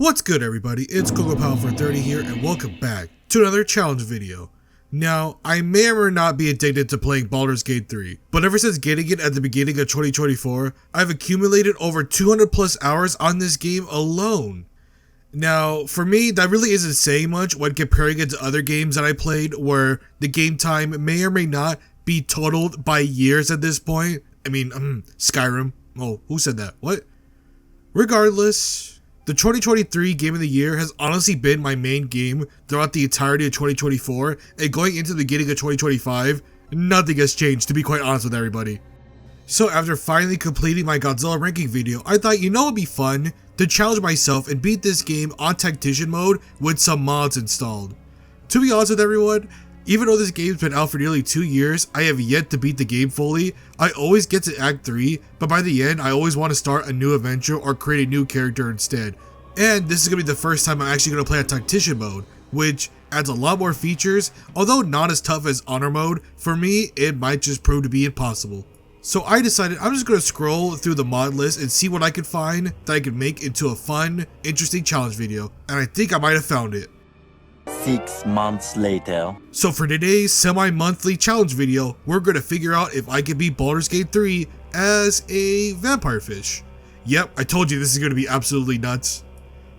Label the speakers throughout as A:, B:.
A: What's good, everybody? It's Kuo-Toa here, and welcome back to another challenge video. Now, I may or may not be addicted to playing Baldur's Gate 3, but ever since getting it at the beginning of 2024, I've accumulated over 200 plus hours on this game alone. Now, for me, that really isn't saying much when comparing it to other games that I played where the game time may or may not be totaled by years at this point. I mean, Skyrim. Oh, who said that? What? Regardless, the 2023 Game of the Year has honestly been my main game throughout the entirety of 2024, and going into the beginning of 2025, nothing has changed, to be quite honest with everybody. So after finally completing my Godzilla ranking video, I thought, it would be fun to challenge myself and beat this game on Tactician mode with some mods installed. To be honest with everyone, even though this game's been out for nearly 2 years, I have yet to beat the game fully. I always get to Act 3, but by the end, I always want to start a new adventure or create a new character instead. And this is going to be the first time I'm actually going to play on Tactician mode, which adds a lot more features. Although not as tough as Honor mode, for me, it might just prove to be impossible. So I decided I'm just going to scroll through the mod list and see what I can find that I can make into a fun, interesting challenge video. And I think I might have found it.
B: 6 months later.
A: So for today's semi-monthly challenge video, we're going to figure out if I can beat Baldur's Gate 3 as a vampire fish. Yep, I told you this is going to be absolutely nuts.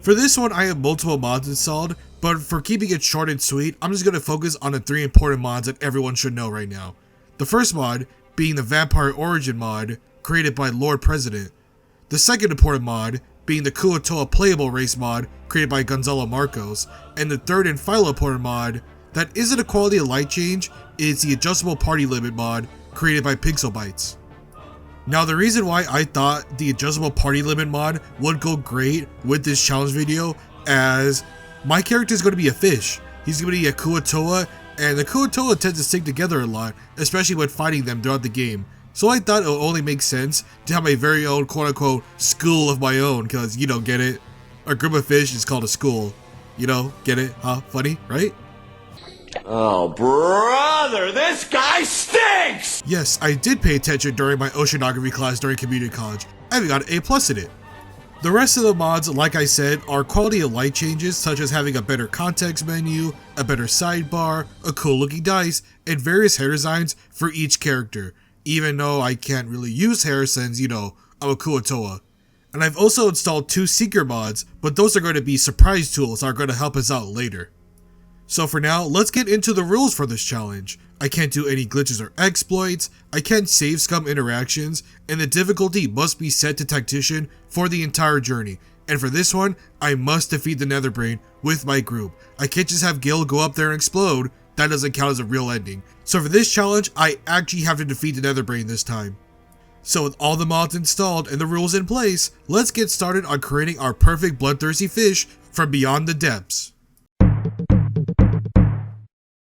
A: For this one, I have multiple mods installed, but for keeping it short and sweet, I'm just going to focus on the 3 important mods that everyone should know right now. The first mod being the Vampire Origin mod, created by Lord President. The second important mod being the Kuo-Toa playable race mod, created by Gonzalo Marcos. And the third and final important mod that isn't a quality of life change is the adjustable party limit mod, created by Pixelbytes. Now, the reason why I thought the adjustable party limit mod would go great with this challenge video, as my character is going to be a fish. He's going to be a Kuo-Toa, and the Kuo-Toa tend to stick together a lot, especially when fighting them throughout the game. So I thought it would only make sense to have my very own quote-unquote school of my own, because, get it? A group of fish is called a school. Get it? Huh? Funny, right?
C: Oh, brother, this guy stinks!
A: Yes, I did pay attention during my oceanography class during community college. I even got an A+ in it. The rest of the mods, like I said, are quality of life changes, such as having a better context menu, a better sidebar, a cool looking dice, and various hair designs for each character. Even though I can't really use hair since, I'm a Kuo-Toa. And I've also installed 2 secret mods, but those are going to be surprise tools that are going to help us out later. So for now, let's get into the rules for this challenge. I can't do any glitches or exploits, I can't save scum interactions, and the difficulty must be set to Tactician for the entire journey. And for this one, I must defeat the Netherbrain with my group. I can't just have Gil go up there and explode. That doesn't count as a real ending. So for this challenge, I actually have to defeat the Netherbrain this time. So with all the mods installed and the rules in place, let's get started on creating our perfect bloodthirsty fish from beyond the depths.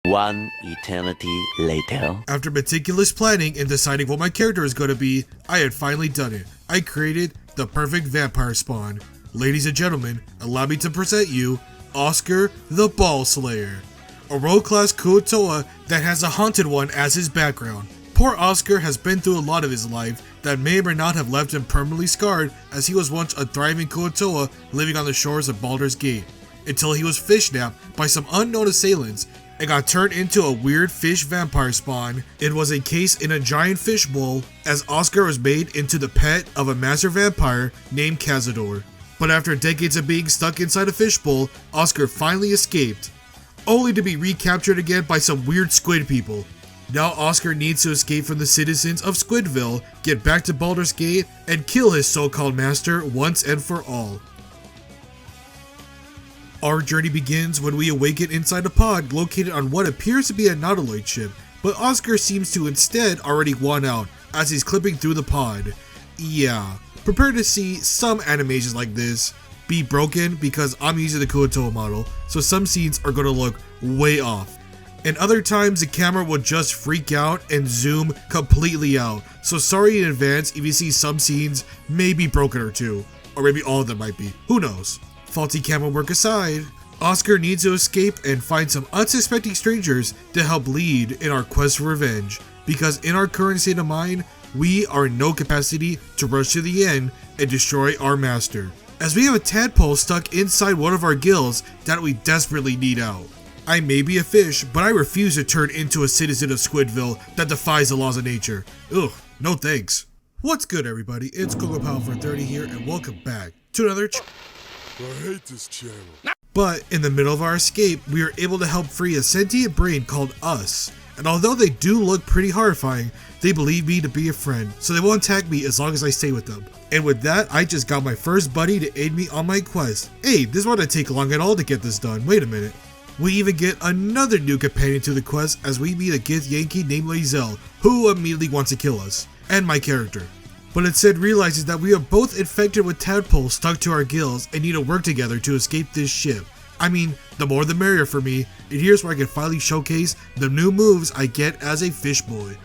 B: 1 eternity later.
A: After meticulous planning and deciding what my character is going to be, I had finally done it. I created the perfect vampire spawn. Ladies and gentlemen, allow me to present you Oscar the Ball Slayer, a world-class Kuo-Toa that has a haunted one as his background. Poor Oscar has been through a lot of his life that may or may not have left him permanently scarred, as he was once a thriving Kuo-Toa living on the shores of Baldur's Gate, until he was fishnapped by some unknown assailants and got turned into a weird fish vampire spawn. It was encased in a giant fish bowl, as Oscar was made into the pet of a master vampire named Cazador. But after decades of being stuck inside a fishbowl, Oscar finally escaped, only to be recaptured again by some weird squid people. Now Oscar needs to escape from the citizens of Squidville, get back to Baldur's Gate, and kill his so-called master once and for all. Our journey begins when we awaken inside a pod located on what appears to be a Nautiloid ship, but Oscar seems to instead already won out as he's clipping through the pod. Yeah, prepare to see some animations like this be broken because I'm using the Kuo-Toa model, so some scenes are going to look way off. And other times the camera will just freak out and zoom completely out, so sorry in advance if you see some scenes may be broken or two, or maybe all of them might be, who knows. Faulty camera work aside, Oscar needs to escape and find some unsuspecting strangers to help lead in our quest for revenge, because in our current state of mind, we are in no capacity to rush to the end and destroy our master. as we have a tadpole stuck inside one of our gills that we desperately need out. I may be a fish, but I refuse to turn into a citizen of Squidville that defies the laws of nature. Ugh, no thanks. What's good, everybody? It's Kuo-Toa for 30 here, and welcome back to another
D: I hate this channel.
A: But in the middle of our escape, we are able to help free a sentient brain called Us. And although they do look pretty horrifying, they believe me to be a friend, so they won't attack me as long as I stay with them. And with that, I just got my first buddy to aid me on my quest. Hey, this won't take long at all to get this done. Wait a minute. We even get another new companion to the quest as we meet a Gith Yankee named Lae'zel, who immediately wants to kill us, and my character. But instead realizes that we are both infected with tadpoles stuck to our gills and need to work together to escape this ship. I mean, the more the merrier for me, and here's where I can finally showcase the new moves I get as a fish boy.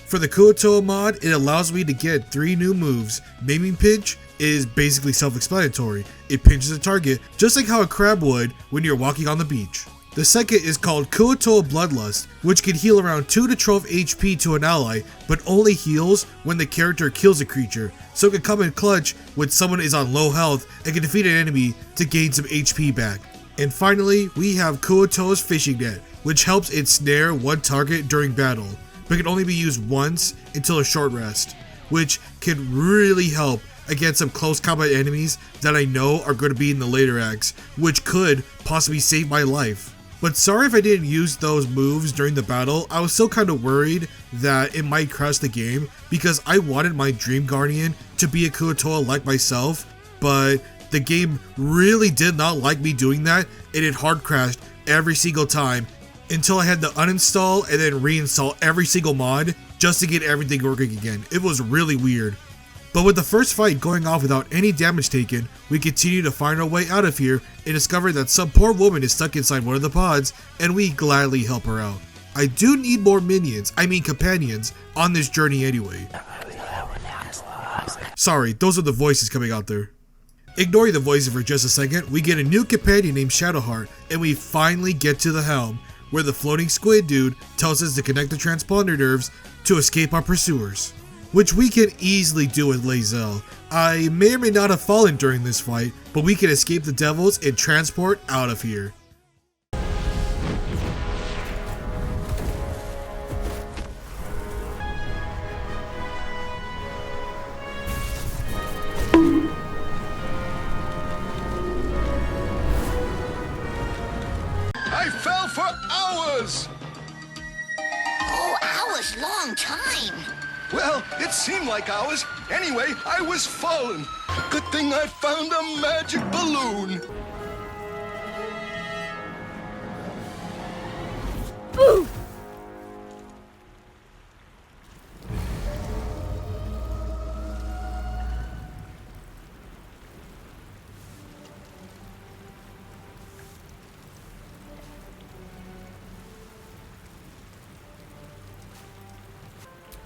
A: For the Kuo-Toa mod, it allows me to get 3 new moves. Maiming Pinch is basically self-explanatory. It pinches a target just like how a crab would when you're walking on the beach. The second is called Kuo-Toa Bloodlust, which can heal around 2 to 12 HP to an ally, but only heals when the character kills a creature, so it can come in clutch when someone is on low health and can defeat an enemy to gain some HP back. And finally, we have Kuo-Toa's Fishing Net, which helps it snare one target during battle, but can only be used once until a short rest, which can really help against some close combat enemies that I know are going to be in the later acts, which could possibly save my life. But sorry if I didn't use those moves during the battle. I was still kind of worried that it might crash the game because I wanted my Dream Guardian to be a Kuo-Toa like myself, but the game really did not like me doing that, and it hard crashed every single time until I had to uninstall and then reinstall every single mod just to get everything working again. It was really weird. But with the first fight going off without any damage taken, we continue to find our way out of here and discover that some poor woman is stuck inside one of the pods, and we gladly help her out. I do need more companions, on this journey anyway. Sorry, those are the voices coming out there. Ignoring the voices for just a second, we get a new companion named Shadowheart, and we finally get to the helm, where the floating squid dude tells us to connect the transponder nerves to escape our pursuers, which we can easily do with Lae'zel. I may or may not have fallen during this fight, but we can escape the devils and transport out of here.
D: I fell for hours!
E: Oh, hours, long time.
D: Well, it seemed like hours. Anyway, I was falling. Good thing I found a magic balloon.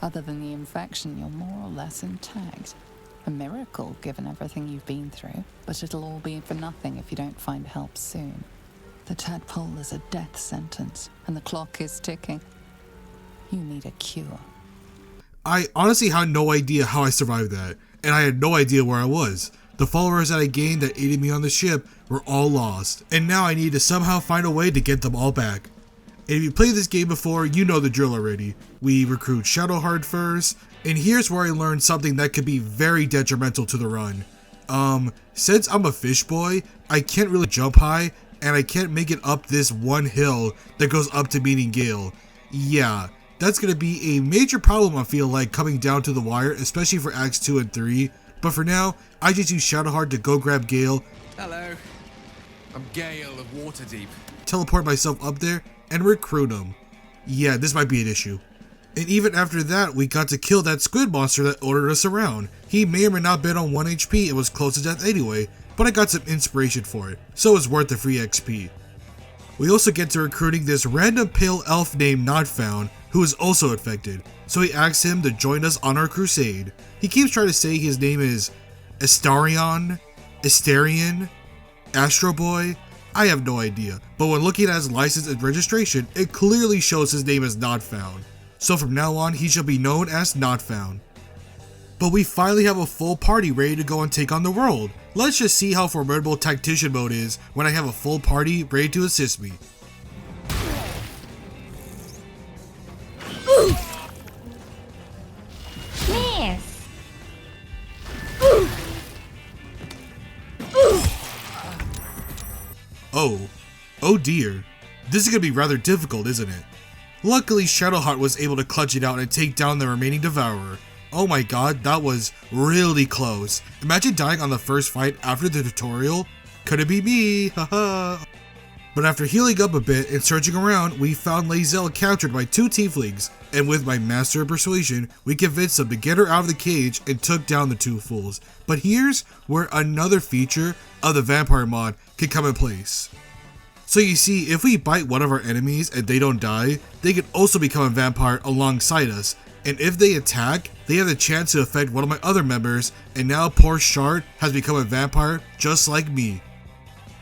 F: Other than the infection, you're more or less intact. A miracle, given everything you've been through, but it'll all be for nothing if you don't find help soon. The tadpole is a death sentence, and the clock is ticking. You need a cure.
A: I honestly had no idea how I survived that, and I had no idea where I was. The followers that I gained that aided me on the ship were all lost, and now I need to somehow find a way to get them all back. And if you played this game before, you know the drill already. We recruit Shadowheart first, and here's where I learned something that could be very detrimental to the run. Since I'm a fish boy, I can't really jump high, and I can't make it up this one hill that goes up to meeting Gale. Yeah, that's gonna be a major problem I feel like coming down to the wire, especially for Acts 2 and 3. But for now, I just use Shadowheart to go grab Gale.
G: Hello, I'm Gale of Waterdeep.
A: Teleport myself up there and recruit him. Yeah, this might be an issue. And even after that, we got to kill that squid monster that ordered us around. He may or may not have been on 1 HP and was close to death anyway, but I got some inspiration for it, so it's worth the free XP. We also get to recruiting this random pale elf named Not Found, who is also infected, so he asks him to join us on our crusade. He keeps trying to say his name is Astarion, Astro Boy. I have no idea, but when looking at his license and registration, it clearly shows his name is Not Found. So from now on, he shall be known as Not Found. But we finally have a full party ready to go and take on the world. Let's just see how formidable Tactician mode is when I have a full party ready to assist me.
E: Miss.
A: Oh dear. This is gonna be rather difficult, isn't it? Luckily, Shadowheart was able to clutch it out and take down the remaining Devourer. Oh my god, that was really close. Imagine dying on the first fight after the tutorial. Could it be me? Haha. But after healing up a bit and searching around, we found Lae'zel captured by 2 tieflings, and with my Master of Persuasion, we convinced them to get her out of the cage and took down the 2 fools. But here's where another feature of the vampire mod can come in place. So you see, if we bite one of our enemies and they don't die, they can also become a vampire alongside us, and if they attack, they have the chance to affect one of my other members, and now poor Shard has become a vampire just like me.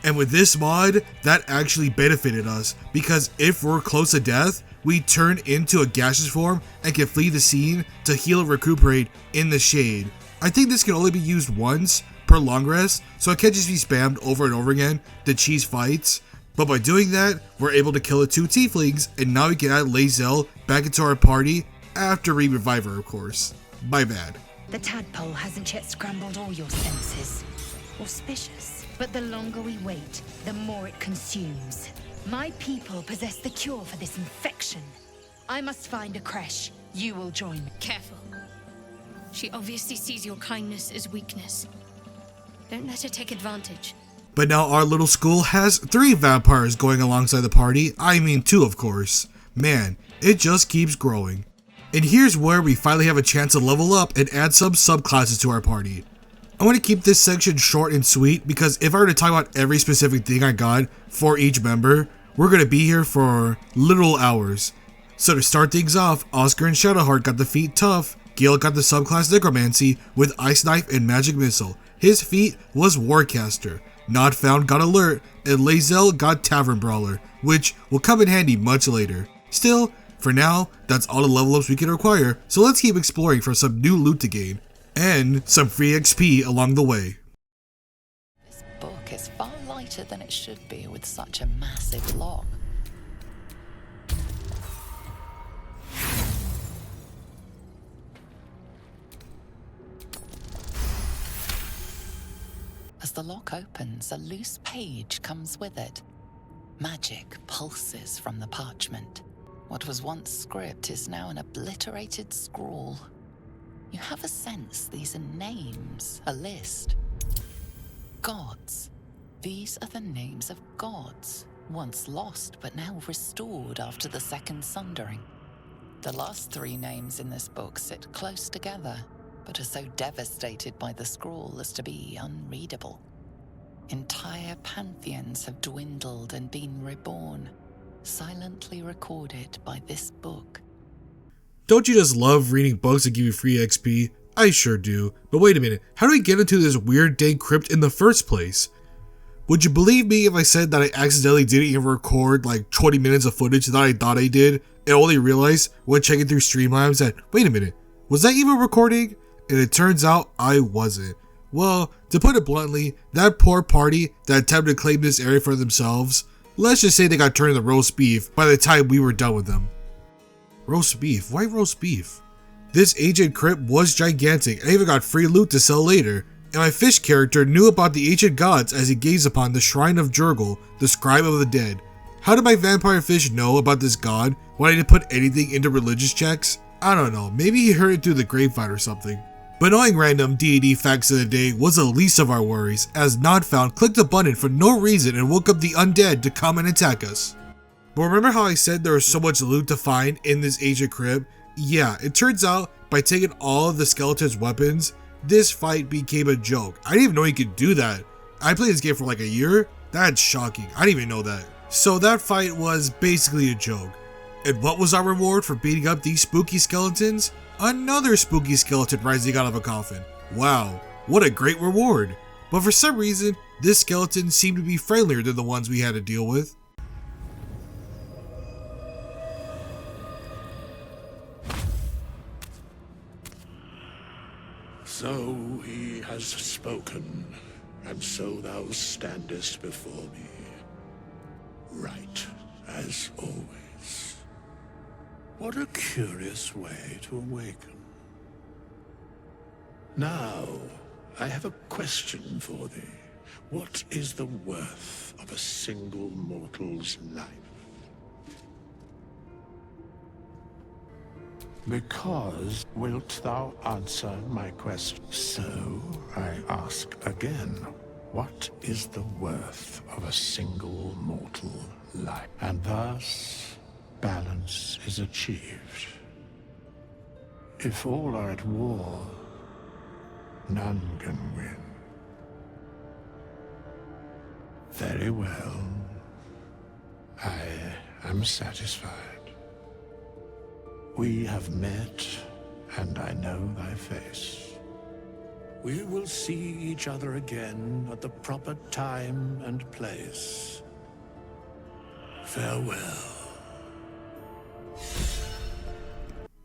A: And with this mod, that actually benefited us, because if we're close to death, we turn into a gaseous form and can flee the scene to heal and recuperate in the shade. I think this can only be used once per long rest, so it can't just be spammed over and over again to cheese fights. But by doing that, we're able to kill the 2 tieflings, and now we can add Lae'zel back into our party after we revive her, of course. My bad.
H: The tadpole hasn't yet scrambled all your senses. Auspicious. But the longer we wait, the more it consumes. My people possess the cure for this infection. I must find a creche. You will join me.
I: Careful. She obviously sees your kindness as weakness. Don't let her take advantage.
A: But now our little school has 3 vampires going alongside the party. I mean 2, of course. Man, it just keeps growing. And here's where we finally have a chance to level up and add some subclasses to our party. I want to keep this section short and sweet because if I were to talk about every specific thing I got for each member, we're going to be here for literal hours. So to start things off, Oscar and Shadowheart got the feat Tough, Gale got the subclass Necromancy with Ice Knife and Magic Missile. His feat was Warcaster. Not Found got Alert, and Lae'zel got Tavern Brawler, which will come in handy much later. Still, for now, that's all the level ups we can require, so let's keep exploring for some new loot to gain, and some free XP along the way.
F: This book is far lighter than it should be with such a massive log. As the lock opens, a loose page comes with it. Magic pulses from the parchment. What was once script is now an obliterated scrawl. You have a sense these are names, a list. Gods. These are the names of gods, once lost but now restored after the Second Sundering. The last 3 names in this book sit close together, but are so devastated by the scrawl as to be unreadable. Entire pantheons have dwindled and been reborn, silently recorded by this book.
A: Don't you just love reading books that give you free XP? I sure do. But wait a minute, how do we get into this weird dang crypt in the first place? Would you believe me if I said that I accidentally didn't even record like 20 minutes of footage that I thought I did, and only realized when checking through Streamlabs that, wait a minute, was that even recording? And it turns out I wasn't. Well, to put it bluntly, that poor party that attempted to claim this area for themselves, let's just say they got turned into roast beef by the time we were done with them. Roast beef? Why roast beef? This ancient crypt was gigantic. I even got free loot to sell later, and my fish character knew about the ancient gods as he gazed upon the shrine of Jurgle, the scribe of the dead. How did my vampire fish know about this god when I didn't put anything into religious checks? I don't know, maybe he heard it through the grapevine or something. But knowing random D&D facts of the day was the least of our worries, as Not Found clicked a button for no reason and woke up the undead to come and attack us. But remember how I said there was so much loot to find in this ancient crypt? Yeah, it turns out by taking all of the skeleton's weapons, this fight became a joke. I didn't even know you could do that. I played this game for like a year? That's shocking, I didn't even know that. So that fight was basically a joke. And what was our reward for beating up these spooky skeletons? Another spooky skeleton rising out of a coffin. Wow, what a great reward. But for some reason, this skeleton seemed to be friendlier than the ones we had to deal with.
J: standest before me, right as always. What a curious way to awaken. Now, I have a question for thee. What is the worth of a single mortal's life? Because wilt thou answer my question? So I ask again, what is the worth of a single mortal life? And thus, balance is achieved. If all are at war, none can win. Very well. I am satisfied. We have met, and I know thy face. We will see each other again at the proper time and place. Farewell.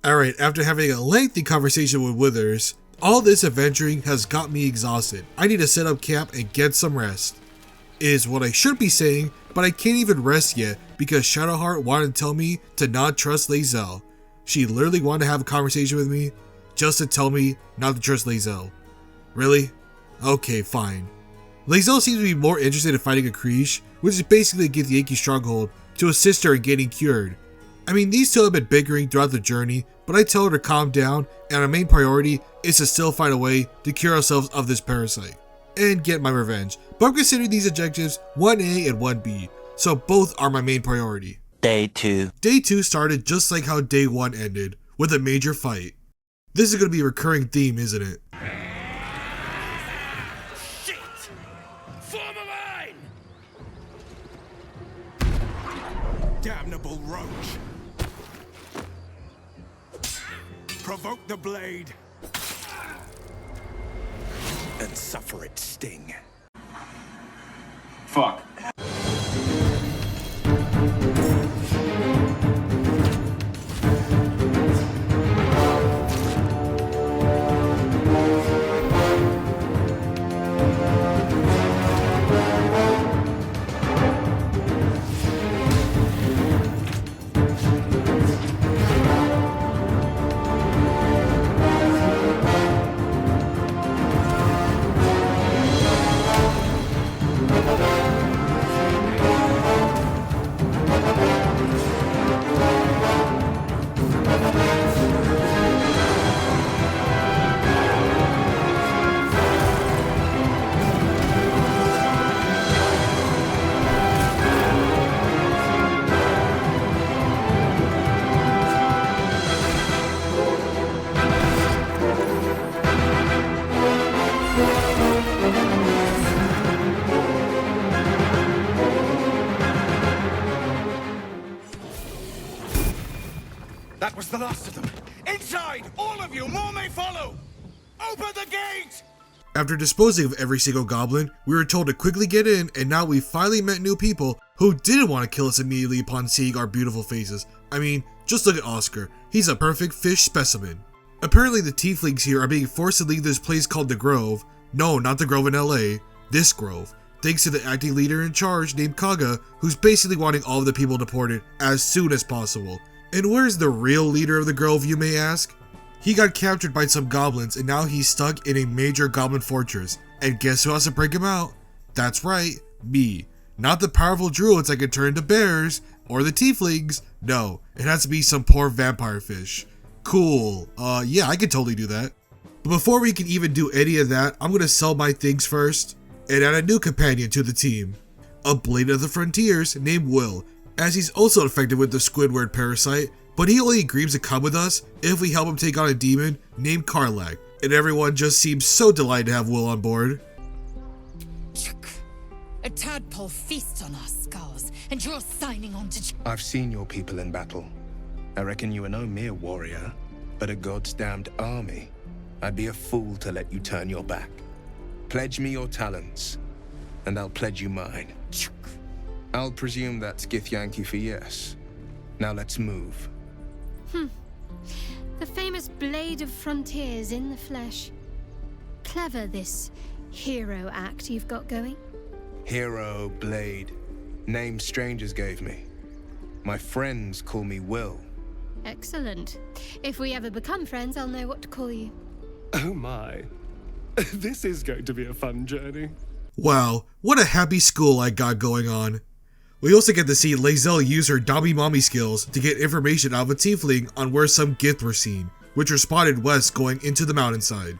A: Alright, after having a lengthy conversation with Withers, all this adventuring has got me exhausted. I need to set up camp and get some rest. Is what I should be saying, but I can't even rest yet because Shadowheart wanted to tell me to not trust Lae'zel. She literally wanted to have a conversation with me just to tell me not to trust Lae'zel. Really? Okay, fine. Lae'zel seems to be more interested in fighting a Krish, which is basically to get the Yankee stronghold to assist her in getting cured. I mean, these two have been bickering throughout the journey, but I tell her to calm down, and our main priority is to still find a way to cure ourselves of this parasite and get my revenge. But I'm considering these objectives 1A and 1B, so both are my main priority.
B: Day 2.
A: Day 2 started just like how Day 1 ended, with a major fight. This is going to be a recurring theme, isn't it?
C: Shit! Form a line!
G: Damnable roach! Provoke the blade and suffer its sting.
C: Fuck.
G: That was the last of them. Inside! All of you! More may follow! Open the gate!
A: After disposing of every single goblin, we were told to quickly get in, and now we finally met new people who didn't want to kill us immediately upon seeing our beautiful faces. I mean, just look at Oscar. He's a perfect fish specimen. Apparently the tieflings here are being forced to leave this place called the Grove. No, not the Grove in LA. This Grove. Thanks to the acting leader in charge named Kaga, who's basically wanting all of the people deported as soon as possible. And where's the real leader of the Grove, you may ask? He got captured by some goblins and now he's stuck in a major goblin fortress. And guess who has to break him out? That's right, me. Not the powerful druids that can turn into bears, or the tieflings. No, it has to be some poor vampire fish. Cool, yeah, I could totally do that. But before we can even do any of that, I'm gonna sell my things first and add a new companion to the team. A blade of the frontiers named Will, as he's also infected with the Squidward parasite, but he only agrees to come with us if we help him take on a demon named Karlak, and everyone just seems so delighted to have Will on board.
H: A tadpole feasts on our skulls, and you're signing on to...
K: I've seen your people in battle. I reckon you are no mere warrior, but a god's damned army. I'd be a fool to let you turn your back. Pledge me your talents, and I'll pledge you mine. I'll presume that's Githyanki for yes. Now let's move.
I: The famous Blade of Frontiers in the flesh. Clever, this hero act you've got going.
K: Hero, Blade. Names strangers gave me. My friends call me Will.
I: Excellent. If we ever become friends, I'll know what to call you.
L: Oh my. This is going to be a fun journey.
A: Wow, what a happy school I got going on. We also get to see Lae'zel use her Dobby Mommy skills to get information out of a tiefling on where some gifts were seen, which are spotted west going into the mountainside.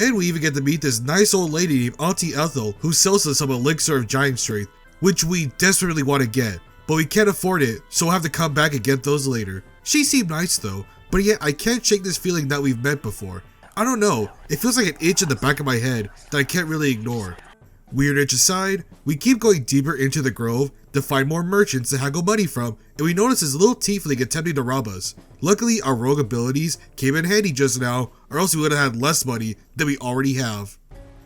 A: And we even get to meet this nice old lady named Auntie Ethel who sells us some elixir of giant strength, which we desperately want to get, but we can't afford it, so we'll have to come back and get those later. She seemed nice though, but yet I can't shake this feeling that we've met before. I don't know, it feels like an itch in the back of my head that I can't really ignore. Weird itch aside, we keep going deeper into the grove to find more merchants to haggle money from, and we notice this little tiefling attempting to rob us. Luckily, our rogue abilities came in handy just now, or else we would have had less money than we already have.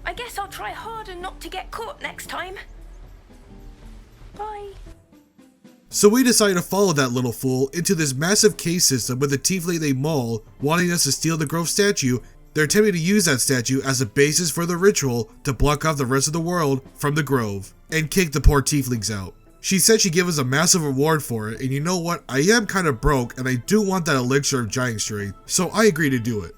M: I guess I'll try harder not to get caught next time. Bye.
A: So we decided to follow that little fool into this massive cave system with a tiefling named Maul wanting us to steal the grove statue. They're attempting to use that statue as a basis for the ritual to block off the rest of the world from the grove and kick the poor tieflings out. She said she'd give us a massive reward for it, and you know what, I am kind of broke and I do want that elixir of giant strength, so I agree to do it.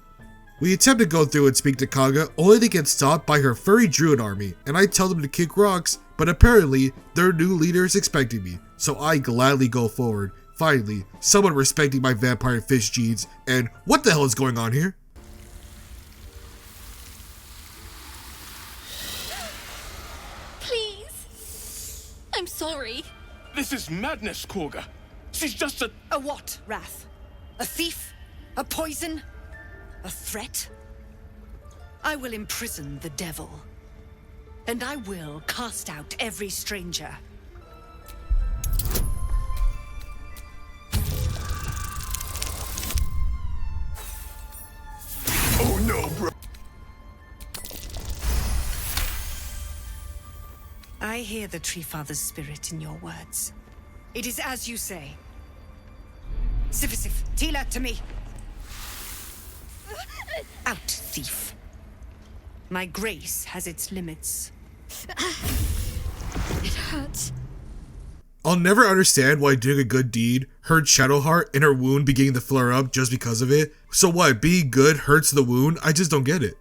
A: We attempt to go through and speak to Kaga only to get stopped by her furry druid army, and I tell them to kick rocks, but apparently their new leader is expecting me, so I gladly go forward. Finally, someone respecting my vampire fish genes, and what the hell is going on here?
N: I'm sorry.
L: This is madness, Korga. She's just a...
O: A what, Wrath? A thief? A poison? A threat? I will imprison the devil. And I will cast out every stranger.
D: Oh no, bro.
O: I hear the Tree Father's spirit in your words. It is as you say. Sifisif, Tila to me. Out, thief. My grace has its limits.
N: It hurts.
A: I'll never understand why doing a good deed hurt Shadowheart and her wound beginning to flare up just because of it. So what, being good hurts the wound? I just don't get it.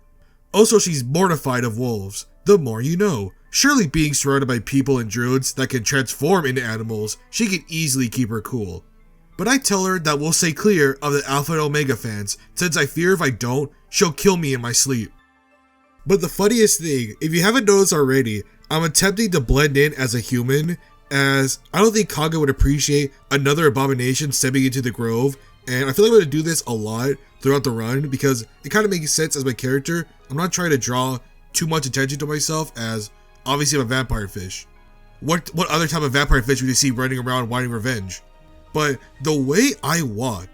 A: Also, she's mortified of wolves. The more you know. Surely being surrounded by people and druids that can transform into animals, she can easily keep her cool. But I tell her that we'll stay clear of the Alpha and Omega fans, since I fear if I don't, she'll kill me in my sleep. But the funniest thing, if you haven't noticed already, I'm attempting to blend in as a human, as I don't think Kaga would appreciate another abomination stepping into the grove, and I feel like I'm going to do this a lot throughout the run, because it kind of makes sense as my character. I'm not trying to draw too much attention to myself, as obviously I'm a vampire fish. What other type of vampire fish would you see running around wanting revenge? But the way I walk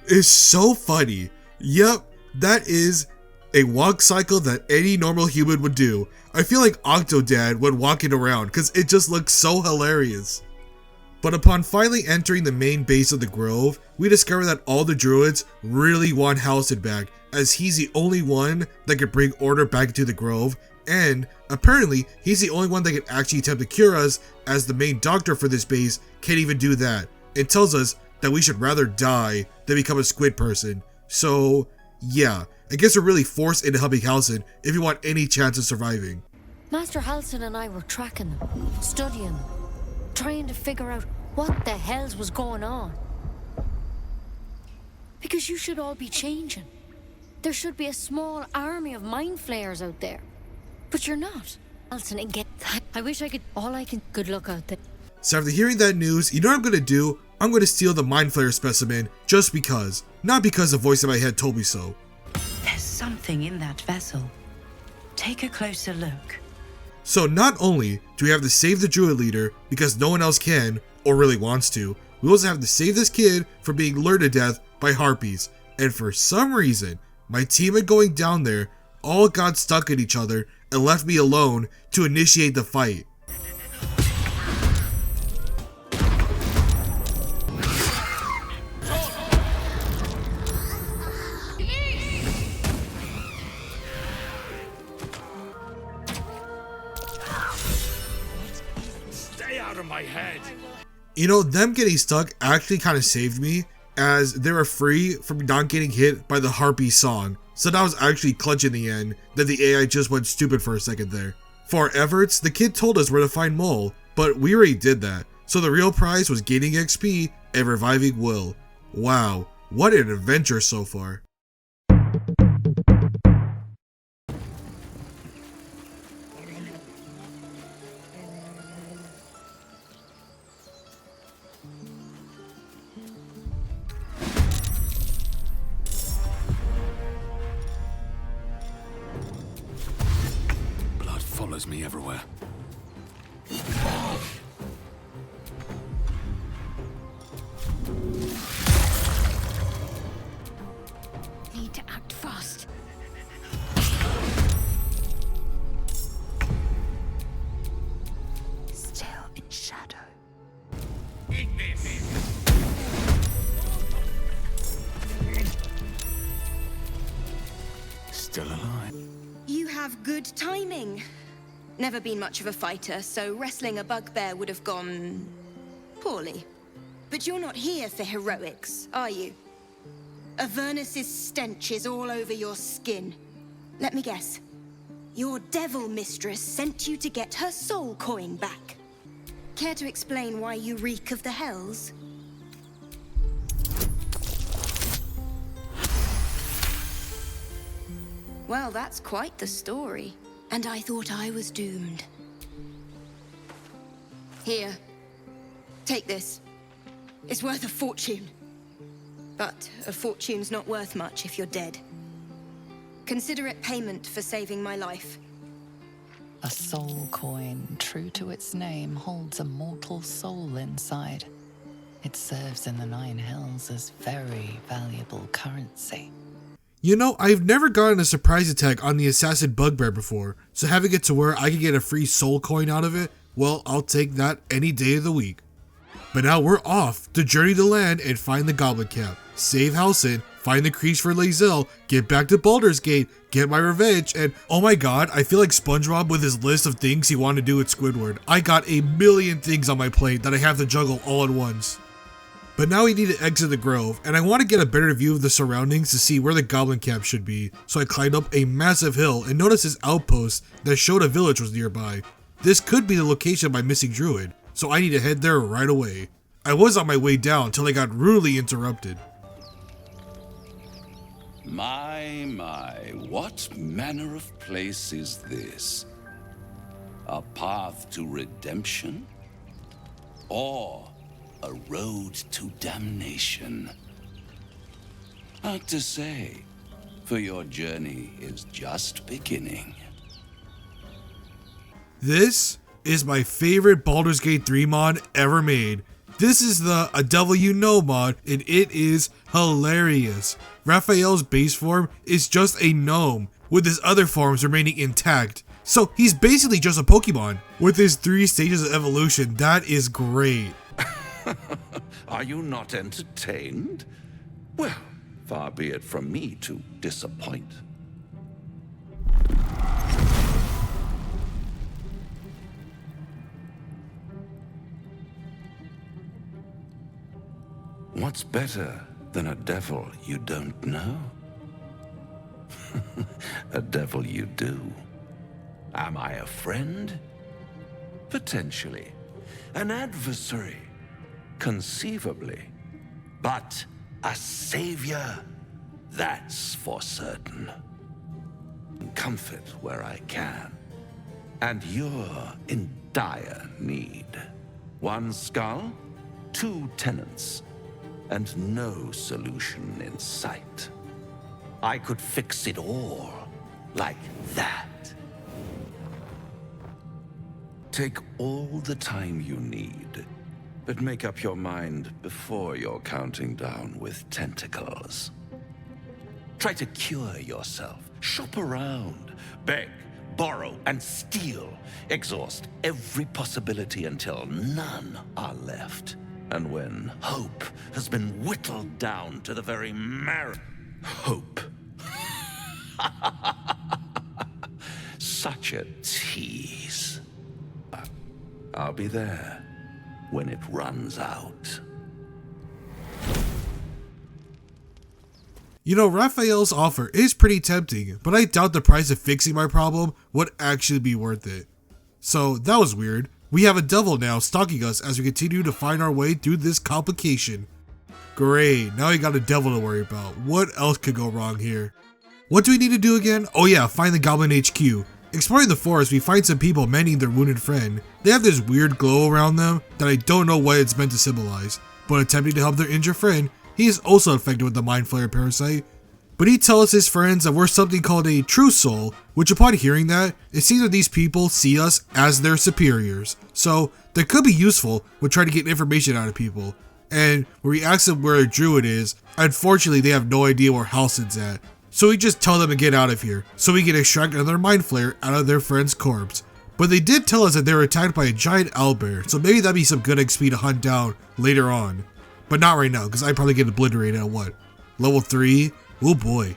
A: is so funny. Yep, that is a walk cycle that any normal human would do. I feel like Octodad when walking around because it just looks so hilarious. But upon finally entering the main base of the grove, we discover that all the druids really want Halcyon back, as he's the only one that can bring order back into the grove, and apparently he's the only one that can actually attempt to cure us, as the main doctor for this base can't even do that. It tells us that we should rather die than become a squid person. So yeah, I guess we're really forced into helping Halcyon if you want any chance of surviving.
N: Master Halcyon and I were tracking them, studying them, trying to figure out what the hells was going on. Because you should all be changing. There should be a small army of mind flayers out there. But you're not. Halcyon, and get that. I wish I could. Good luck out there.
A: So after hearing that news, you know what I'm going to do? I'm going to steal the Mind Flayer specimen just because. Not because the voice in my head told me so.
P: There's something in that vessel. Take a closer look.
A: So not only do we have to save the druid leader because no one else can, or really wants to, we also have to save this kid from being lured to death by harpies. And for some reason, my teammate going down there all got stuck at each other and left me alone to initiate the fight.
C: out of my head.
A: You know, them getting stuck actually kind of saved me, as they were free from not getting hit by the Harpy song. So that was actually clutch in the end, that the AI just went stupid for a second there. For our efforts, the kid told us where to find Mole, but we already did that. So the real prize was gaining XP and reviving Will. Wow, what an adventure so far.
C: Follows me everywhere.
I: Need to act fast.
H: Still in shadow.
C: Eat this.
L: Still alive.
M: You have good timing. Never been much of a fighter, so wrestling a bugbear would have gone poorly. But you're not here for heroics, are you? Avernus's stench is all over your skin. Let me guess. Your devil mistress sent you to get her soul coin back. Care to explain why you reek of the hells? Well, that's quite the story. And I thought I was doomed. Here. Take this. It's worth a fortune. But a fortune's not worth much if you're dead. Consider it payment for saving my life.
F: A soul coin, true to its name, holds a mortal soul inside. It serves in the Nine Hells as very valuable currency.
A: You know, I've never gotten a surprise attack on the assassin bugbear before, so having it to where I can get a free soul coin out of it, well, I'll take that any day of the week. But now we're off to journey to land and find the goblin camp, save Halsin, find the creeks for Lae'zel, get back to Baldur's Gate, get my revenge, and oh my god, I feel like SpongeBob with his list of things he wanted to do at Squidward. I got a million things on my plate that I have to juggle all at once. But now we need to exit the grove, and I want to get a better view of the surroundings to see where the goblin camp should be, so I climbed up a massive hill and noticed this outpost that showed a village was nearby. This could be the location of my missing druid, so I need to head there right away. I was on my way down till I got rudely interrupted.
Q: My, what manner of place is this? A path to redemption? Or a road to damnation? Hard to say, for your journey is just beginning.
A: This is my favorite Baldur's Gate 3 mod ever made. This is the A Devil You Know mod, and it is hilarious. Raphael's base form is just a gnome, with his other forms remaining intact. So he's basically just a Pokemon. With his 3 stages of evolution, that is great.
Q: Are you not entertained? Well, far be it from me to disappoint. What's better than a devil you don't know? A devil you do. Am I a friend? Potentially. An adversary? Conceivably. But a savior? That's for certain. Comfort where I can. And you're in dire need. 1 skull, 2 tenants, and no solution in sight. I could fix it all, like that. Take all the time you need, but make up your mind before you're counting down with tentacles. Try to cure yourself, shop around, beg, borrow, and steal. Exhaust every possibility until none are left. And when hope has been whittled down to the very marrow... Hope. Such a tease. I'll be there, when it runs out.
A: You know, Raphael's offer is pretty tempting, but I doubt the price of fixing my problem would actually be worth it. So that was weird. We have a devil now stalking us as we continue to find our way through this complication. Great, now we got a devil to worry about. What else could go wrong here? What do we need to do again? Oh yeah, find the Goblin HQ. Exploring the forest, we find some people mending their wounded friend. They have this weird glow around them that I don't know what it's meant to symbolize, but attempting to help their injured friend, he is also infected with the Mind Flayer parasite. But he tells his friends that we're something called a true soul, which upon hearing that, it seems that these people see us as their superiors. So that could be useful when trying to get information out of people. And when we ask them where a druid is, unfortunately they have no idea where Halsin's at. So we just tell them to get out of here, so we can extract another Mind Flayer out of their friend's corpse. But they did tell us that they were attacked by a giant owlbear, so maybe that'd be some good XP to hunt down later on. But not right now, because I'd probably get obliterated at what? Level 3? Oh boy.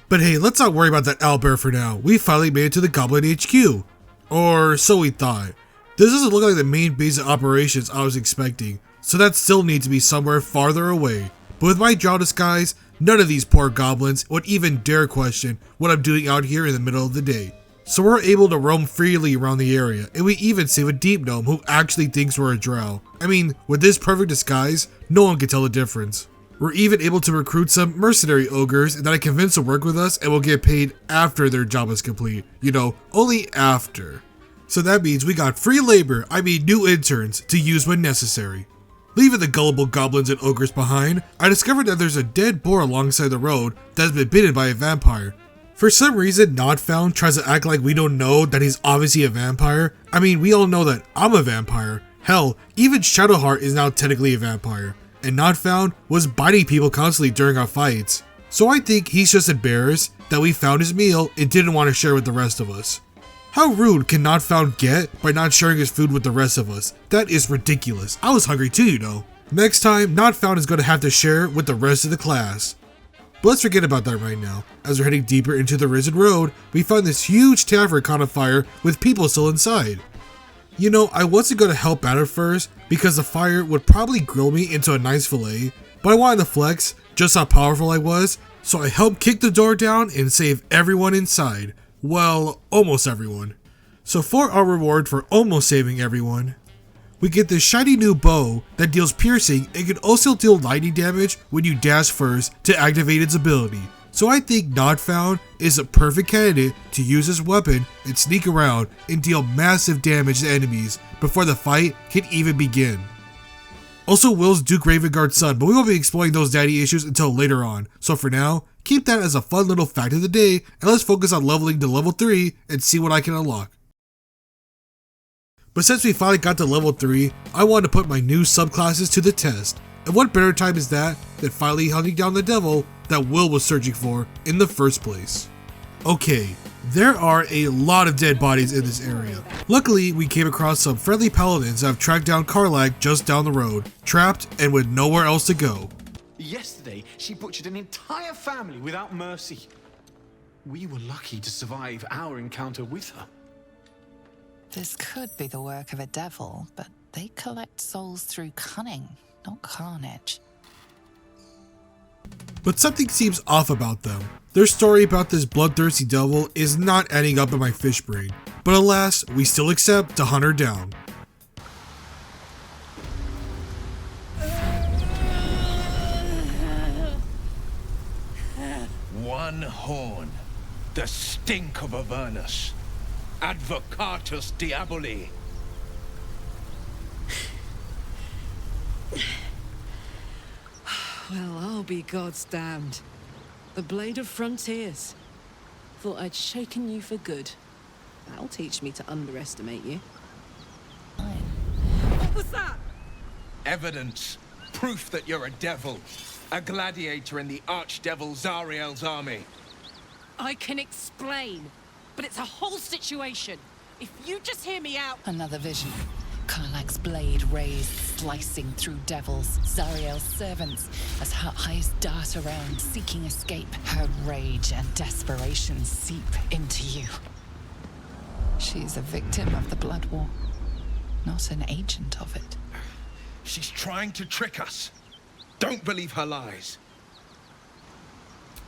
A: But hey, let's not worry about that owlbear for now. We finally made it to the Goblin HQ. Or so we thought. This doesn't look like the main base of operations I was expecting, so that still needs to be somewhere farther away. But with my drow disguise, none of these poor goblins would even dare question what I'm doing out here in the middle of the day. So we're able to roam freely around the area, and we even save a deep gnome who actually thinks we're a drow. I mean, with this perfect disguise, no one can tell the difference. We're even able to recruit some mercenary ogres that I convinced to work with us and will get paid after their job is complete. You know, only after. So that means we got free labor, I mean new interns, to use when necessary. Leaving the gullible goblins and ogres behind, I discovered that there's a dead boar alongside the road that has been bitten by a vampire. For some reason, Not Found tries to act like we don't know that he's obviously a vampire. I mean, we all know that I'm a vampire. Hell, even Shadowheart is now technically a vampire. And Not Found was biting people constantly during our fights. So I think he's just embarrassed that we found his meal and didn't want to share with the rest of us. How rude can Not Found get by not sharing his food with the rest of us? That is ridiculous. I was hungry too, you know. Next time, Not Found is going to have to share with the rest of the class. But let's forget about that right now. As we're heading deeper into the Risen Road, we find this huge tavern caught on fire with people still inside. You know, I wasn't going to help out at first because the fire would probably grill me into a nice fillet, but I wanted to flex just how powerful I was, so I helped kick the door down and save everyone inside. Well, almost everyone. So for our reward for almost saving everyone, we get this shiny new bow that deals piercing and can also deal lightning damage when you dash first to activate its ability. So I think Not Found is a perfect candidate to use this weapon and sneak around and deal massive damage to enemies before the fight can even begin. Also, Will's Duke Ravengard's son, but we won't be exploring those daddy issues until later on. So for now, keep that as a fun little fact of the day, and let's focus on leveling to level 3 and see what I can unlock. But since we finally got to level 3, I wanted to put my new subclasses to the test. And what better time is that than finally hunting down the devil that Will was searching for in the first place. Okay, there are a lot of dead bodies in this area. Luckily, we came across some friendly paladins that have tracked down Karlach just down the road, trapped and with nowhere else to go.
R: Yesterday, she butchered an entire family without mercy. We were lucky to survive our encounter with her.
F: This could be the work of a devil, but they collect souls through cunning, not carnage.
A: But something seems off about them. Their story about this bloodthirsty devil is not adding up in my fish brain. But alas, we still accept to hunt her down.
K: One horn, the stink of Avernus. Advocatus Diaboli.
S: Well, I'll be God's damned. The Blade of Frontiers. Thought I'd shaken you for good. That'll teach me to underestimate you. What was that?
K: Evidence. Proof that you're a devil. A gladiator in the archdevil Zariel's army.
S: I can explain, but it's a whole situation. If you just hear me out...
F: Another vision. Karlach's blade raised, slicing through devils, Zariel's servants, as her eyes dart around, seeking escape. Her rage and desperation seep into you. She's a victim of the blood war. not an agent of it.
K: She's trying to trick us. Don't believe her lies.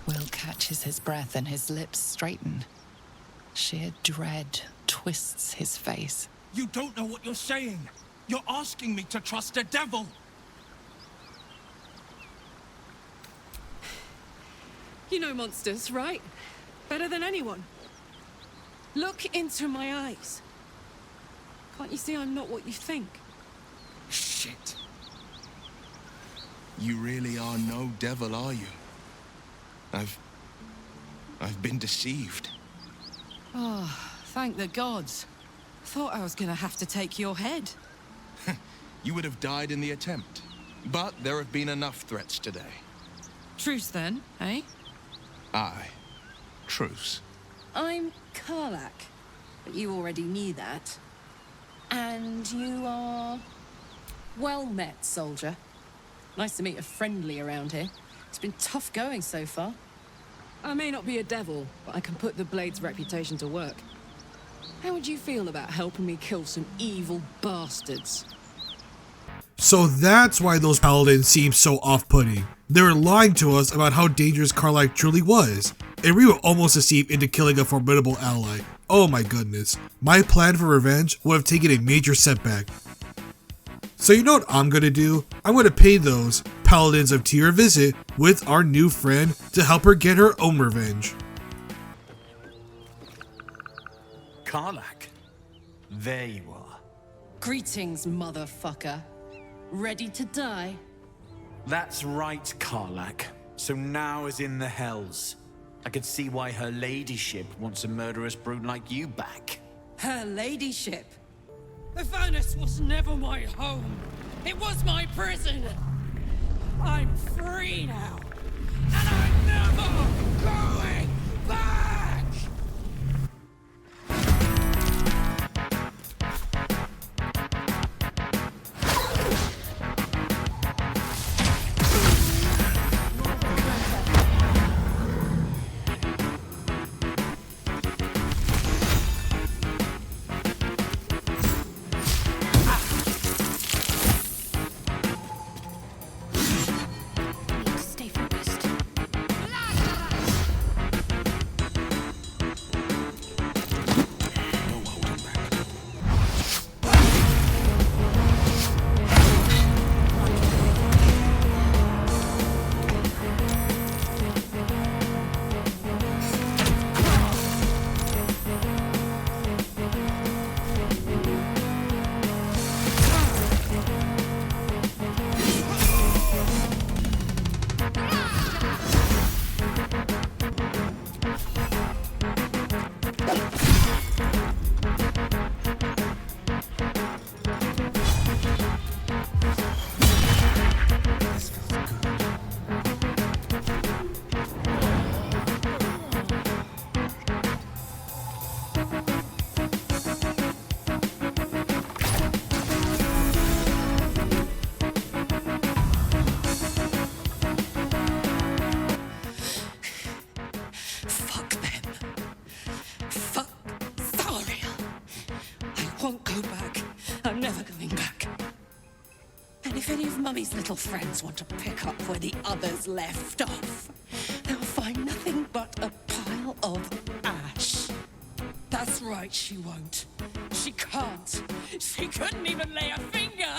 F: Will catches his breath and his lips straighten. Sheer dread twists his face.
G: You don't know what you're saying. You're asking me to trust a devil.
S: You know monsters, right? Better than anyone. Look into my eyes. Can't you see I'm not what you think?
K: Shit. You really are no devil, are you? I've been deceived.
S: Oh, thank the gods. Thought I was gonna have to take your head.
K: You would have died in the attempt. But there have been enough threats today.
S: Truce then, eh?
K: Aye. Truce.
S: I'm Karlak, but you already knew that. And you are... well met, soldier. Nice to meet a friendly around here. It's been tough going so far. I may not be a devil, but I can put the Blade's reputation to work. How would you feel about helping me kill some evil bastards?
A: So that's why those paladins seem so off-putting. They were lying to us about how dangerous Karlak truly was, and we were almost deceived into killing a formidable ally. Oh my goodness. My plan for revenge would have taken a major setback. So you know what I'm gonna do? I'm gonna pay those paladins of Tyr a visit with our new friend to help her get her own revenge.
R: Karlak, there you are.
S: Greetings, motherfucker. Ready to die?
R: That's right, Karlak. So now is in the hells. I can see why her ladyship wants a murderous brood like you back.
S: Her ladyship? The furnace was never my home. It was my prison. I'm free now. And I'm never going back! Mummy's little friends want to pick up where the others left off, they'll find nothing but a pile of ash. That's right, she won't. She can't. She couldn't even lay a finger.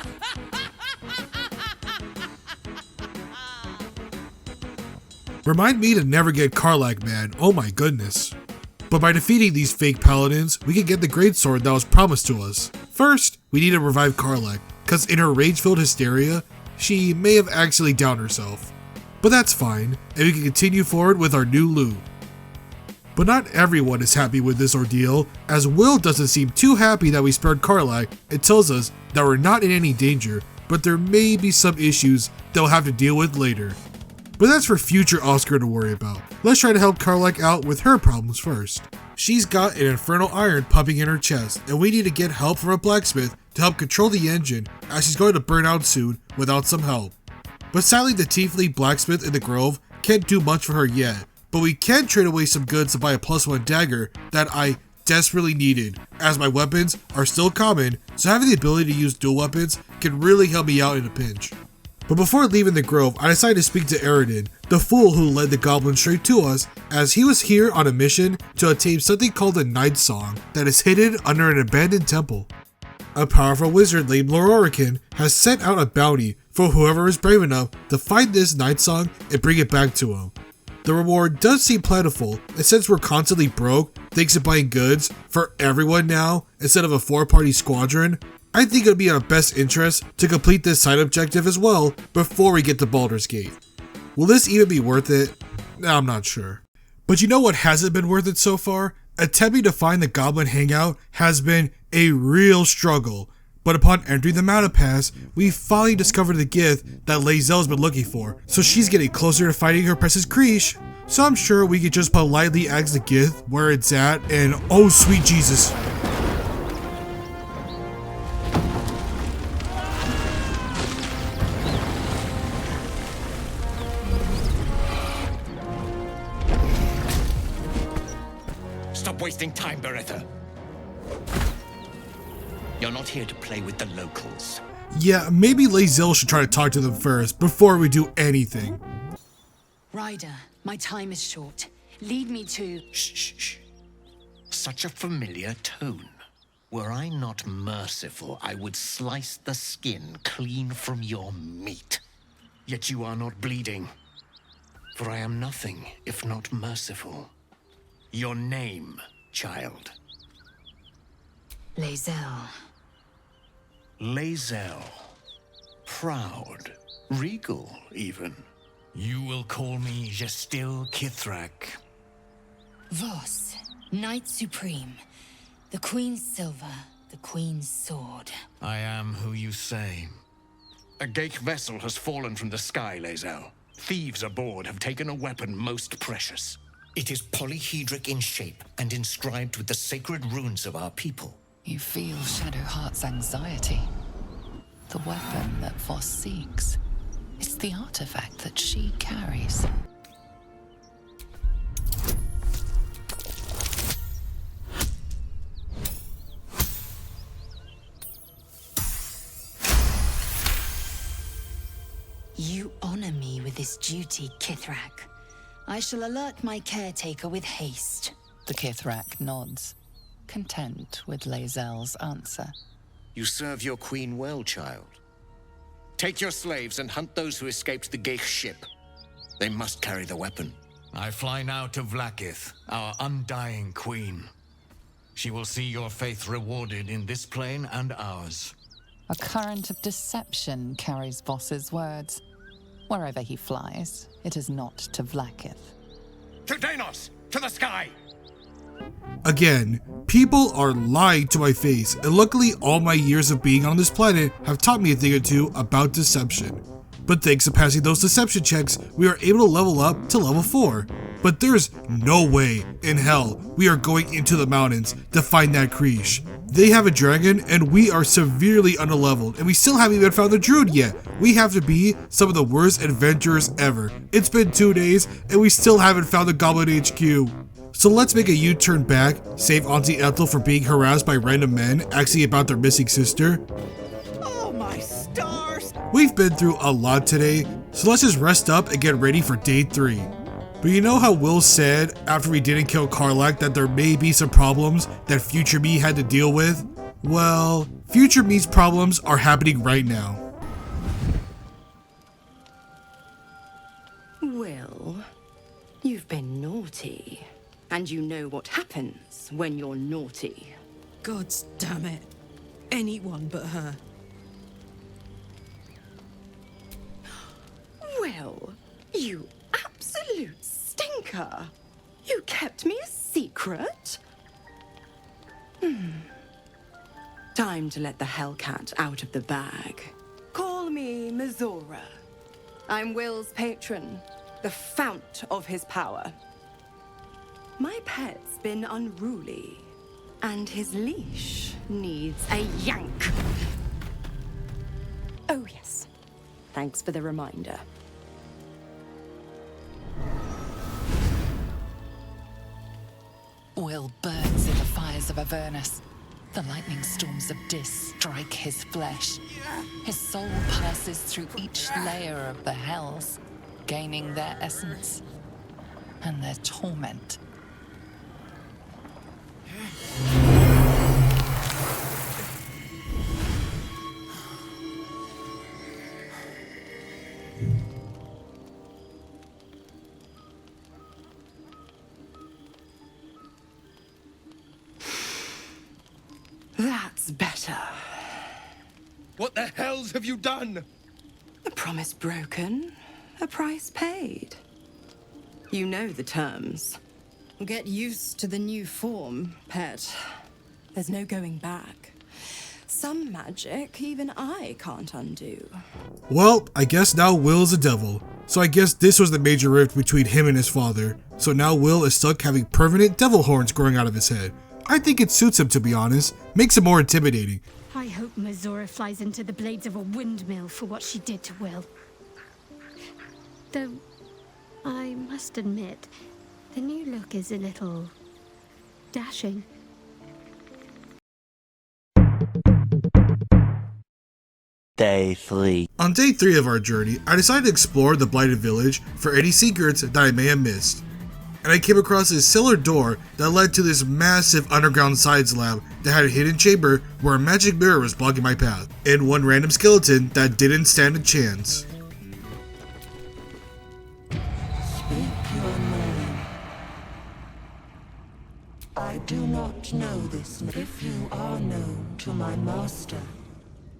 A: Remind me to never get Karlak, man. Oh my goodness. But by defeating these fake paladins, we can get the great sword that was promised to us. First, we need to revive Karlak, cause in her rage-filled hysteria, she may have actually downed herself. But that's fine, and we can continue forward with our new loot. But not everyone is happy with this ordeal, as Will doesn't seem too happy that we spared Karlak and tells us that we're not in any danger, but there may be some issues they'll have to deal with later. But that's for future Oscar to worry about. Let's try to help Karlak out with her problems first. She's got an infernal iron pumping in her chest, and we need to get help from a blacksmith to help control the engine, as she's going to burn out soon without some help. But sadly, the tiefling blacksmith in the grove can't do much for her yet, but we can trade away some goods to buy a +1 dagger that I desperately needed, as my weapons are still common, so having the ability to use dual weapons can really help me out in a pinch. But before leaving the grove, I decided to speak to Eridan, the fool who led the goblin straight to us, as he was here on a mission to attain something called the Night Song that is hidden under an abandoned temple. A powerful wizard named Larian has sent out a bounty for whoever is brave enough to find this Night Song and bring it back to him. The reward does seem plentiful, and since we're constantly broke thanks to buying goods for everyone now instead of a 4-party squadron, I think it would be in our best interest to complete this side objective as well before we get to Baldur's Gate. Will this even be worth it? I'm not sure. But you know what hasn't been worth it so far? Attempting to find the Goblin Hangout has been a real struggle, but upon entering the Mountain Pass, we finally discovered the gift that Lae'zel's been looking for, so she's getting closer to finding her precious Krish. So I'm sure we could just politely ask the gift where it's at and oh sweet Jesus.
G: Stop wasting time, Beretta. You're not here to play with the locals.
A: Yeah, maybe Lae'zel should try to talk to them first before we do anything.
O: Ryder, my time is short. Lead me to...
G: Shh. Such a familiar tone. Were I not merciful, I would slice the skin clean from your meat. Yet you are not bleeding. For I am nothing if not merciful. Your name, child.
H: Lae'zel.
G: Lae'zel. Proud. Regal, even. You will call me Gestil Kithrak.
H: Voss, Knight Supreme. The Queen's silver, the Queen's sword.
G: I am who you say. A Geich vessel has fallen from the sky, Lae'zel. Thieves aboard have taken a weapon most precious. It is polyhedric in shape and inscribed with the sacred runes of our people.
F: You feel Shadowheart's anxiety. The weapon that Voss seeks. It's the artifact that she carries.
H: You honor me with this duty, Kithrak. I shall alert my caretaker with haste.
F: The Kithrak nods, content with Lae'zel's answer.
G: You serve your queen well, child. Take your slaves and hunt those who escaped the Geich ship. They must carry the weapon. I fly now to Vlaakith, our undying queen. She will see your faith rewarded in this plane and ours.
F: A current of deception carries Voss's words. Wherever he flies, it is not to Vlaakith.
G: To Danos! To the sky!
A: Again, people are lying to my face, and luckily all my years of being on this planet have taught me a thing or two about deception. But thanks to passing those deception checks, we are able to level up to level 4. But there's no way in hell we are going into the mountains to find that Krish. They have a dragon and we are severely underleveled, and we still haven't even found the druid yet. We have to be some of the worst adventurers ever. It's been 2 days and we still haven't found the Goblin HQ. So let's make a U-turn back, save Auntie Ethel from being harassed by random men asking about their missing sister.
O: Oh my stars!
A: We've been through a lot today, so let's just rest up and get ready for day 3. But you know how Will said after we didn't kill Karlach that there may be some problems that future me had to deal with? Well, future me's problems are happening right now.
T: Will, you've been naughty. And you know what happens when you're naughty.
S: Gods damn it. Anyone but her.
T: Will, you absolute stinker. You kept me a secret? Time to let the Hellcat out of the bag. Call me Mizora. I'm Will's patron, the fount of his power. My pet's been unruly, and his leash needs a yank. Oh yes, thanks for the reminder.
F: Will burns in the fire fires of Avernus. The lightning storms of Dis strike his flesh. His soul passes through each layer of the hells, gaining their essence and their torment.
T: That's better.
K: What the hells have you done?
T: A promise broken, a price paid. You know the terms.
S: Get used to the new form, pet.
T: There's no going back. Some magic even I can't undo.
A: Well, I guess now Will's a devil. So I guess this was the major rift between him and his father. So now Will is stuck having permanent devil horns growing out of his head. I think it suits him, to be honest. Makes him more intimidating.
U: I hope Mazora flies into the blades of a windmill for what she did to Will. Though, I must admit, the new look is a little dashing.
B: Day 3.
A: On day 3 of our journey, I decided to explore the Blighted Village for any secrets that I may have missed. And I came across a cellar door that led to this massive underground science lab that had a hidden chamber where a magic mirror was blocking my path, and one random skeleton that didn't stand a chance.
V: I do not know this. If you are known to my master,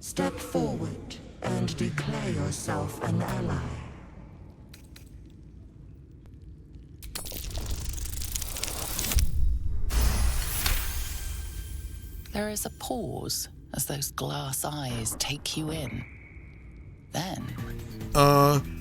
V: step forward and declare yourself an ally.
F: There is a pause as those glass eyes take you in. Then...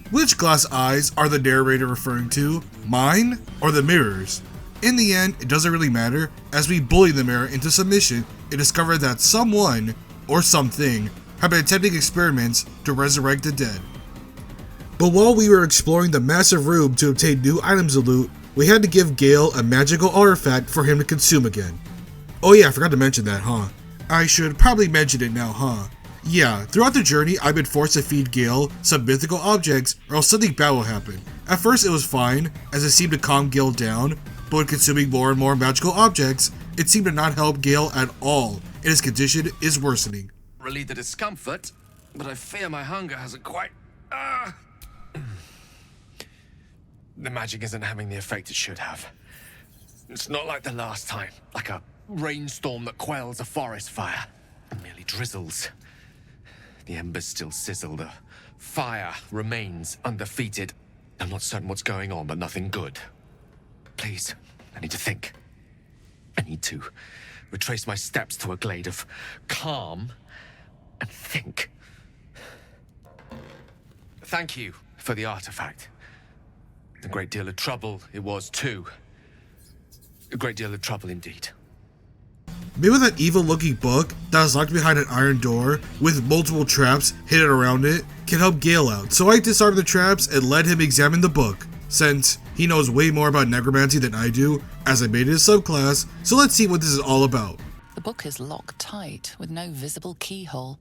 A: which glass eyes are the narrator referring to? Mine or the mirror's? In the end, it doesn't really matter, as we bully the mirror into submission and discover that someone, or something, have been attempting experiments to resurrect the dead. But while we were exploring the massive room to obtain new items to loot, we had to give Gale a magical artifact for him to consume again. Oh yeah, I forgot to mention that, huh? I should probably mention it now, huh? Yeah, throughout the journey, I've been forced to feed Gale some mythical objects or else something bad will happen. At first it was fine, as it seemed to calm Gale down, but when consuming more and more magical objects, it seemed to not help Gale at all, and his condition is worsening.
K: Relieve the discomfort, but I fear my hunger hasn't quite... The magic isn't having the effect it should have. It's not like the last time, like a rainstorm that quells a forest fire. It merely drizzles. The embers still sizzle, the fire remains undefeated. I'm not certain what's going on, but nothing good. Please, I need to think. I need to retrace my steps to a glade of calm and think. Thank you for the artifact. A great deal of trouble it was too. A great deal of trouble indeed.
A: Maybe that evil looking book that was locked behind an iron door with multiple traps hidden around it can help Gale out, so I disarmed the traps and let him examine the book, since he knows way more about necromancy than I do, as I made it a subclass, so let's see what this is all about.
F: The book is locked tight with no visible keyhole,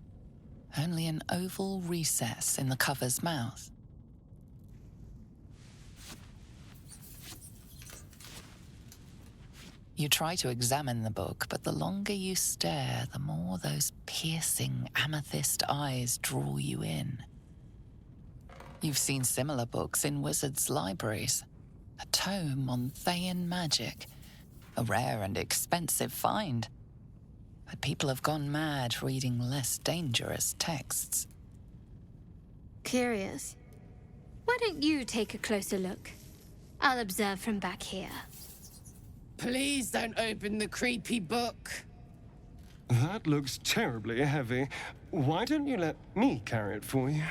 F: only an oval recess in the cover's mouth. You try to examine the book, but the longer you stare, the more those piercing amethyst eyes draw you in. You've seen similar books in wizards' libraries. A tome on Thayan magic, a rare and expensive find. But people have gone mad reading less dangerous texts.
U: Curious. Why don't you take a closer look? I'll observe from back here.
S: Please don't open the creepy book.
L: That looks terribly heavy. Why don't you let me carry it for you?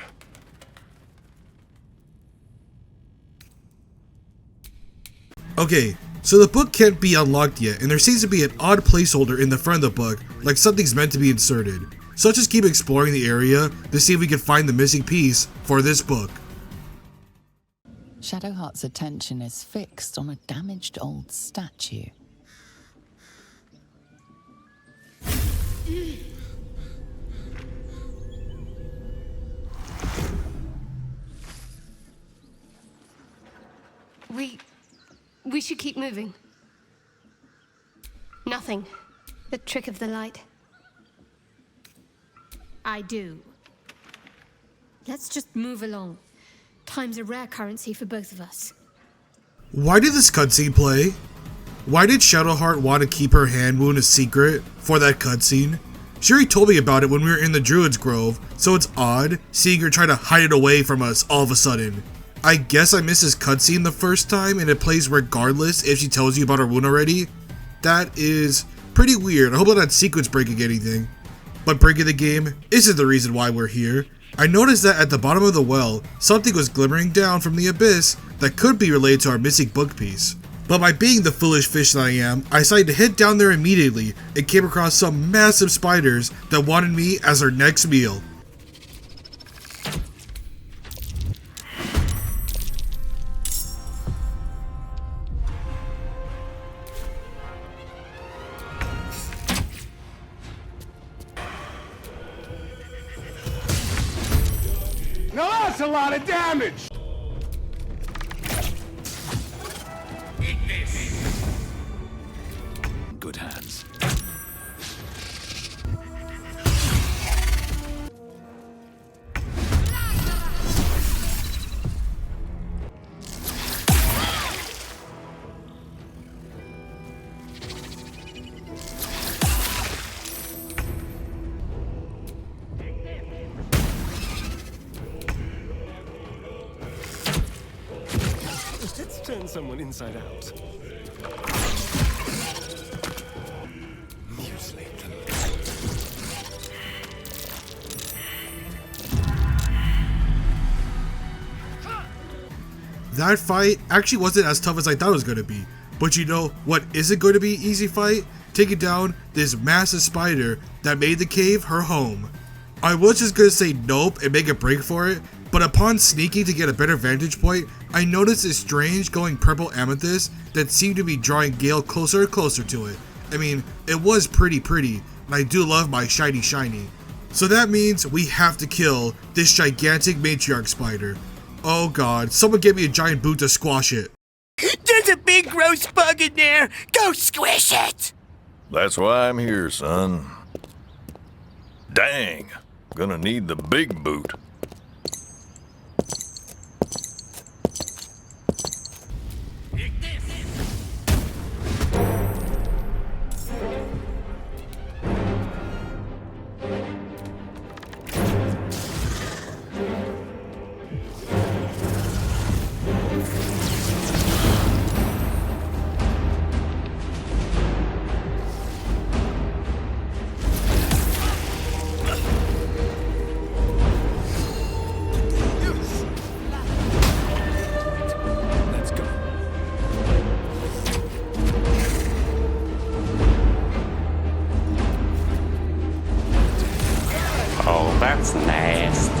A: Okay, so the book can't be unlocked yet, and there seems to be an odd placeholder in the front of the book, like something's meant to be inserted. So let's just keep exploring the area to see if we can find the missing piece for this book.
F: Shadowheart's attention is fixed on a damaged old statue.
I: We should keep moving. Nothing. The trick of the light.
U: I do. Let's just move along. Time's a rare currency for both of us.
A: Why did this cutscene play? Why did Shadowheart want to keep her hand wound a secret for that cutscene? She already told me about it when we were in the Druid's Grove, so it's odd seeing her try to hide it away from us all of a sudden. I guess I missed this cutscene the first time and it plays regardless if she tells you about her wound already. That is pretty weird. I hope I'm not sequence breaking anything. But breaking the game isn't the reason why we're here. I noticed that at the bottom of the well, something was glimmering down from the abyss that could be related to our missing book piece. But by being the foolish fish that I am, I decided to head down there immediately and came across some massive spiders that wanted me as their next meal.
E: Now that's a lot of damage!
C: Good hands.
L: Let's turn someone inside out.
A: That fight actually wasn't as tough as I thought it was going to be. But you know what isn't going to be an easy fight? Taking down this massive spider that made the cave her home. I was just going to say nope and make a break for it, but upon sneaking to get a better vantage point, I noticed this strange glowing purple amethyst that seemed to be drawing Gale closer and closer to it. I mean, it was pretty, and I do love my shiny. So that means we have to kill this gigantic matriarch spider. Oh god, someone get me a giant boot to squash it.
J: There's a big gross bug in there! Go squish it!
W: That's why I'm here, son. Dang, gonna need the big boot.
B: Oh, that's nasty.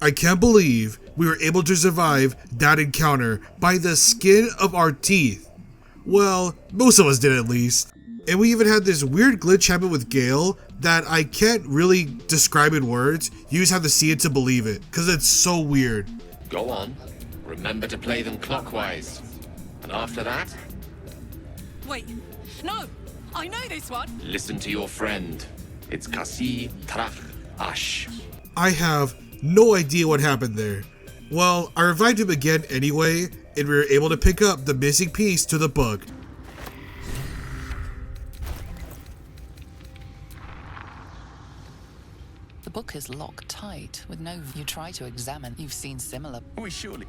A: I can't believe we were able to survive that encounter by the skin of our teeth. Well, most of us did at least. And we even had this weird glitch happen with Gale that I can't really describe in words. You just have to see it to believe it, because it's so weird.
D: Go on. Remember to play them clockwise. And after that,
O: Wait, no! I know this one!
D: listen to your friend. It's Kasi Trach Ash.
A: I have no idea what happened there. Well, I revived him again anyway, and we were able to pick up the missing piece to the book.
F: The book is locked tight with no view. You try to examine. You've seen similar.
Q: We surely.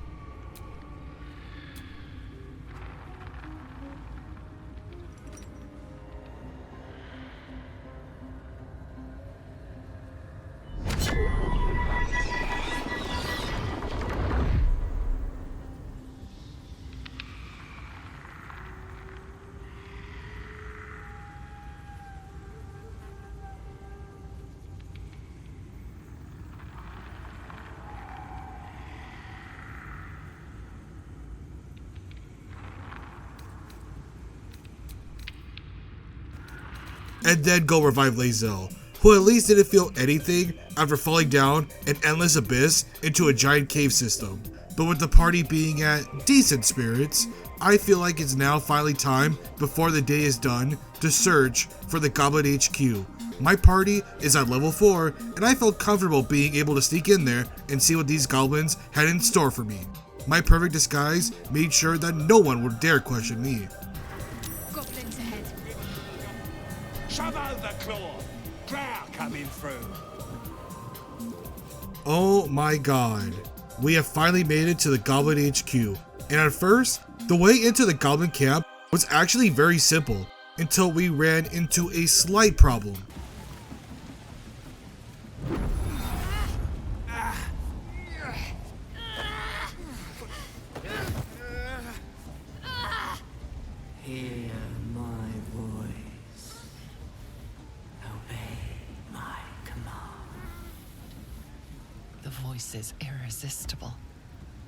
A: And then go revive Lae'zel, who at least didn't feel anything after falling down an endless abyss into a giant cave system. But with the party being at decent spirits, I feel like it's now finally time, before the day is done, to search for the Goblin HQ. My party is at level 4, and I felt comfortable being able to sneak in there and see what these goblins had in store for me. My perfect disguise made sure that no one would dare question me.
H: Goblins ahead.
E: Shove over, Claw. Drow coming through.
A: Oh my god. We have finally made it to the Goblin HQ. And at first, the way into the Goblin camp was actually very simple until we ran into a slight problem.
V: Hear my voice. Obey my command.
F: The voice is irresistible.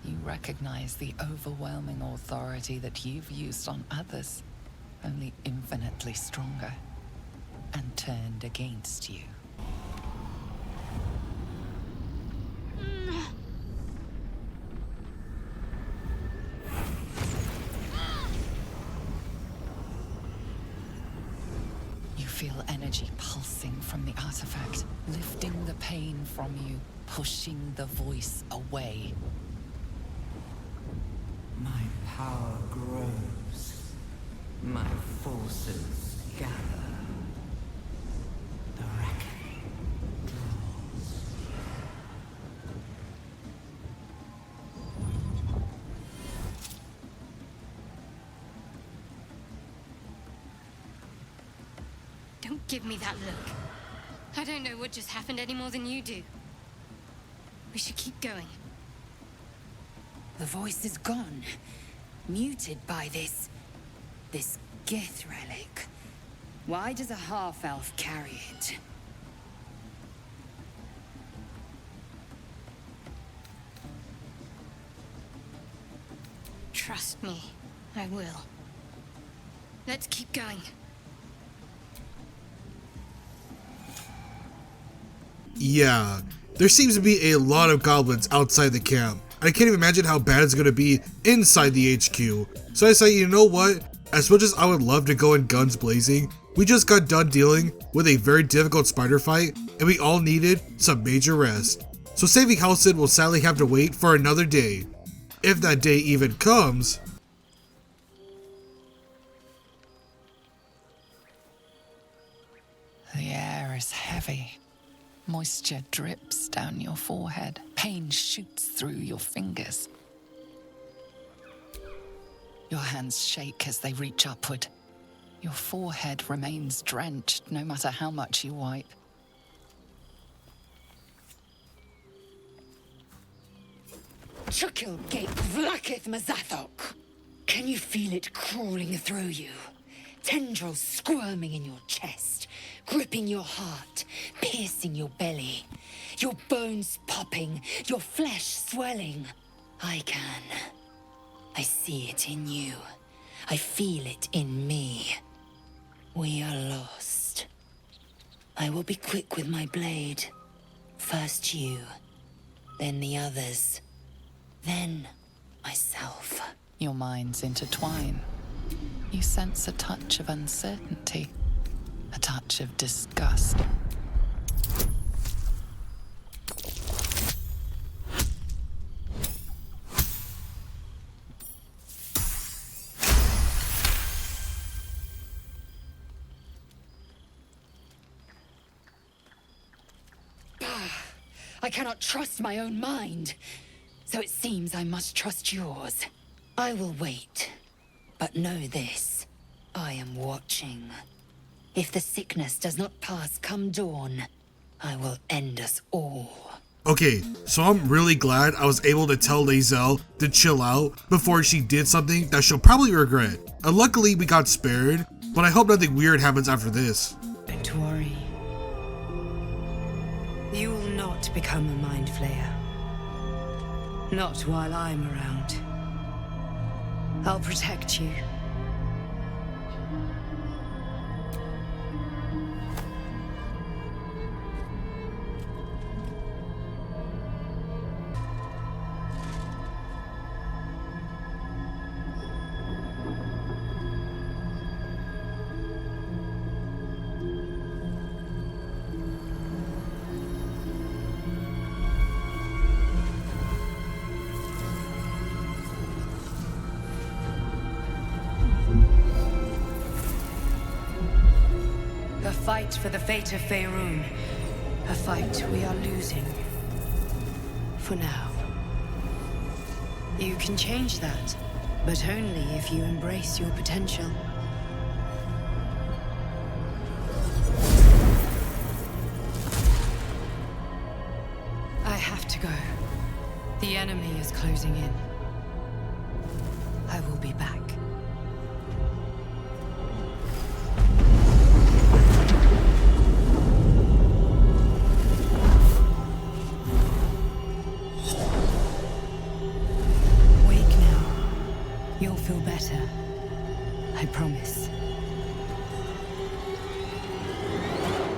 F: You recognize the overwhelming authority that you've used on others, only infinitely stronger, and turned against you. You feel energy pulsing from the artifact, lifting the pain from you, pushing the voice away.
V: My power grows. My forces gather. The reckoning draws.
I: Don't give me that look. I don't know what just happened any more than you do. We should keep going.
H: The voice is gone. Muted by this Gith relic. Why does a half-elf carry it?
I: Trust me, I will. Let's keep going.
A: Yeah, there seems to be a lot of goblins outside the camp. I can't even imagine how bad it's going to be inside the HQ. So I say, you know what? As much as I would love to go in guns blazing, we just got done dealing with a very difficult spider fight, and we all needed some major rest. So saving Halcyon will sadly have to wait for another day. If that day even comes.
F: The air is heavy. Moisture drips down your forehead. Pain shoots through your fingers. Your hands shake as they reach upward. Your forehead remains drenched no matter how much you wipe.
H: Chukil gate vlaketh mazathok. Can you feel it crawling through you? Tendrils squirming in your chest, gripping your heart, piercing your belly. Your bones popping, your flesh swelling. I can. I see it in you. I feel it in me. We are lost. I will be quick with my blade. First you, then the others, then myself.
F: Your minds intertwine. You sense a touch of uncertainty, a touch of disgust.
H: I cannot trust my own mind, so it seems I must trust yours. I will wait, but know this, I am watching. If the sickness does not pass come dawn, I will end us all.
A: Okay, so I'm really glad I was able to tell Lae'zel to chill out before she did something that she'll probably regret. And luckily we got spared, but I hope nothing weird happens after this.
O: Don't worry. You will not become a mind flayer. Not while I'm around. I'll protect you. A fight for the fate of Faerun. A fight we are losing. For now. You can change that, but only if you embrace your potential. I have to go. The enemy is closing in. I will be back. You'll feel better. I promise.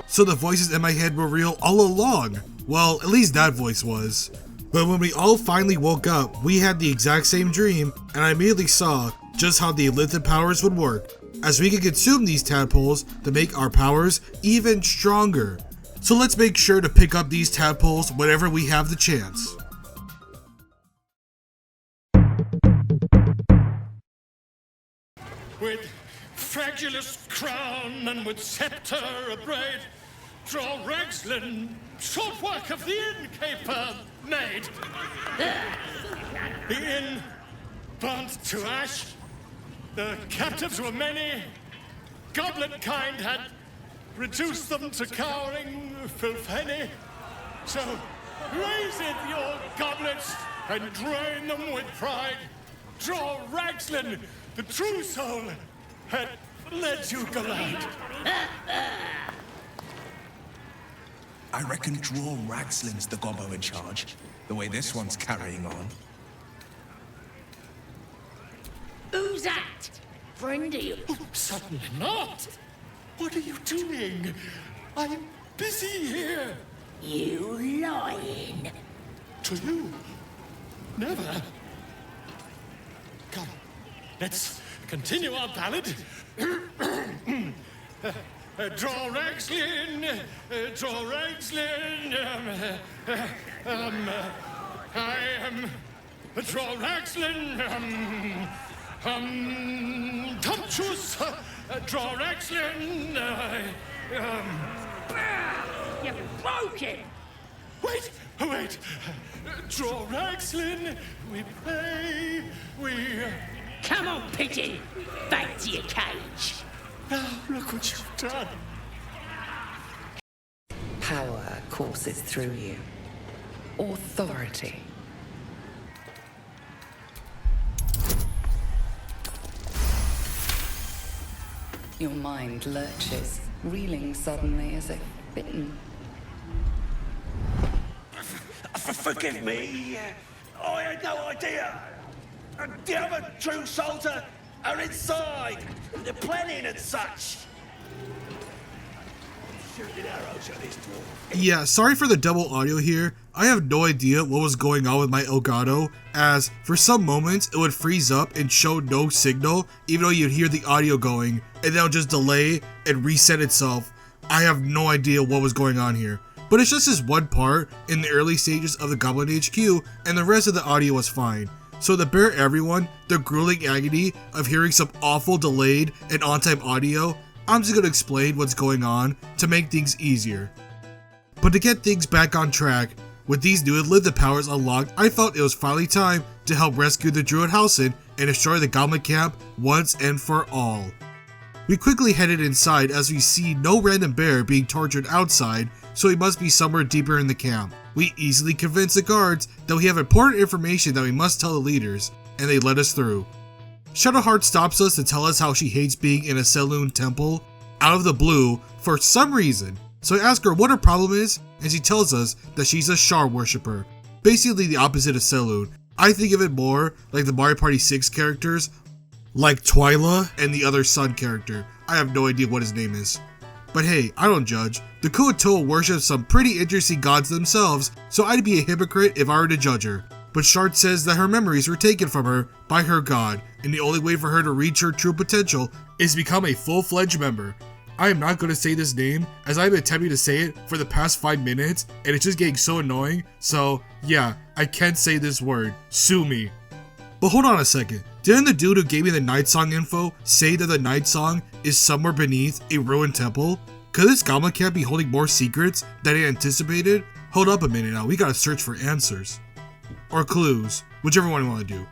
A: So the voices in my head were real all along. Well, at least that voice was. But when we all finally woke up, we had the exact same dream, and I immediately saw just how the Elithid powers would work, as we could consume these tadpoles to make our powers even stronger. So let's make sure to pick up these tadpoles whenever we have the chance.
E: With fragilus crown and with scepter abraid, draw Ragslin, short work of the innkeeper made. The inn burnt to ash, the captives were many, goblet kind had reduced them to cowering filtheny. So raise it your goblets and drain them with pride. Draw Ragslin, the true soul, had led you glad.
K: I reckon Draw Ragslin's the gobbo in charge, the way this one's carrying on.
J: Who's that? Friend of you?
E: Oh, certainly not. What are you doing? I'm busy here.
J: You lying.
E: To you? Never. Come, let's continue our ballad. Draw Ragslin, draw Ragslin. I am draw Ragslin. Tumptuous, draw Ragslin.
J: You broke it.
E: Wait, wait. Draw Ragslin. We play. We.
J: Come on, Pigeon. Back to your cage.
E: Now look what you've done.
M: Power courses through you. Authority. Your mind lurches, reeling suddenly as if bitten.
J: Forgive me. I had no idea. The other true souls are inside. They're planning and such. Shooting arrows at this dwarf.
A: Yeah, sorry for the double audio here. I have no idea what was going on with my Elgato, as for some moments it would freeze up and show no signal, even though you'd hear the audio going, and then it'll just delay and reset itself. I have no idea what was going on here. But it's just this one part in the early stages of the Goblin HQ, and the rest of the audio was fine. So to bear everyone the grueling agony of hearing some awful delayed and on-time audio, I'm just going to explain what's going on to make things easier. But to get things back on track, with these new unlimited powers unlocked, I felt it was finally time to help rescue the Druid Housen and destroy the Goblin camp once and for all. We quickly headed inside as we see no random bear being tortured outside, so he must be somewhere deeper in the camp. We easily convinced the guards that we have important information that we must tell the leaders, and they let us through. Shadowheart stops us to tell us how she hates being in a Selûne temple out of the blue for some reason. So I ask her what her problem is, and she tells us that she's a Shar worshipper, basically the opposite of Selûne. I think of it more like the Mario Party 6 characters, like Twyla and the other sun character. I have no idea what his name is. But hey, I don't judge. The Kuo-Toa worship some pretty interesting gods themselves, so I'd be a hypocrite if I were to judge her. But Shard says that her memories were taken from her by her god, and the only way for her to reach her true potential is become a full-fledged member. I am not going to say this name, as I've been attempting to say it for the past 5 minutes, and it's just getting so annoying, so yeah, I can't say this word. Sue me. But hold on a second, didn't the dude who gave me the Night Song info say that the Night Song is somewhere beneath a ruined temple? Could this Goblin camp be holding more secrets than I anticipated? Hold up a minute now, we gotta search for answers. Or clues, whichever one you want to do.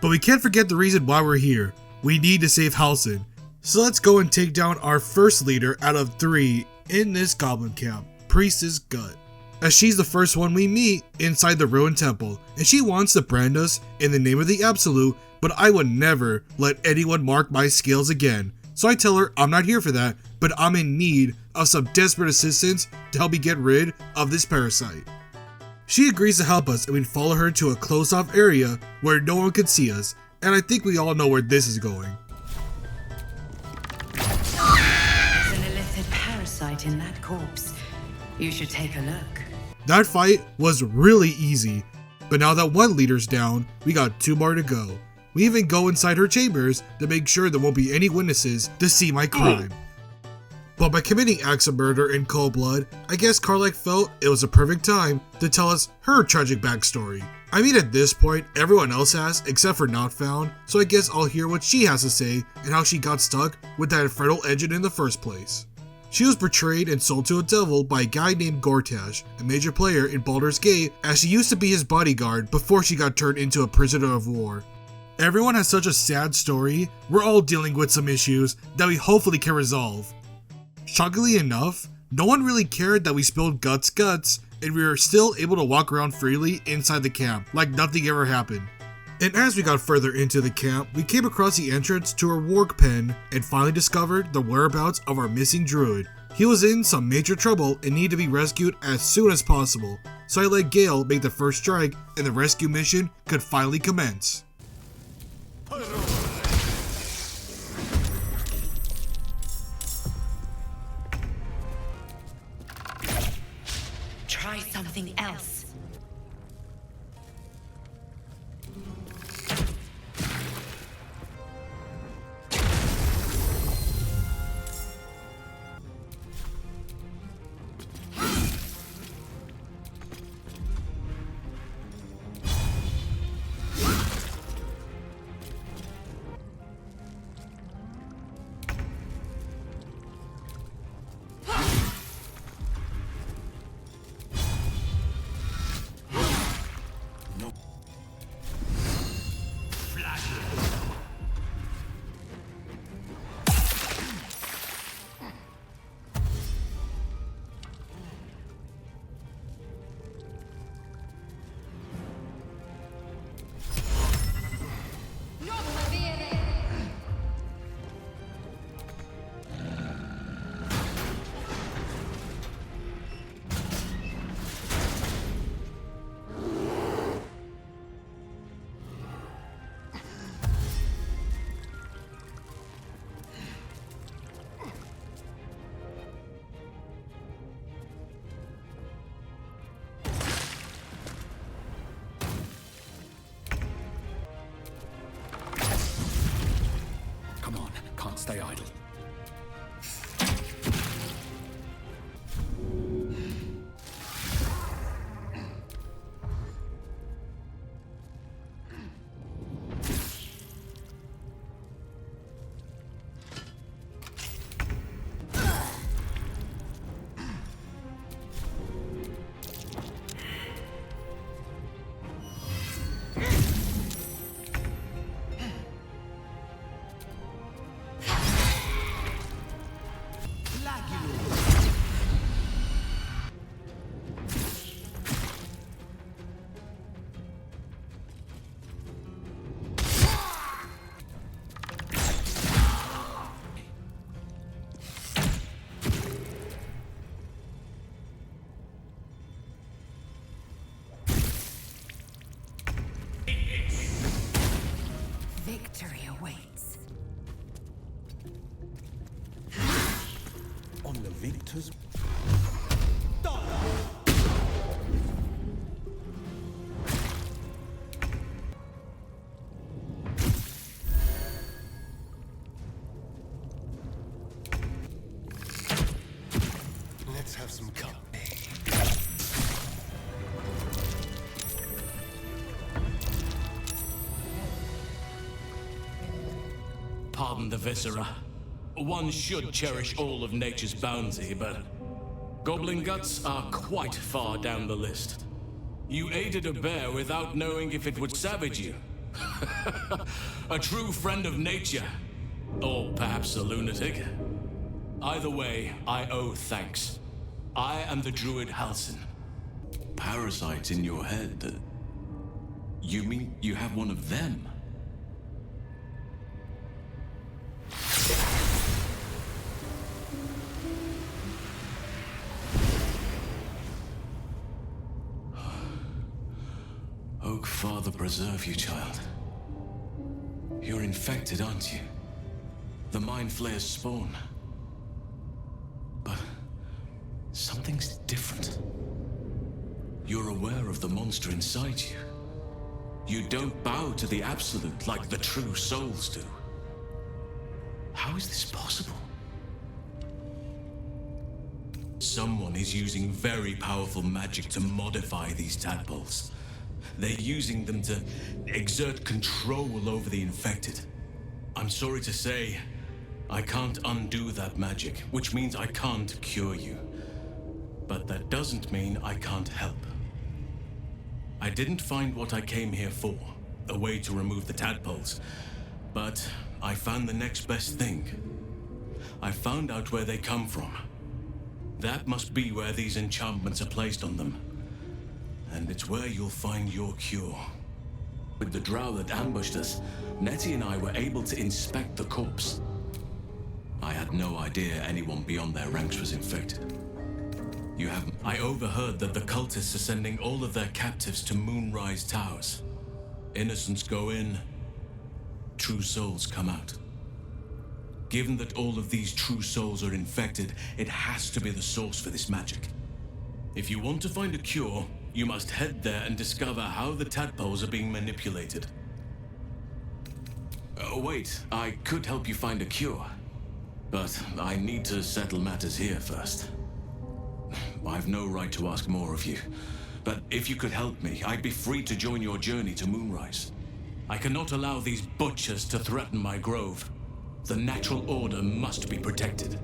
A: But we can't forget the reason why we're here. We need to save Housen. So let's go and take down our first leader out of 3 in this Goblin camp, Priestess Gut. As she's the first one we meet inside the ruined temple, and she wants to brand us in the name of the Absolute, but I would never let anyone mark my scales again. So I tell her I'm not here for that, but I'm in need of some desperate assistance to help me get rid of this parasite. She agrees to help us, and we follow her to a closed off area where no one can see us, and I think we all know where this is going.
N: There's an illithid parasite in that corpse. You should take a look.
A: That fight was really easy, but now that one leader's down, we got 2 more to go. We even go inside her chambers to make sure there won't be any witnesses to see my crime. But by committing acts of murder in cold blood, I guess Karlach felt it was a perfect time to tell us her tragic backstory. I mean, at this point, everyone else has, except for Not Found, so I guess I'll hear what she has to say and how she got stuck with that infernal engine in the first place. She was betrayed and sold to a devil by a guy named Gortash, a major player in Baldur's Gate, as she used to be his bodyguard before she got turned into a prisoner of war. Everyone has such a sad story, we're all dealing with some issues that we hopefully can resolve. Shockingly enough, no one really cared that we spilled guts, and we were still able to walk around freely inside the camp, like nothing ever happened. And as we got further into the camp, we came across the entrance to our warg pen and finally discovered the whereabouts of our missing druid. He was in some major trouble and needed to be rescued as soon as possible, so I let Gale make the first strike and the rescue mission could finally commence.
N: Try something else.
C: stay idle.
N: Victory awaits.
C: On the victor's... Let's have some company.
G: Pardon the viscera. One should cherish all of nature's bounty, but goblin guts are quite far down the list. You aided a bear without knowing if it would savage you. A true friend of nature. Or perhaps a lunatic. Either way, I owe thanks. I am the druid Halsin.
Q: Parasites in your head? You mean you have one of them? Oak Father preserve you, child. You're infected, aren't you? The Mind Flayer's spawn. But something's different. You're aware of the monster inside you. You don't bow to the absolute like the true souls do. How is this possible? Someone is using very powerful magic to modify these tadpoles. They're using them to exert control over the infected. I'm sorry to say, I can't undo that magic, which means I can't cure you. But that doesn't mean I can't help. I didn't find what I came here for, a way to remove the tadpoles, but I found the next best thing. I found out where they come from. That must be where these enchantments are placed on them. And it's where you'll find your cure. With the drow that ambushed us, Nettie and I were able to inspect the corpse. I had no idea anyone beyond their ranks was infected. I overheard that the cultists are sending all of their captives to Moonrise Towers. Innocents go in, true souls come out. Given that all of these true souls are infected, it has to be the source for this magic. If you want to find a cure, you must head there and discover how the tadpoles are being manipulated. Oh, wait, I could help you find a cure. But I need to settle matters here first. I've no right to ask more of you. But if you could help me, I'd be free to join your journey to Moonrise. I cannot allow these butchers to threaten my grove. The natural order must be protected.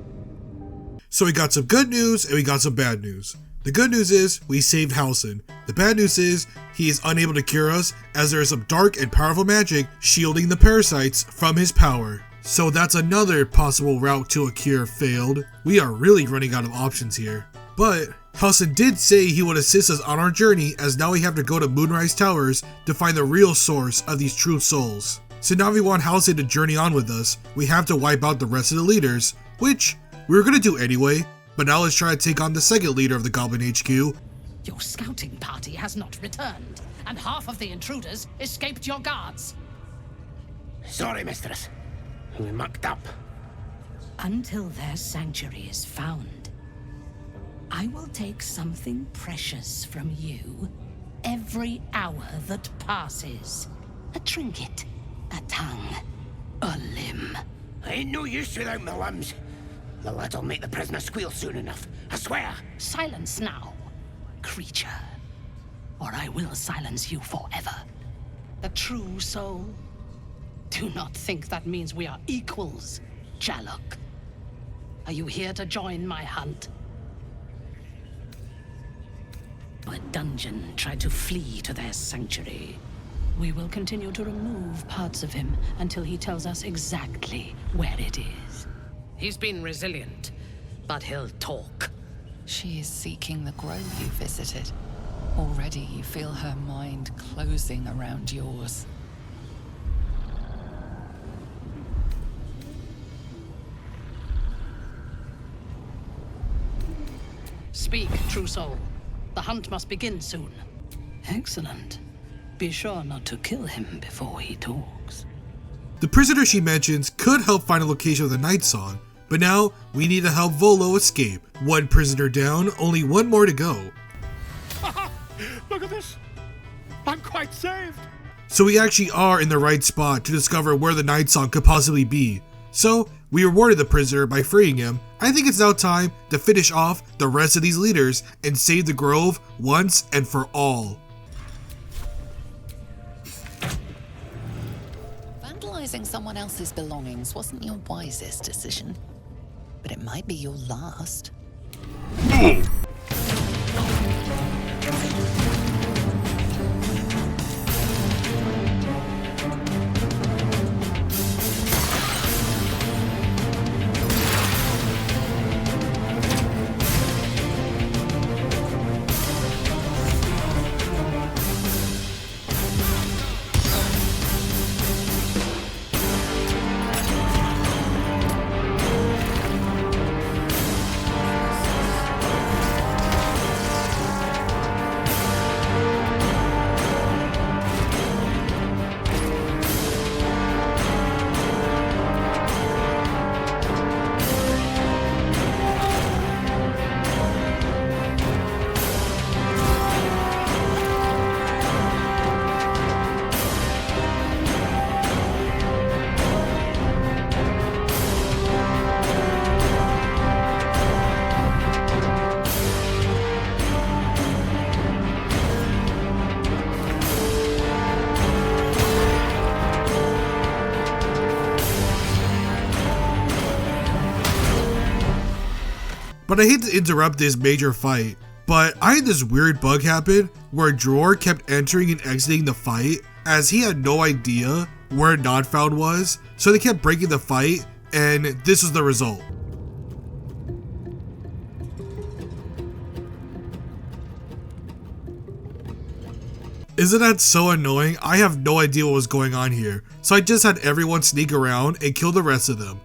A: So we got some good news and we got some bad news. The good news is we saved Halsin. The bad news is he is unable to cure us as there is some dark and powerful magic shielding the parasites from his power. So that's another possible route to a cure failed. We are really running out of options here. But Halsin did say he would assist us on our journey, as now we have to go to Moonrise Towers to find the real source of these true souls. So now if we want Halsin to journey on with us, we have to wipe out the rest of the leaders, which we were going to do anyway. But now let's try to take on the second leader of the Goblin HQ.
P: Your scouting party has not returned, and half of the intruders escaped your guards.
J: Sorry, mistress. We mucked up.
P: Until their sanctuary is found, I will take something precious from you every hour that passes. A trinket, a tongue, a limb.
J: ain't no use without my limbs. The lad'll make the prisoner squeal soon enough, I swear.
P: Silence now, creature, or I will silence you forever. The true soul. Do not think that means we are equals, Jaluk. Are you here to join my hunt? A dungeon tried to flee to their sanctuary. We will continue to remove parts of him until he tells us exactly where it is. He's been resilient, but he'll talk.
F: She is seeking the grove you visited. Already you feel her mind closing around yours.
P: Speak, true soul. The hunt must begin soon. Excellent. Be sure not to kill him before he talks.
A: The prisoner she mentions could help find a location of the Night Song, but now we need to help Volo escape. One prisoner down, only one more to go.
E: Look at this. I'm quite saved.
A: So we actually are in the right spot to discover where the Night Song could possibly be. So we rewarded the prisoner by freeing him. I think it's now time to finish off the rest of these leaders and save the grove once and for all.
F: Vandalizing someone else's belongings wasn't your wisest decision, but it might be your last.
A: But I hate to interrupt this major fight, but I had this weird bug happen where Dror kept entering and exiting the fight as he had no idea where Not Found was, so they kept breaking the fight, and this was the result. Isn't that so annoying? I have no idea what was going on here, so I just had everyone sneak around and kill the rest of them.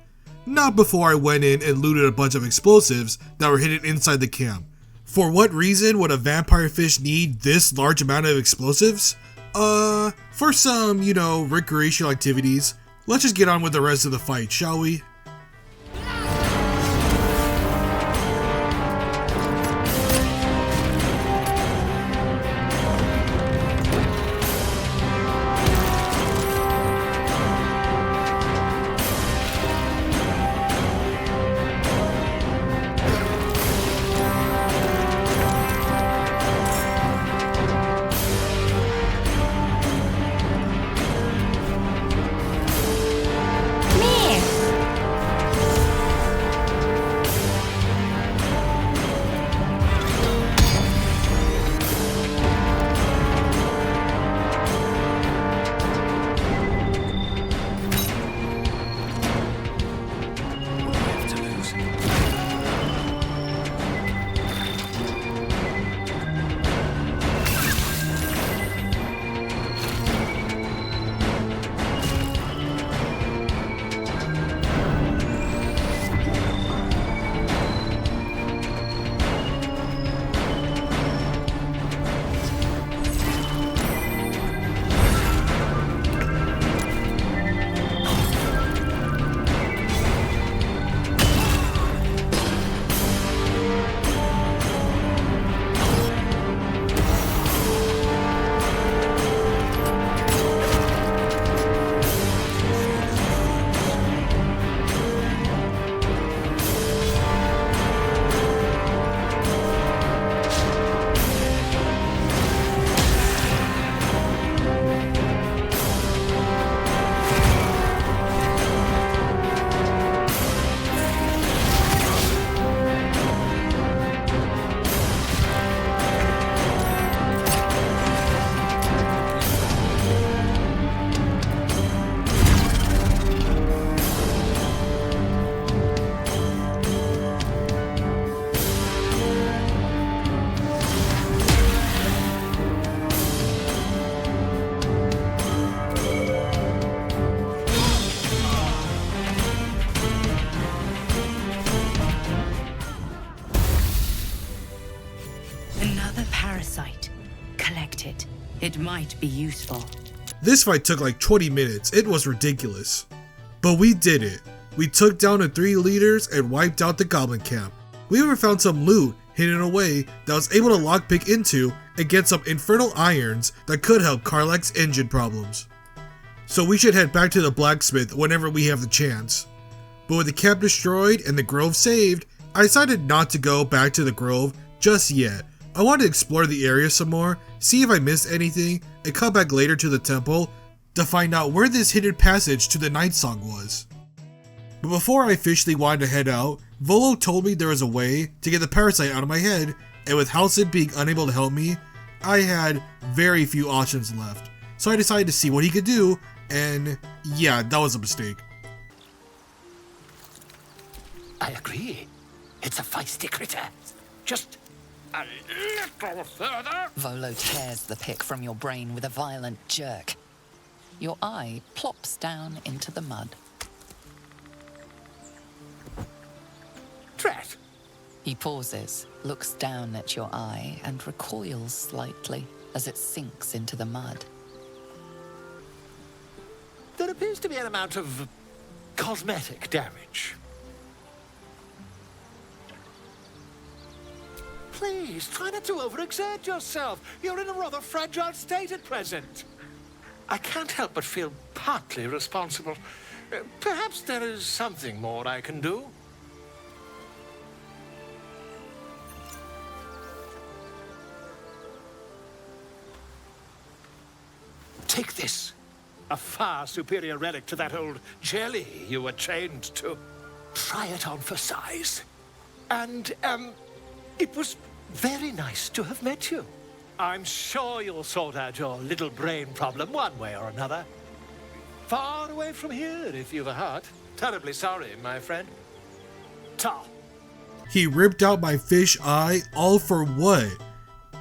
A: Not before I went in and looted a bunch of explosives that were hidden inside the camp. For what reason would a vampire fish need this large amount of explosives? For some, recreational activities. Let's just get on with the rest of the fight, shall we?
N: It might be useful.
A: This fight took like 20 minutes. It was ridiculous. But we did it. We took down the 3 leaders and wiped out the goblin camp. We even found some loot hidden away that I was able to lockpick into and get some infernal irons that could help Karlach's engine problems. So we should head back to the blacksmith whenever we have the chance. But with the camp destroyed and the grove saved, I decided not to go back to the grove just yet. I wanted to explore the area some more, see if I missed anything, and come back later to the temple to find out where this hidden passage to the Night Song was. But before I officially wanted to head out, Volo told me there was a way to get the parasite out of my head, and with Halcyon being unable to help me, I had very few options left. So I decided to see what he could do, and yeah, that was a mistake.
J: I agree. It's a feisty critter. Just a little further.
F: Volo tears the pick from your brain with a violent jerk. Your eye plops down into the mud.
J: Tret.
F: He pauses, looks down at your eye, and recoils slightly as it sinks into the mud.
J: There appears to be an amount of cosmetic damage. Please, try not to overexert yourself. You're in a rather fragile state at present. I can't help but feel partly responsible. Perhaps there is something more I can do. Take this. A far superior relic to that old jelly you were chained to. Try it on for size. And, it was very nice to have met you. I'm sure you'll sort out your little brain problem one way or another. Far away from here, if you've a heart. Terribly sorry, my friend. Ta.
A: He ripped out my fish eye, all for what?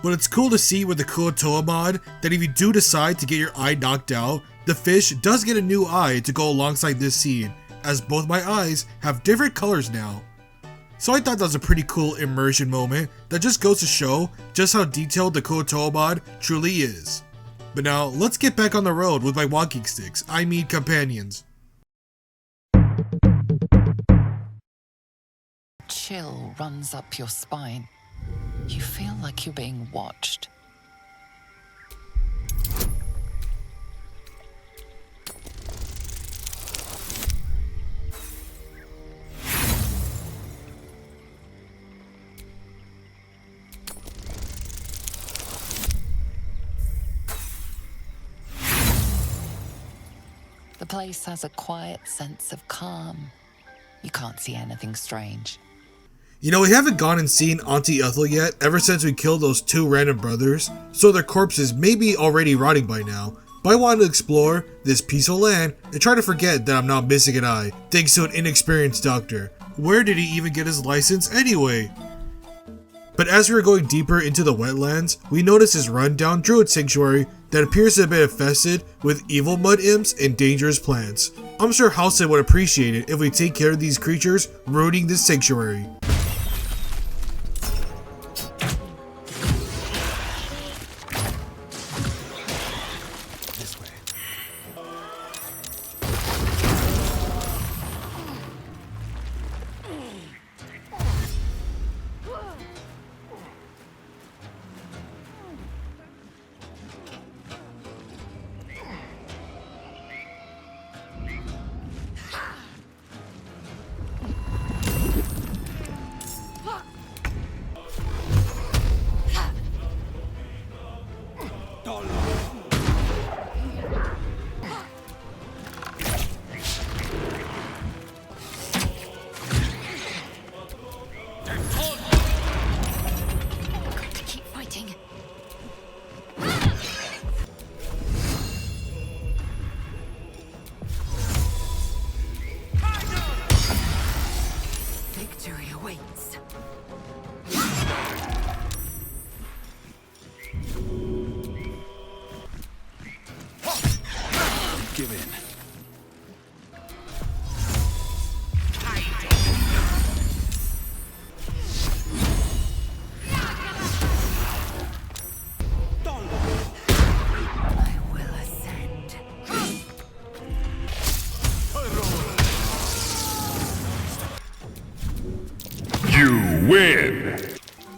A: But it's cool to see with the Kuo-Toa mod that if you do decide to get your eye knocked out, the fish does get a new eye to go alongside this scene, as both my eyes have different colors now. So I thought that was a pretty cool immersion moment that just goes to show just how detailed the Kuo-Toa mod truly is. But now, let's get back on the road with my walking sticks, I mean companions.
F: Chill runs up your spine. You feel like you're being watched. The place has a quiet sense of calm. You can't see anything strange.
A: You know, we haven't gone and seen Auntie Ethel yet ever since we killed those 2 random brothers, so their corpses may be already rotting by now. But I wanted to explore this peaceful land and try to forget that I'm not missing an eye, thanks to an inexperienced doctor. Where did he even get his license anyway? But as we were going deeper into the wetlands, we noticed this rundown druid sanctuary that appears to have been infested with evil mud imps and dangerous plants. I'm sure Halcyon would appreciate it if we take care of these creatures ruining this sanctuary.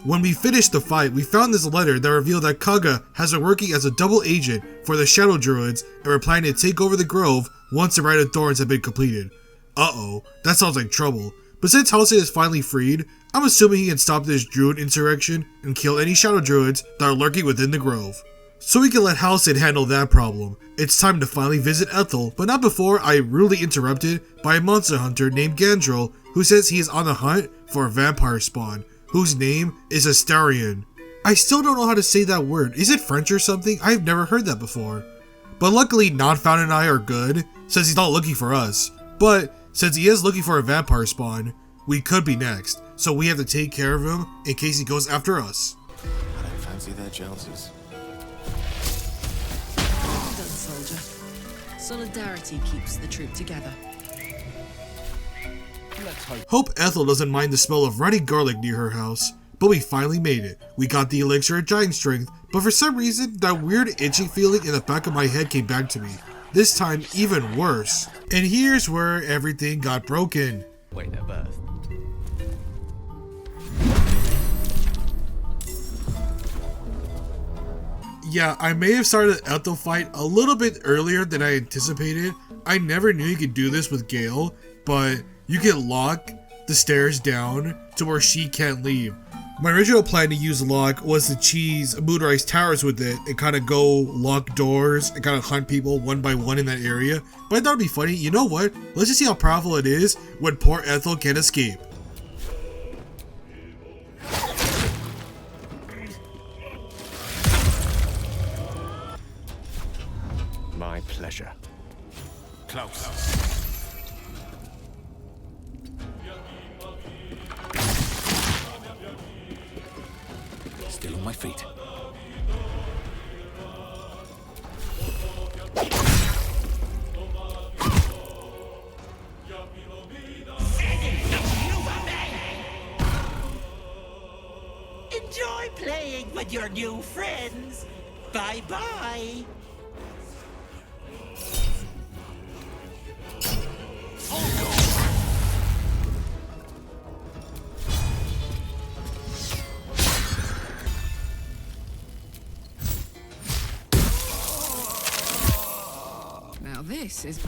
A: When we finished the fight, we found this letter that revealed that Kaga has been working as a double agent for the Shadow Druids and were planning to take over the Grove once the Rite of Thorns had been completed. Uh-oh, that sounds like trouble. But since Halcyon is finally freed, I'm assuming he can stop this Druid insurrection and kill any Shadow Druids that are lurking within the Grove. So we can let Halcyon handle that problem. It's time to finally visit Ethel, but not before I am rudely interrupted by a monster hunter named Gandrel, who says he is on the hunt for a vampire spawn, whose name is Astarion. I still don't know how to say that word. Is it French or something? I've never heard that before. But luckily, Nonfound and I are good, since he's not looking for us. But since he is looking for a vampire spawn, we could be next, so we have to take care of him in case he goes after us.
C: I don't fancy their chances.
R: Well done, soldier. Solidarity keeps the troop together.
A: Hope Ethel doesn't mind the smell of runny garlic near her house, but we finally made it. We got the elixir of giant strength, but for some reason, that weird itching feeling in the back of my head came back to me. This time, even worse. And here's where everything got broken.
S: Wait, no birth.
A: Yeah, I may have started the Ethel fight a little bit earlier than I anticipated. I never knew you could do this with Gale, but you can lock the stairs down to where she can't leave. My original plan to use lock was to cheese Moonrise Towers with it and kind of go lock doors and kind of hunt people one by one in that area. But I thought it'd be funny. You know what? Let's just see how powerful it is when poor Ethel can't escape.
S: My pleasure.
C: Close. Still on my feet.
T: Enjoy playing with your new friends. Bye-bye.
R: Now this is...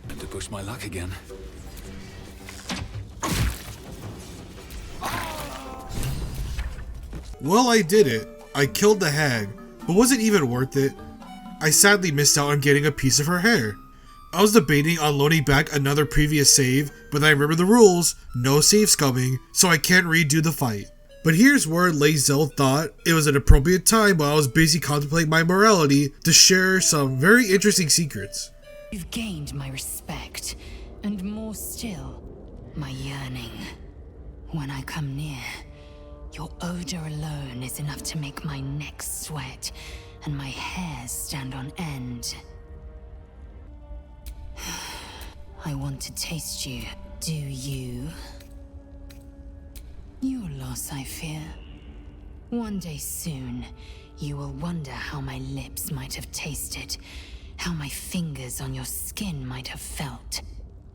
C: And to push my luck again.
A: Well, I did it. I killed the hag, but was it even worth it? I sadly missed out on getting a piece of her hair. I was debating on loading back another previous save, but then I remember the rules, no save scumming, so I can't redo the fight. But here's where Lae'zel thought it was an appropriate time while I was busy contemplating my morality to share some very interesting secrets.
H: You've gained my respect, and more still, my yearning. When I come near, your odor alone is enough to make my neck sweat and my hairs stand on end. I want to taste you. Do you? Your loss, I fear. One day soon, you will wonder how my lips might have tasted, how my fingers on your skin might have felt,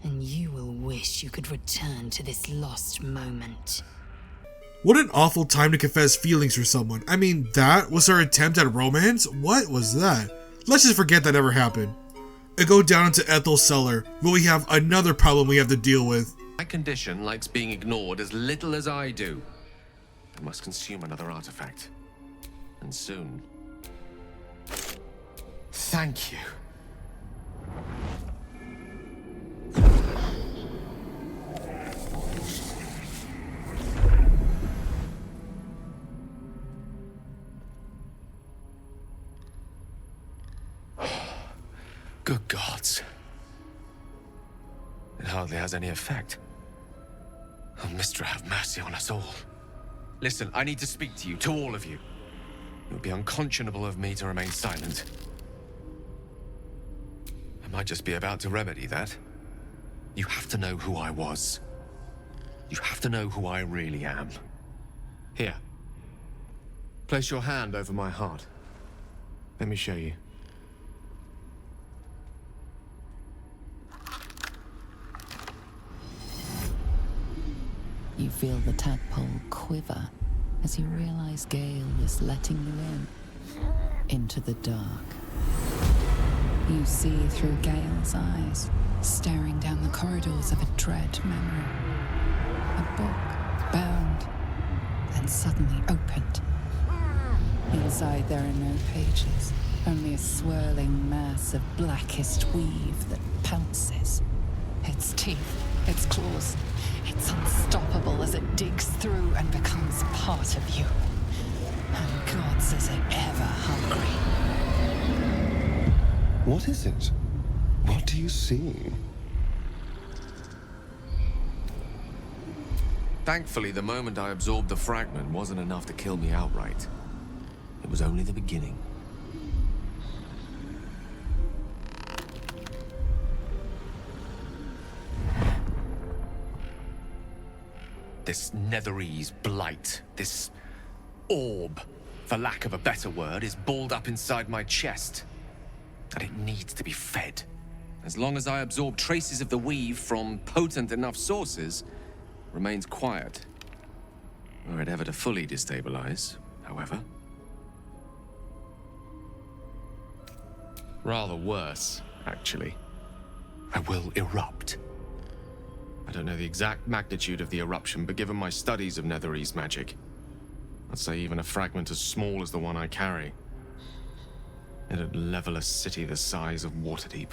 H: and you will wish you could return to this lost moment.
A: What an awful time to confess feelings for someone. I mean, that was her attempt at romance? What was that? Let's just forget that ever happened. And go down into Ethel's cellar, where we have another problem we have to deal with.
D: My condition likes being ignored as little as I do. I must consume another artifact. And soon. Thank you.
C: Good gods.
D: It hardly has any effect. Oh, Mistra, have mercy on us all. Listen, I need to speak to you, to all of you. It would be unconscionable of me to remain silent. I might just be about to remedy that. You have to know who I was. You have to know who I really am. Here. Place your hand over my heart. Let me show you.
F: You feel the tadpole quiver as you realize Gale is letting you into the dark. You see through Gale's eyes, staring down the corridors of a dread memory. A book, bound, then suddenly opened. Inside there are no pages, only a swirling mass of blackest weave that pounces. Its teeth, its claws, it's unstoppable as it digs through and becomes part of you. And gods, is it ever hungry.
L: What is it? What do you see?
D: Thankfully, the moment I absorbed the fragment wasn't enough to kill me outright. It was only the beginning. This Netherese blight, this orb, for lack of a better word, is balled up inside my chest. And it needs to be fed. As long as I absorb traces of the weave from potent enough sources, remains quiet. Were it ever to fully destabilize, however. Rather worse, actually. I will erupt. I don't know the exact magnitude of the eruption, but given my studies of Netherese magic, I'd say even a fragment as small as the one I carry, it'd level a city the size of Waterdeep.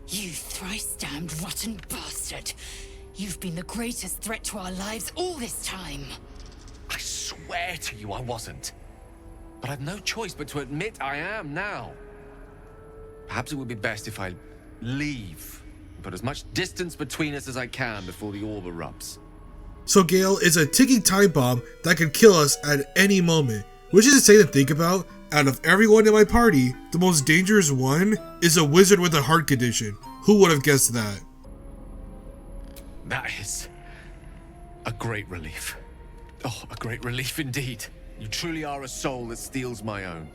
H: You thrice-damned rotten bastard! You've been the greatest threat to our lives all this time!
D: I swear to you I wasn't. But I've no choice but to admit I am now. Perhaps it would be best if I leave and put as much distance between us as I can before the orb erupts.
A: So Gale is a ticking time bomb that could kill us at any moment, which is insane to think about. Out of everyone in my party, the most dangerous one is a wizard with a heart condition. Who would have guessed that?
D: That is a great relief. Oh, a great relief indeed. You truly are a soul that steals my own.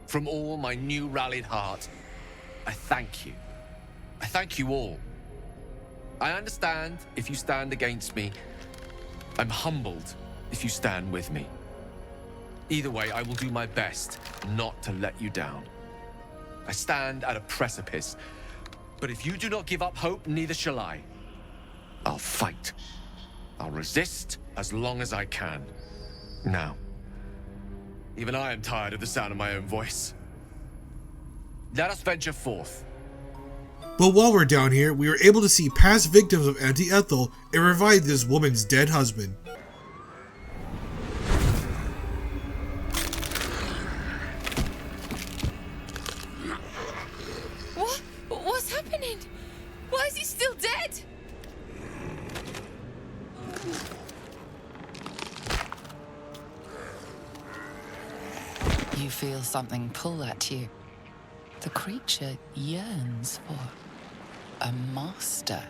D: From all my new rallied heart, I thank you. I thank you all. I understand if you stand against me. I'm humbled if you stand with me. Either way, I will do my best not to let you down. I stand at a precipice, but if you do not give up hope, neither shall I. I'll fight. I'll resist as long as I can. Now, even I am tired of the sound of my own voice. Let us venture forth.
A: But while we're down here, we were able to see past victims of Auntie Ethel and revive this woman's dead husband.
I: What's happening? Why is he still dead?
F: You feel something pull at you. The creature yearns for a master.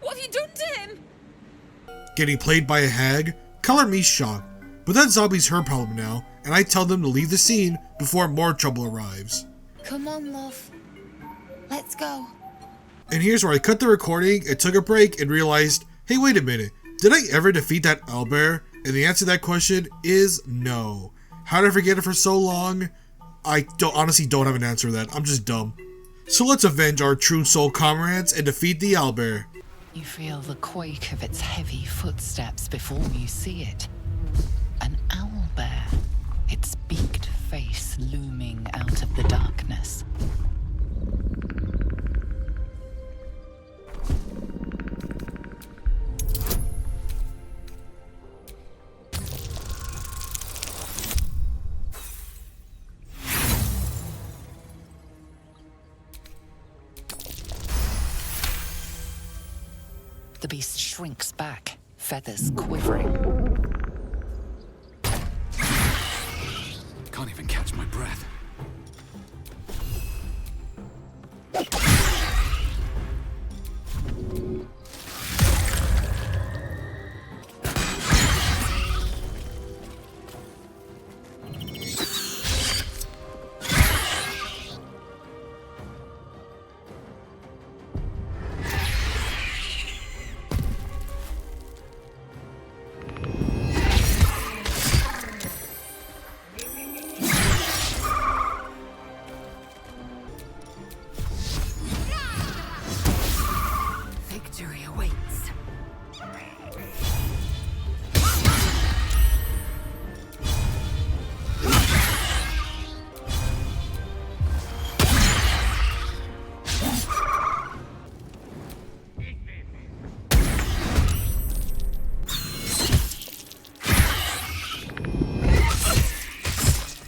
I: What have you done to him?
A: Getting played by a hag? Color me shocked. But that zombie's her problem now, and I tell them to leave the scene before more trouble arrives.
I: Come on, love. Let's go.
A: And here's where I cut the recording and took a break and realized, hey, wait a minute, did I ever defeat that owlbear? And the answer to that question is no. How did I forget it for so long? I honestly don't have an answer to that. I'm just dumb. So let's avenge our true soul comrades and defeat the owlbear.
F: You feel the quake of its heavy footsteps before you see it. An owlbear, its beaked face looming out of the darkness. The beast shrinks back, feathers quivering.
C: Can't even catch my breath.
O: Victory awaits.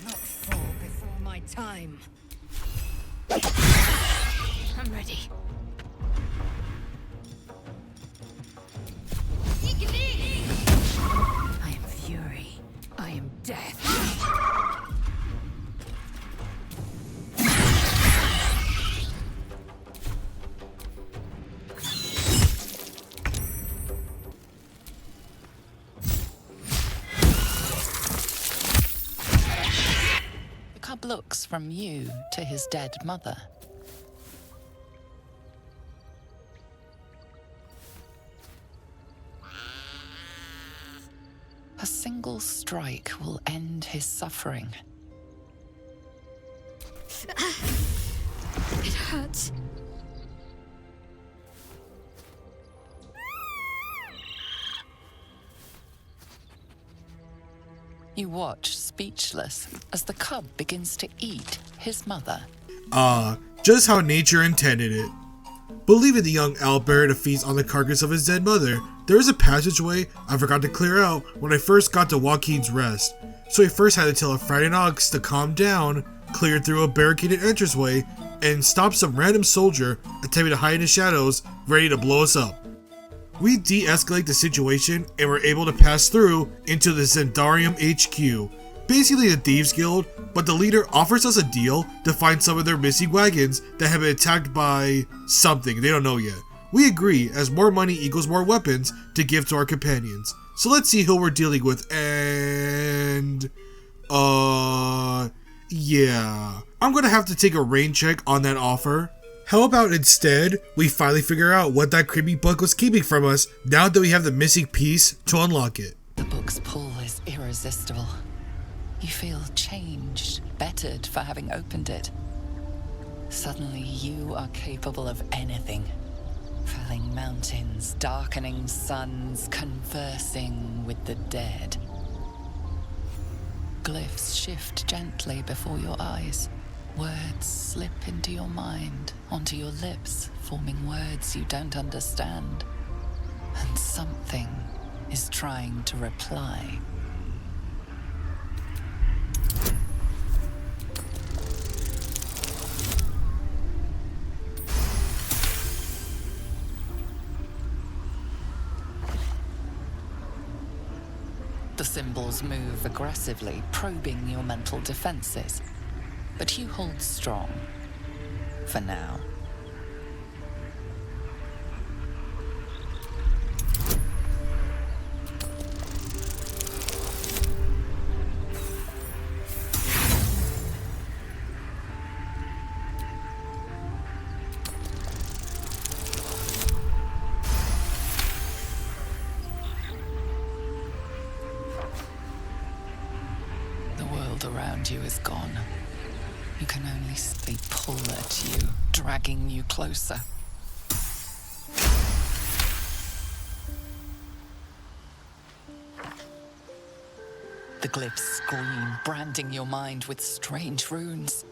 O: Not fall before my time.
I: I'm ready.
O: I am fury. I am death.
F: The cub looks from you to his dead mother. A single strike will end his suffering.
I: It hurts.
F: You watch, speechless, as the cub begins to eat his mother.
A: Just how nature intended it. But leaving the young owlbear to feast on the carcass of his dead mother, there is a passageway I forgot to clear out when I first got to Joaquin's Rest. So I first had to tell a frightened ox to calm down, clear through a barricaded entranceway, and stop some random soldier attempting to hide in the shadows, ready to blow us up. We de-escalate the situation and were able to pass through into the Zendarium HQ, basically the Thieves Guild, but the leader offers us a deal to find some of their missing wagons that have been attacked by something, they don't know yet. We agree, as more money equals more weapons to give to our companions. So let's see who we're dealing with, and... yeah. I'm gonna have to take a rain check on that offer. How about instead, we finally figure out what that creepy book was keeping from us now that we have the missing piece to unlock it.
F: The book's pull is irresistible. You feel changed, bettered for having opened it. Suddenly you are capable of anything. Felling mountains, darkening suns, conversing with the dead. Glyphs shift gently before your eyes. Words slip into your mind, onto your lips, forming words you don't understand. And something is trying to reply. The symbols move aggressively, probing your mental defenses. But you hold strong. For now. The world around you is gone. You can only see they pull at you, dragging you closer. The glyphs scream, branding your mind with strange runes.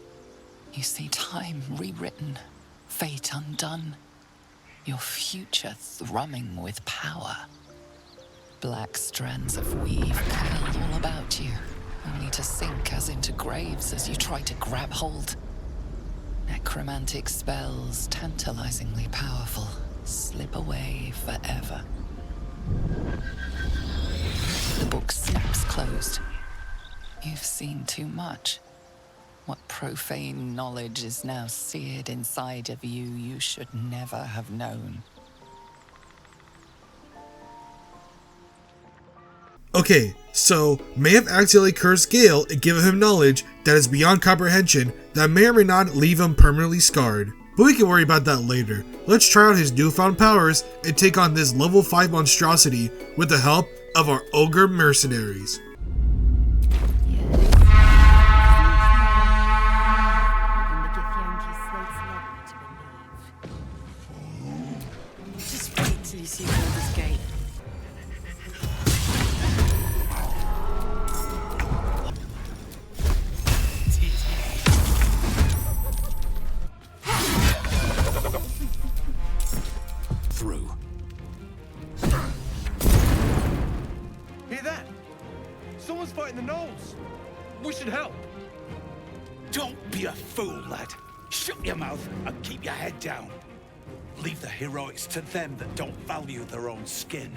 F: You see time rewritten, fate undone, your future thrumming with power. Black strands of weave curl all about you, only to sink as into graves as you try to grab hold. Necromantic spells, tantalizingly powerful, slip away forever. The book snaps closed. You've seen too much. What profane knowledge is now seared inside of you you should never have known.
A: Okay, so may have accidentally cursed Gale and given him knowledge that is beyond comprehension that may or may not leave him permanently scarred. But we can worry about that later. Let's try out his newfound powers and take on this level 5 monstrosity with the help of our ogre mercenaries.
R: Just wait till you see Baldur's Gate.
C: Through.
B: Hear that? Someone's fighting the gnolls. We should help.
U: Don't be a fool, lad. Shut your mouth and keep your head down. Leave the heroics to them that don't value their own skin.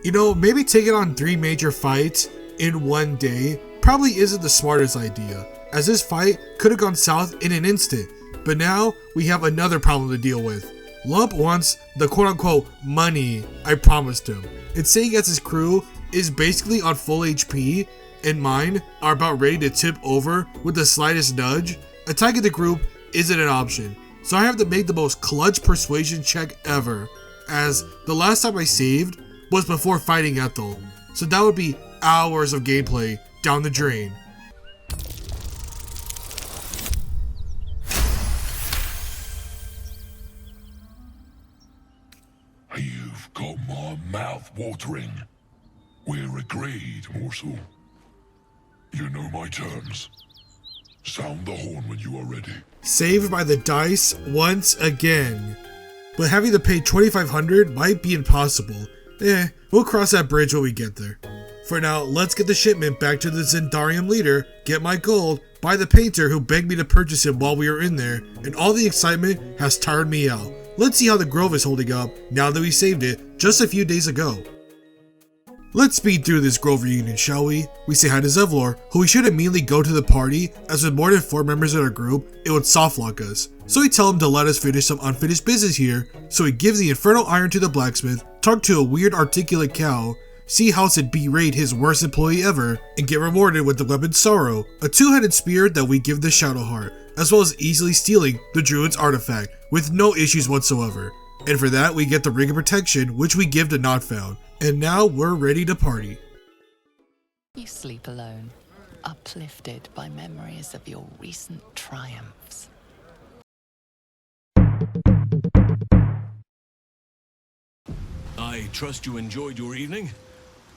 A: You know, maybe taking on 3 major fights in one day probably isn't the smartest idea, as this fight could have gone south in an instant, but now we have another problem to deal with. Lump wants the quote-unquote money I promised him, and seeing as his crew is basically on full HP, and mine are about ready to tip over with the slightest nudge, attacking the group isn't an option, so I have to make the most clutch persuasion check ever, as the last time I saved was before fighting Ethel, so that would be hours of gameplay down the drain.
W: You've got my mouth watering. We're agreed, morsel. You know my terms. Sound the horn when you are ready.
A: Saved by the dice once again. But having to pay $2,500 might be impossible. We'll cross that bridge when we get there. For now, let's get the shipment back to the Zendarium leader, get my gold, buy the painter who begged me to purchase him while we were in there, and all the excitement has tired me out. Let's see how the grove is holding up now that we saved it just a few days ago. Let's speed through this grove reunion, shall we? We say hi to Zevlor, who we should immediately go to the party, as with more than 4 members of our group, it would softlock us. So we tell him to let us finish some unfinished business here, so we give the infernal iron to the blacksmith, talk to a weird articulate cow, see Halcyon berate his worst employee ever, and get rewarded with the weapon Sorrow, a two-headed spear that we give the Shadowheart, as well as easily stealing the Druid's artifact with no issues whatsoever. And for that we get the Ring of Protection, which we give to Not Found. And now we're ready to party.
F: You sleep alone, uplifted by memories of your recent triumphs.
G: I trust you enjoyed your evening.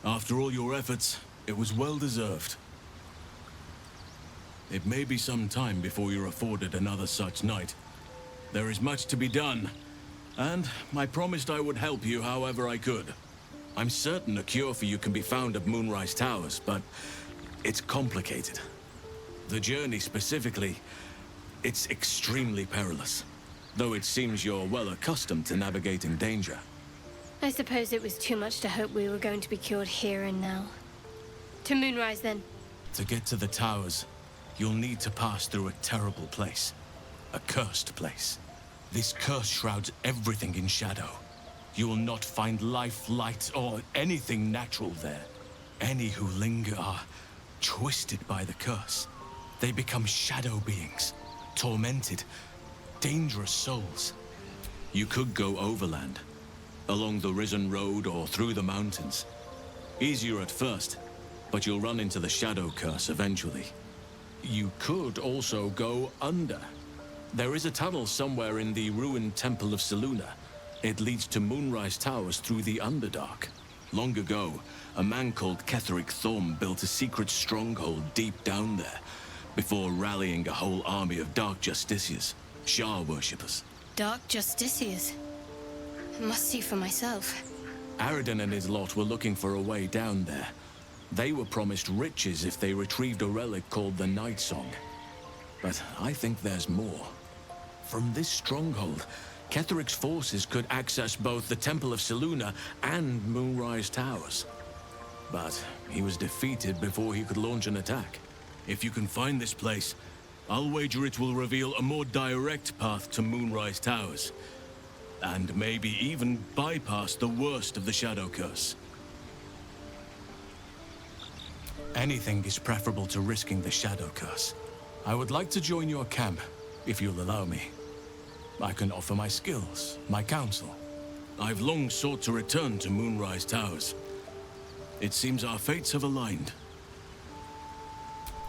G: After all your efforts, it was well deserved. It may be some time before you're afforded another such night. There is much to be done, and I promised I would help you however I could. I'm certain a cure for you can be found at Moonrise Towers, but it's complicated. The journey specifically, it's extremely perilous, though it seems you're well accustomed to navigating danger.
I: I suppose it was too much to hope we were going to be cured here and now. To Moonrise, then.
G: To get to the towers, you'll need to pass through a terrible place. A cursed place. This curse shrouds everything in shadow. You will not find life, light, or anything natural there. Any who linger are twisted by the curse. They become shadow beings, tormented, dangerous souls. You could go overland, along the Risen Road or through the mountains. Easier at first, but you'll run into the shadow curse eventually. You could also go under. There is a tunnel somewhere in the ruined Temple of Selûne. It leads to Moonrise Towers through the Underdark. Long ago, a man called Ketheric Thorm built a secret stronghold deep down there, before rallying a whole army of Dark Justiciars, Shah worshippers.
I: Dark Justiciars? Must see for myself.
G: Aridin and his lot were looking for a way down there. They were promised riches if they retrieved a relic called the Night Song. But I think there's more. From this stronghold, Ketheric's forces could access both the Temple of Selûne and Moonrise Towers. But he was defeated before he could launch an attack. If you can find this place, I'll wager it will reveal a more direct path to Moonrise Towers. And maybe even bypass the worst of the Shadow Curse. Anything is preferable to risking the Shadow Curse. I would like to join your camp, if you'll allow me. I can offer my skills, my counsel. I've long sought to return to Moonrise Towers. It seems our fates have aligned.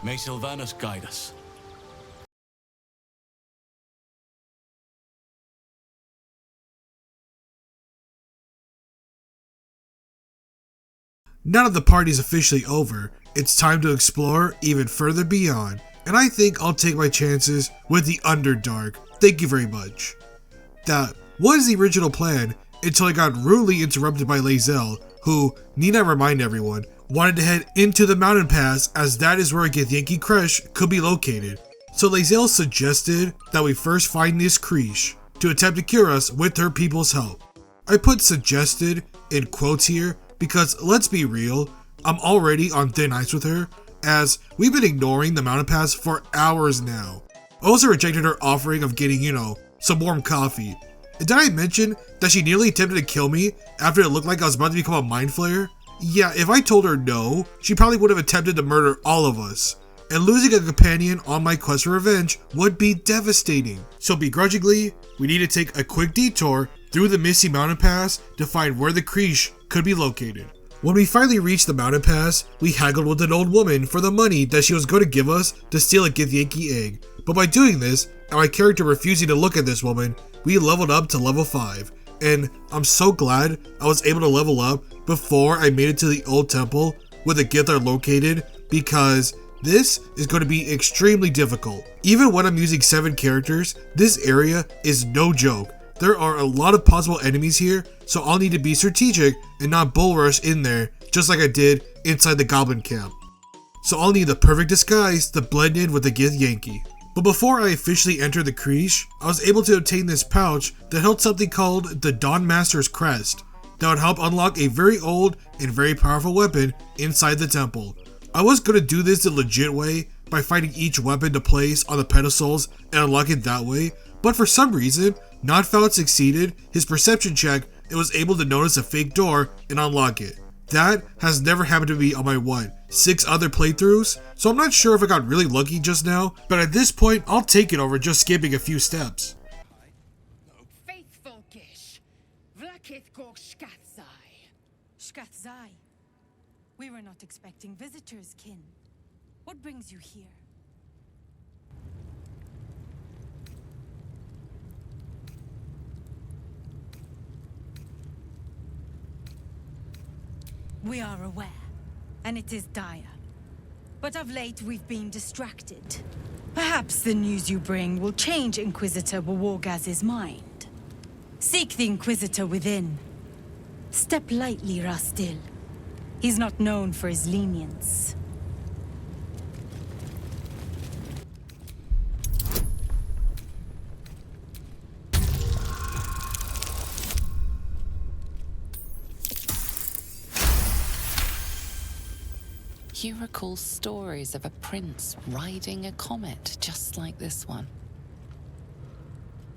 G: May Sylvanas guide us.
A: Now that the party's officially over, it's time to explore even further beyond, and I think I'll take my chances with the Underdark. Thank you very much. That was the original plan until I got rudely interrupted by Lae'zel, who, need I remind everyone, wanted to head into the mountain pass as that is where a Githyanki Creche could be located. So Lae'zel suggested that we first find this Creche to attempt to cure us with her people's help. I put suggested in quotes here because let's be real, I'm already on thin ice with her, as we've been ignoring the mountain pass for hours now. I also rejected her offering of getting, some warm coffee. And did I mention that she nearly attempted to kill me after it looked like I was about to become a mind flayer? Yeah, if I told her no, she probably would have attempted to murder all of us. And losing a companion on my quest for revenge would be devastating. So begrudgingly, we need to take a quick detour through the Misty Mountain Pass to find where the Creche could be located. When we finally reached the mountain pass, we haggled with an old woman for the money that she was going to give us to steal a Githyanki egg. But by doing this, and my character refusing to look at this woman, we leveled up to level 5. And I'm so glad I was able to level up before I made it to the old temple where the Gith are located, because this is going to be extremely difficult. Even when I'm using 7 characters, this area is no joke. There are a lot of possible enemies here, so I'll need to be strategic and not bull rush in there just like I did inside the goblin camp. So I'll need the perfect disguise to blend in with the Githyanki. But before I officially entered the Creche, I was able to obtain this pouch that held something called the Dawn Master's Crest that would help unlock a very old and very powerful weapon inside the temple. I was going to do this the legit way by finding each weapon to place on the pedestals and unlock it that way, but for some reason, Not Found succeeded his perception check and was able to notice a fake door and unlock it. That has never happened to me on my 6 other playthroughs, so I'm not sure if I got really lucky just now, but at this point, I'll take it over just skipping a few steps.
O: Faithful Gish, Vlakith Gork Shkathzai. We were not expecting visitors, kin. What brings you here? We are aware, and it is dire. But of late, we've been distracted. Perhaps the news you bring will change Inquisitor Wawogaz's mind. Seek the Inquisitor within. Step lightly, Rastil. He's not known for his lenience.
F: You recall stories of a prince riding a comet just like this one.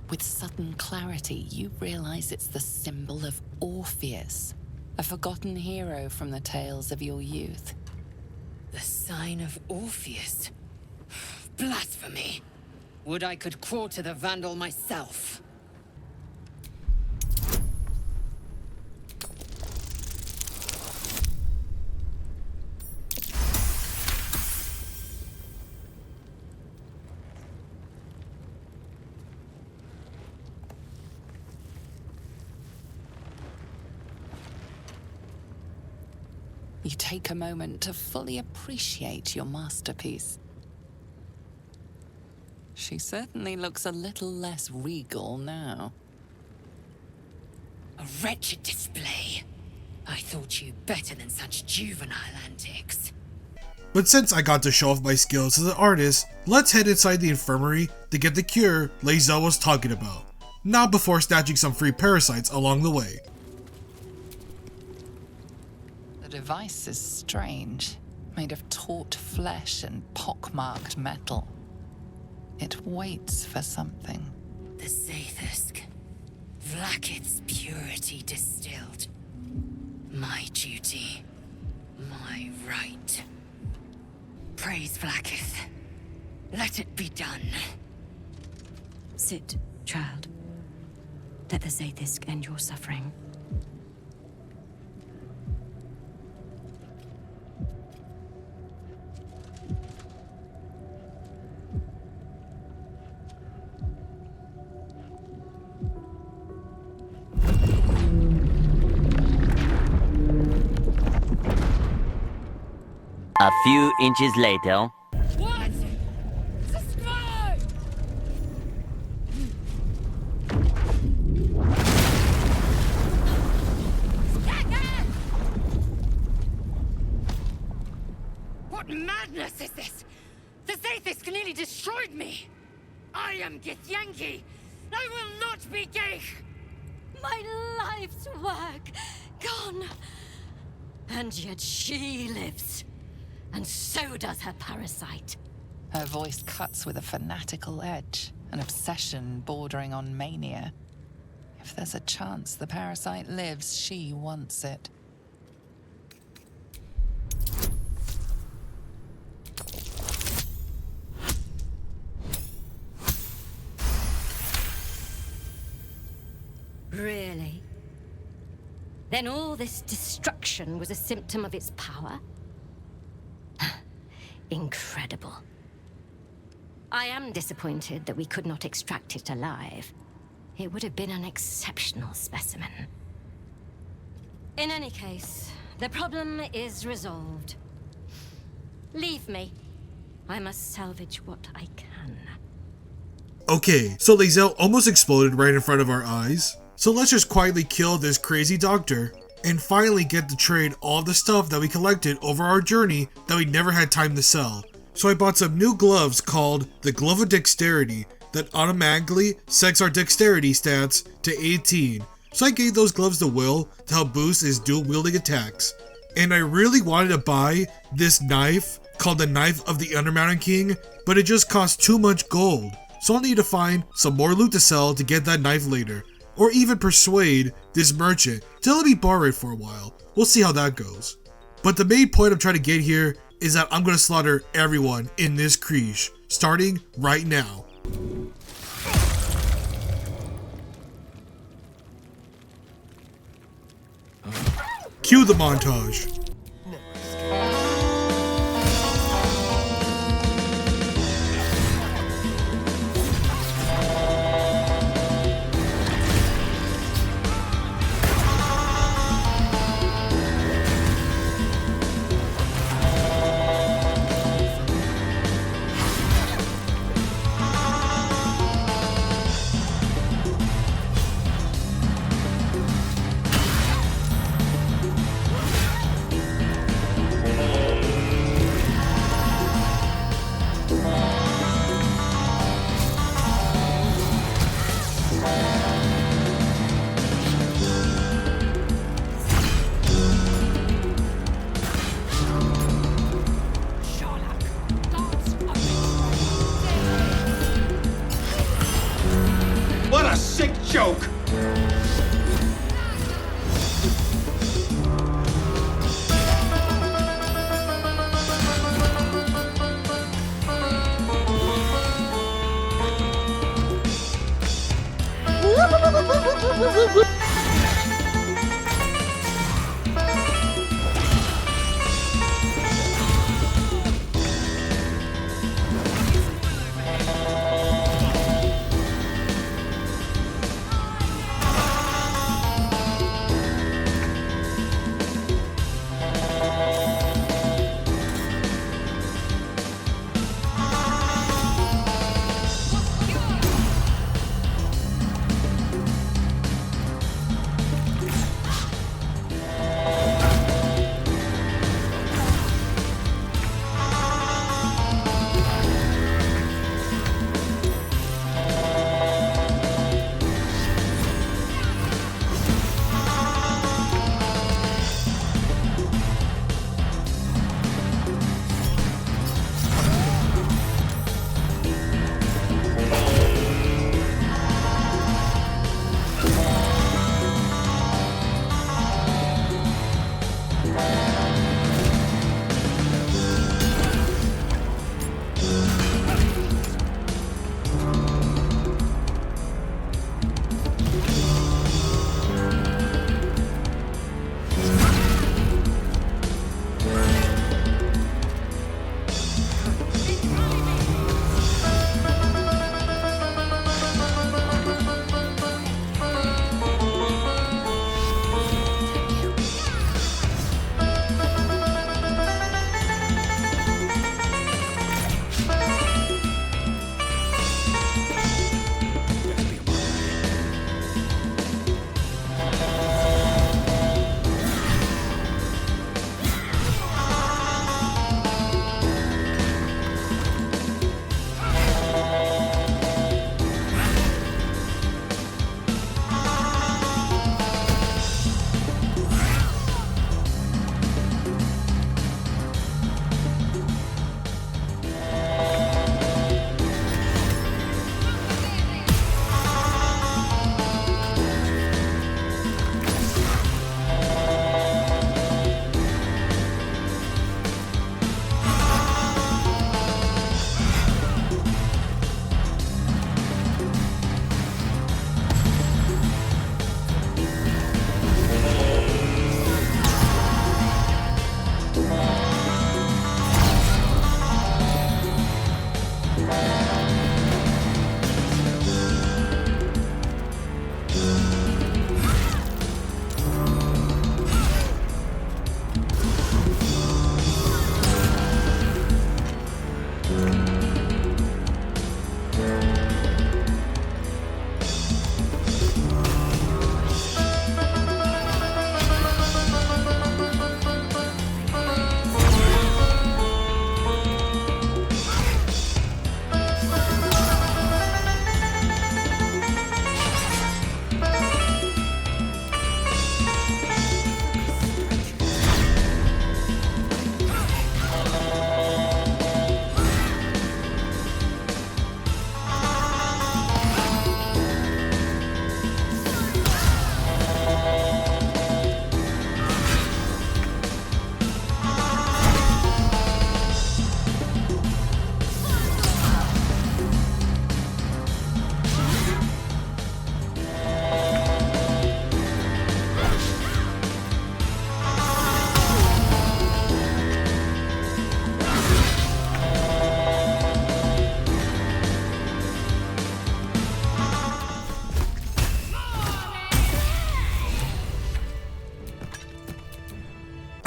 F: With sudden clarity, you realize it's the symbol of Orpheus, a forgotten hero from the tales of your youth.
H: The sign of Orpheus? Blasphemy! Would I could quarter the Vandal myself.
F: You take a moment to fully appreciate your masterpiece. She certainly looks a little less regal now.
H: A wretched display. I thought you better than such juvenile antics.
A: But since I got to show off my skills as an artist, let's head inside the infirmary to get the cure Lae'zel was talking about. Not before snatching some free parasites along the way.
F: The device is strange, made of taut flesh and pockmarked metal. It waits for something.
H: The Zaithusk. Vlakith's purity distilled. My duty. My right. Praise Vlakith. Let it be done.
K: Sit, child. Let the Zaithusk end your suffering.
M: A few inches later.
H: What? Subscribe! What madness is this? The Zaithusk nearly destroyed me. I am Githyanki. I will not be Geich.
K: My life's work gone.
H: And yet she lives. And so does her parasite.
F: Her voice cuts with a fanatical edge, an obsession bordering on mania. If there's a chance the parasite lives, she wants it.
H: Really? Then all this destruction was a symptom of its power? Incredible. I am disappointed that we could not extract it alive. It would have been an exceptional specimen. In any case, the problem is resolved. Leave me. I must salvage what I can.
A: Okay, so Lae'zel almost exploded right in front of our eyes. So let's just quietly kill this crazy doctor and finally get to trade all the stuff that we collected over our journey that we never had time to sell. So I bought some new gloves called the Glove of Dexterity that automatically sets our dexterity stats to 18. So I gave those gloves to Will to help boost his dual wielding attacks. And I really wanted to buy this knife called the Knife of the Undermountain King, but it just cost too much gold. So I'll need to find some more loot to sell to get that knife later. or even persuade this merchant to let me borrow it for a while. We'll see how that goes. But the main point I'm trying to get here is that I'm going to slaughter everyone in this creche, starting right now. Cue the montage.
U: What a sick joke!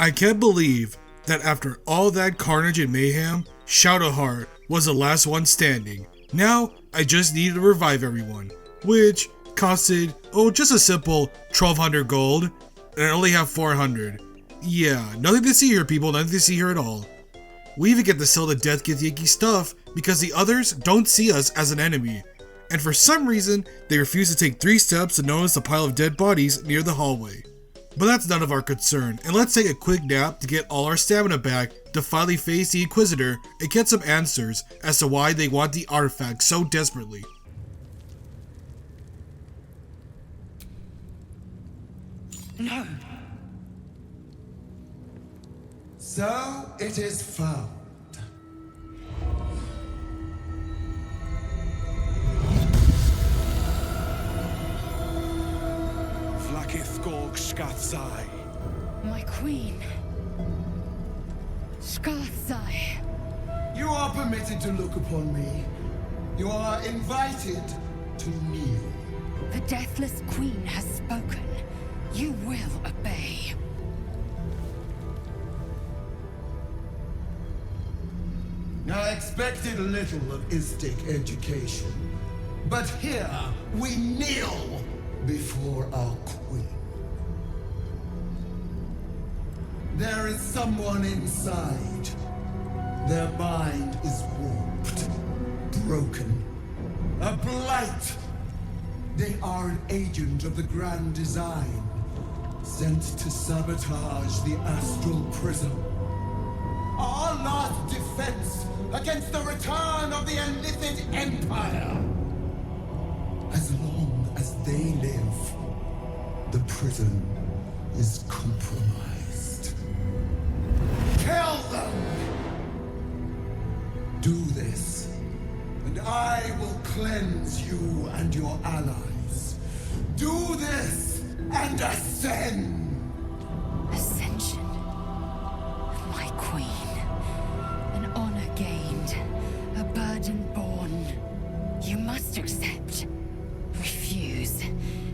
A: I can't believe that after all that carnage and mayhem, Shadowheart was the last one standing. Now, I just needed to revive everyone, which costed, just a simple 1200 gold, and I only have 400. Yeah, nothing to see here, people, nothing to see here at all. We even get to sell the Death Githyanki stuff because the others don't see us as an enemy, and for some reason, they refuse to take 3 steps to notice the pile of dead bodies near the hallway. But that's none of our concern, and let's take a quick nap to get all our stamina back to finally face the Inquisitor and get some answers as to why they want the artifact so desperately.
O: No.
P: So it is found.
U: Vlakith Gorg Skathzai.
H: My queen. Skathzai.
P: You are permitted to look upon me. You are invited to kneel.
H: The Deathless Queen has spoken. You will obey.
P: I expected little of Istic education, but here we kneel before our queen. There is someone inside. Their mind is warped, broken, a blight. They are an agent of the Grand Design, sent to sabotage the Astral Prism. Our last defense against the return of the Illithid Empire. As long as they live, the prison is compromised. Kill them! Do this, and I will cleanse you and your allies. Do this, and ascend!
H: Ascension. My queen. An honor gained. A burden borne. You must accept. Refuse,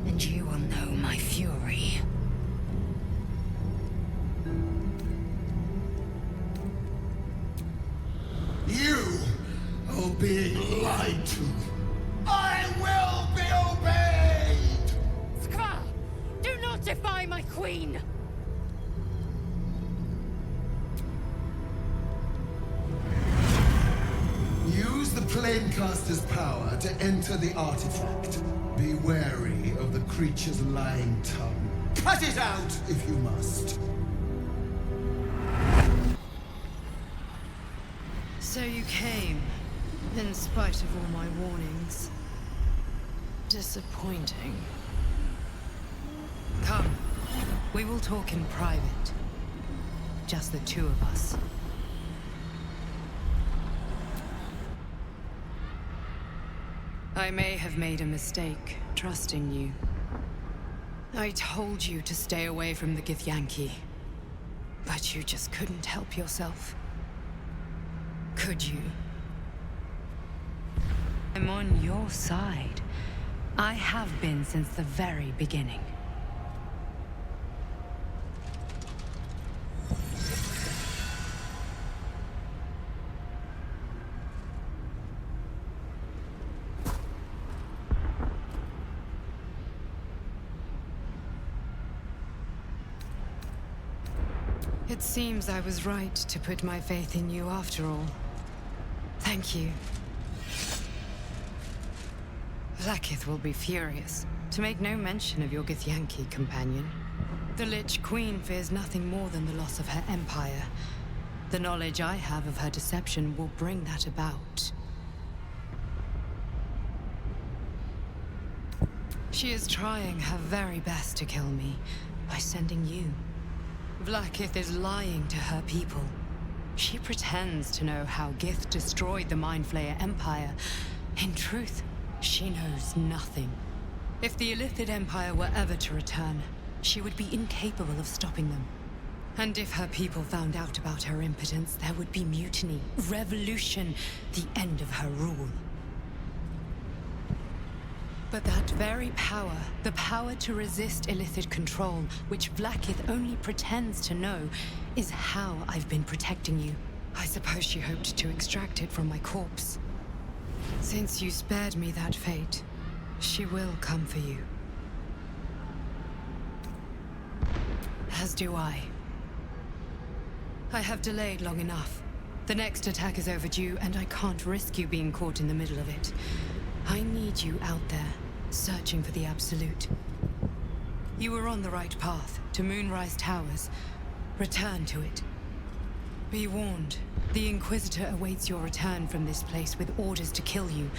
H: and you will know my fury.
P: You are being lied to. I will be obeyed!
H: Skvar! Do not defy my queen!
P: Use the Planecaster's power to enter the artifact. Be wary of the creature's lying tongue. Cut it out if you must.
R: So you came, in spite of all my warnings. Disappointing. Come, we will talk in private. Just the two of us. I may have made a mistake, trusting you. I told you to stay away from the Githyanki. But you just couldn't help yourself. Could you? I'm on your side. I have been since the very beginning. It seems I was right to put my faith in you after all. Thank you. Vlakith will be furious, to make no mention of your Githyanki companion. The Lich Queen fears nothing more than the loss of her empire. The knowledge I have of her deception will bring that about. She is trying her very best to kill me, by sending you. Vlakith is lying to her people. She pretends to know how Gith destroyed the Mind Flayer Empire. In truth, she knows nothing. If the Illithid Empire were ever to return, she would be incapable of stopping them. And if her people found out about her impotence, there would be mutiny, revolution, the end of her rule. But that very power, the power to resist Illithid control, which Vlakith only pretends to know, is how I've been protecting you. I suppose she hoped to extract it from my corpse. Since you spared me that fate, she will come for you. As do I. I have delayed long enough. The next attack is overdue, and I can't risk you being caught in the middle of it. I need you out there, searching for the Absolute. You were on the right path, to Moonrise Towers. Return to it. Be warned, the Inquisitor awaits your return from this place with orders to kill you.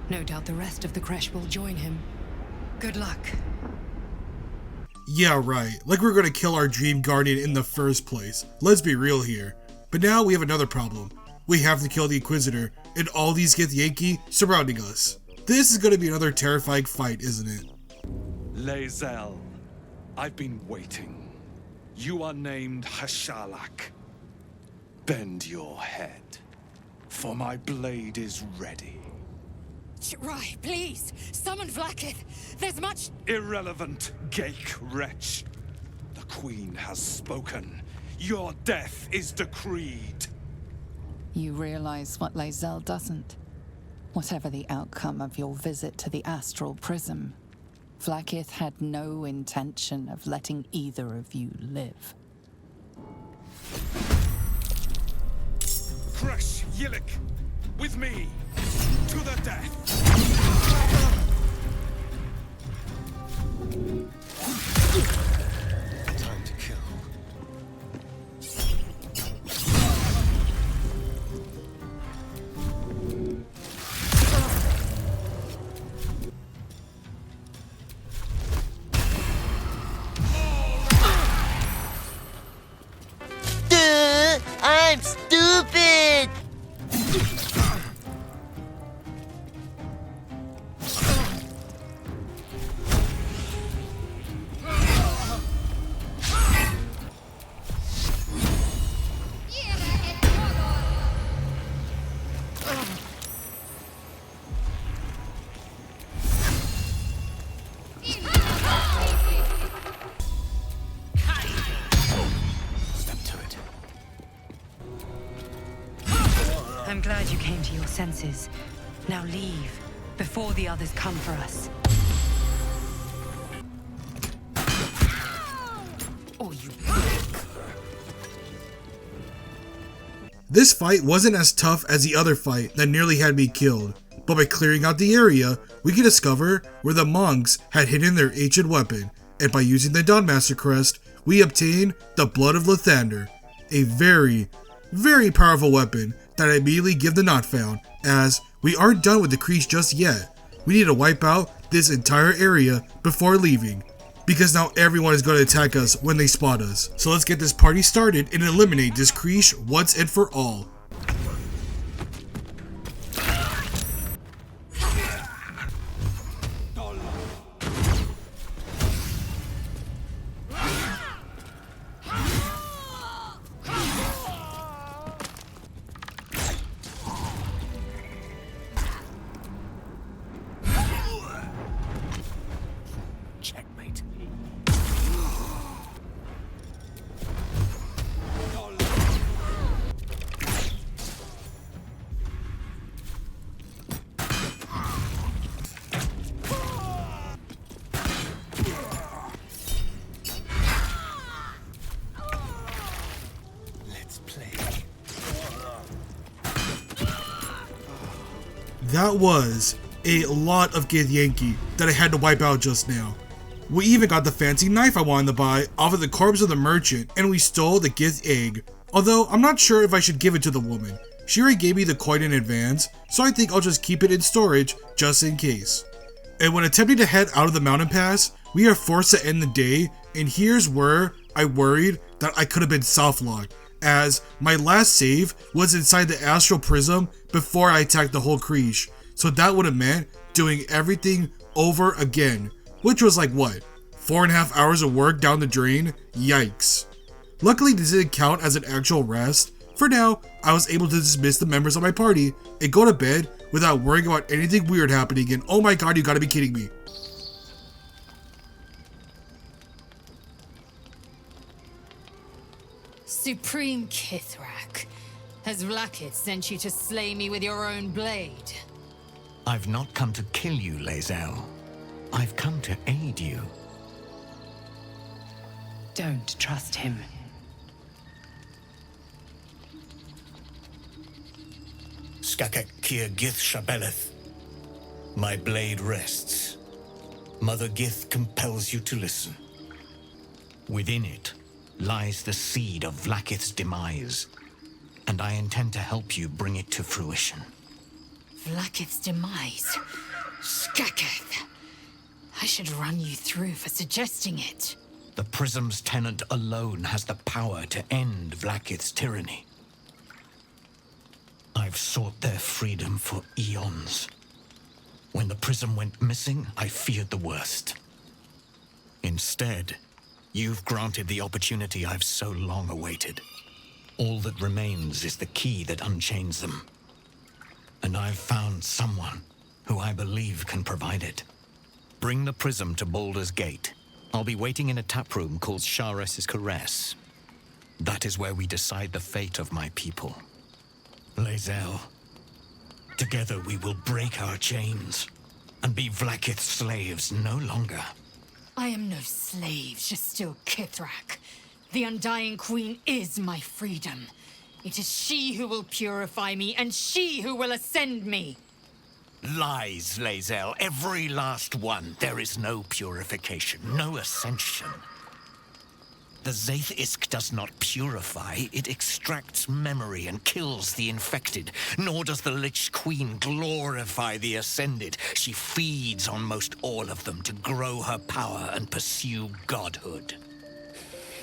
R: No doubt the rest of the Kresh will join him. Good luck.
A: Yeah, right. Like we're gonna kill our Dream Guardian in the first place. Let's be real here. But now we have another problem. We have to kill the Inquisitor, and all these Githyanki surrounding us. This is gonna be another terrifying fight, isn't it?
U: Lae'zel, I've been waiting. You are named Hashalak. Bend your head, for my blade is ready.
H: Rai, please, summon Vlaakith. There's much...
U: Irrelevant, Gake wretch. The Queen has spoken. Your death is decreed.
F: You realize what Lae'zel doesn't? Whatever the outcome of your visit to the Astral Prism, Vlaakith had no intention of letting either of you live.
U: Kresh Yillik, with me, to the death.
L: Time to kill.
M: I'm stupid!
N: I'm glad you came to your senses. Now leave, before the others come for us.
F: Oh, you...
A: This fight wasn't as tough as the other fight that nearly had me killed, but by clearing out the area, we could discover where the monks had hidden their ancient weapon, and by using the Dawnmaster crest, we obtained the Blood of Lathander, a very, very powerful weapon that I immediately give the not found, as we aren't done with the Kreesh just yet. We need to wipe out this entire area before leaving, because now everyone is going to attack us when they spot us. So let's get this party started and eliminate this Kreesh once and for all.
U: Checkmate. Let's play.
A: That was a lot of Githyanki that I had to wipe out just now. We even got the fancy knife I wanted to buy off of the corpse of the merchant, and we stole the Gith egg. Although I'm not sure if I should give it to the woman. She already gave me the coin in advance, so I think I'll just keep it in storage just in case. And when attempting to head out of the mountain pass, we are forced to end the day, and here's where I worried that I could have been soft-locked, as my last save was inside the Astral Prism before I attacked the whole Kreesh, so that would have meant doing everything over again, which was like what, 4.5 hours of work down the drain? Yikes. Luckily this didn't count as an actual rest. For now, I was able to dismiss the members of my party and go to bed without worrying about anything weird happening, and oh my god, you gotta be kidding me.
E: Supreme Kithrak, has Vlaakith sent you to slay me with your own blade?
C: I've not come to kill you, Lae'zel. I've come to aid you.
N: Don't trust him.
C: Skakek Kier Gith Shabeleth. My blade rests. Mother Gith compels you to listen. Within it lies the seed of Vlaakith's demise, and I intend to help you bring it to fruition.
E: Vlaakith's demise? Skaketh! I should run you through for suggesting it.
C: The Prism's tenant alone has the power to end Vlaakith's tyranny. I've sought their freedom for eons. When the Prism went missing, I feared the worst. Instead, you've granted the opportunity I've so long awaited. All that remains is the key that unchains them. And I've found someone who I believe can provide it. Bring the Prism to Baldur's Gate. I'll be waiting in a taproom called Shares's Caress. That is where we decide the fate of my people. Lae'zel, together we will break our chains and be Vlaakith's slaves no longer.
E: I am no slave, just still Kithrak. The Undying Queen is my freedom. It is she who will purify me, and she who will ascend me.
C: Lies, Lae'zel, every last one. There is no purification, no ascension. The Zaith Isk does not purify, it extracts memory and kills the infected. Nor does the Lich Queen glorify the ascended. She feeds on most all of them to grow her power and pursue godhood.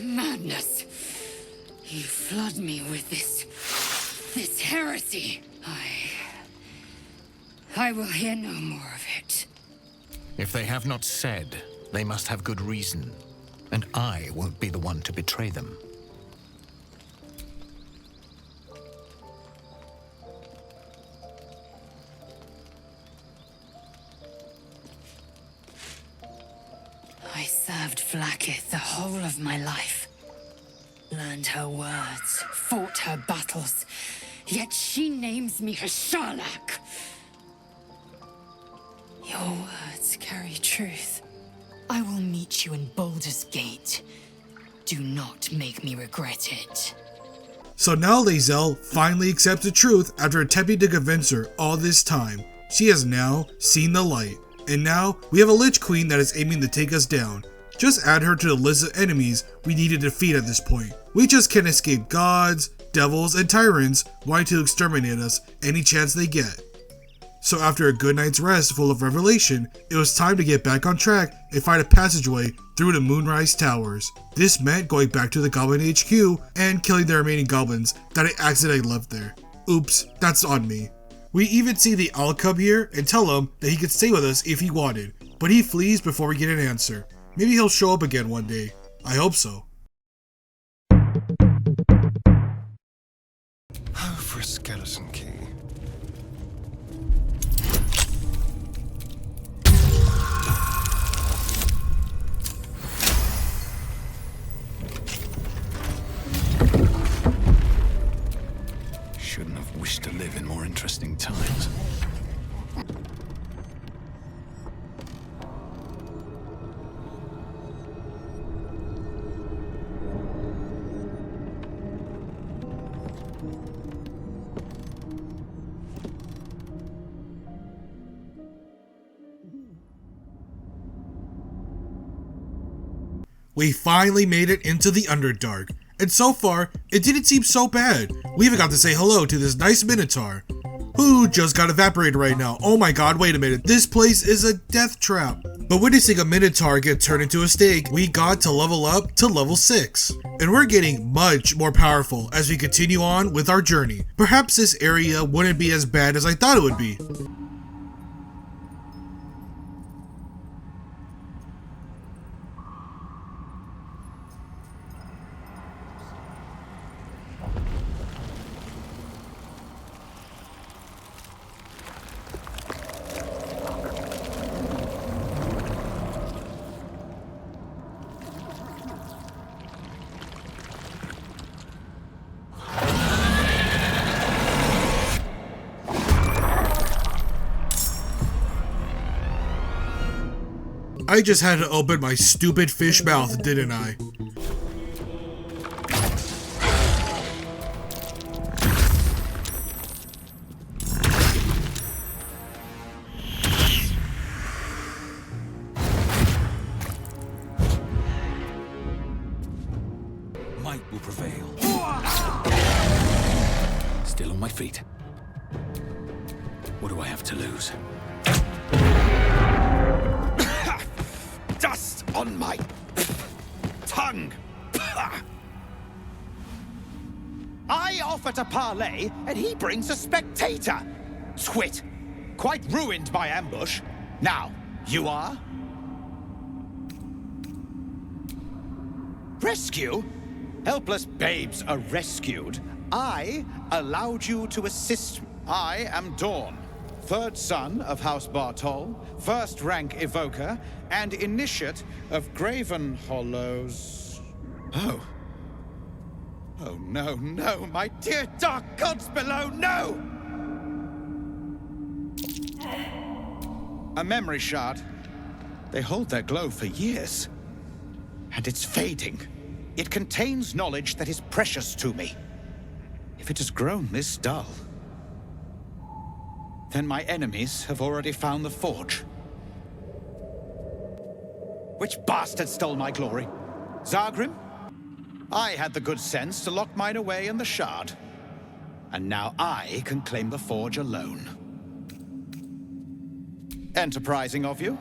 E: Madness! You flood me with this heresy. I will hear no more of it.
C: If they have not said, they must have good reason. And I won't be the one to betray them.
E: I served Vlaakith the whole of my life. Learned her words, fought her battles. Yet she names me her Sharlak. Your words carry truth. I will meet you in Baldur's Gate. Do not make me regret it.
A: So now Lae'zel finally accepts the truth after attempting to convince her all this time. She has now seen the light, and now we have a Lich Queen that is aiming to take us down. Just add her to the list of enemies we need to defeat at this point. We just can't escape gods, devils, and tyrants wanting to exterminate us any chance they get. So after a good night's rest full of revelation, it was time to get back on track and find a passageway through the Moonrise Towers. This meant going back to the Goblin HQ and killing the remaining goblins that I accidentally left there. Oops, that's on me. We even see the Owl come here and tell him that he could stay with us if he wanted, but he flees before we get an answer. Maybe he'll show up again one day. I hope so.
L: Oh, for a skeleton key.
S: Shouldn't have wished to live in more interesting times.
A: We finally made it into the Underdark, and so far, it didn't seem so bad. We even got to say hello to this nice Minotaur, who just got evaporated right now. Oh my god, wait a minute, this place is a death trap. But witnessing a Minotaur get turned into a steak, we got to level up to level 6. And we're getting much more powerful as we continue on with our journey. Perhaps this area wouldn't be as bad as I thought it would be. I just had to open my stupid fish mouth, didn't I?
S: Might will prevail. Still on my feet. What do I have to lose?
U: Dust on my tongue. I offer to parley, and he brings a spectator. Twit. Quite ruined my ambush. Now, you are? Rescue? Helpless babes are rescued. I allowed you to assist. I am Dawn, third son of House Bartol, first rank evoker, and initiate of Graven Hollows. Oh. Oh, no, no, my dear dark gods below, no! A memory shard. They hold their glow for years. And it's fading. It contains knowledge that is precious to me. If it has grown this dull, then my enemies have already found the forge. Which bastard stole my glory? Zargrim? I had the good sense to lock mine away in the shard. And now I can claim the forge alone. Enterprising of you.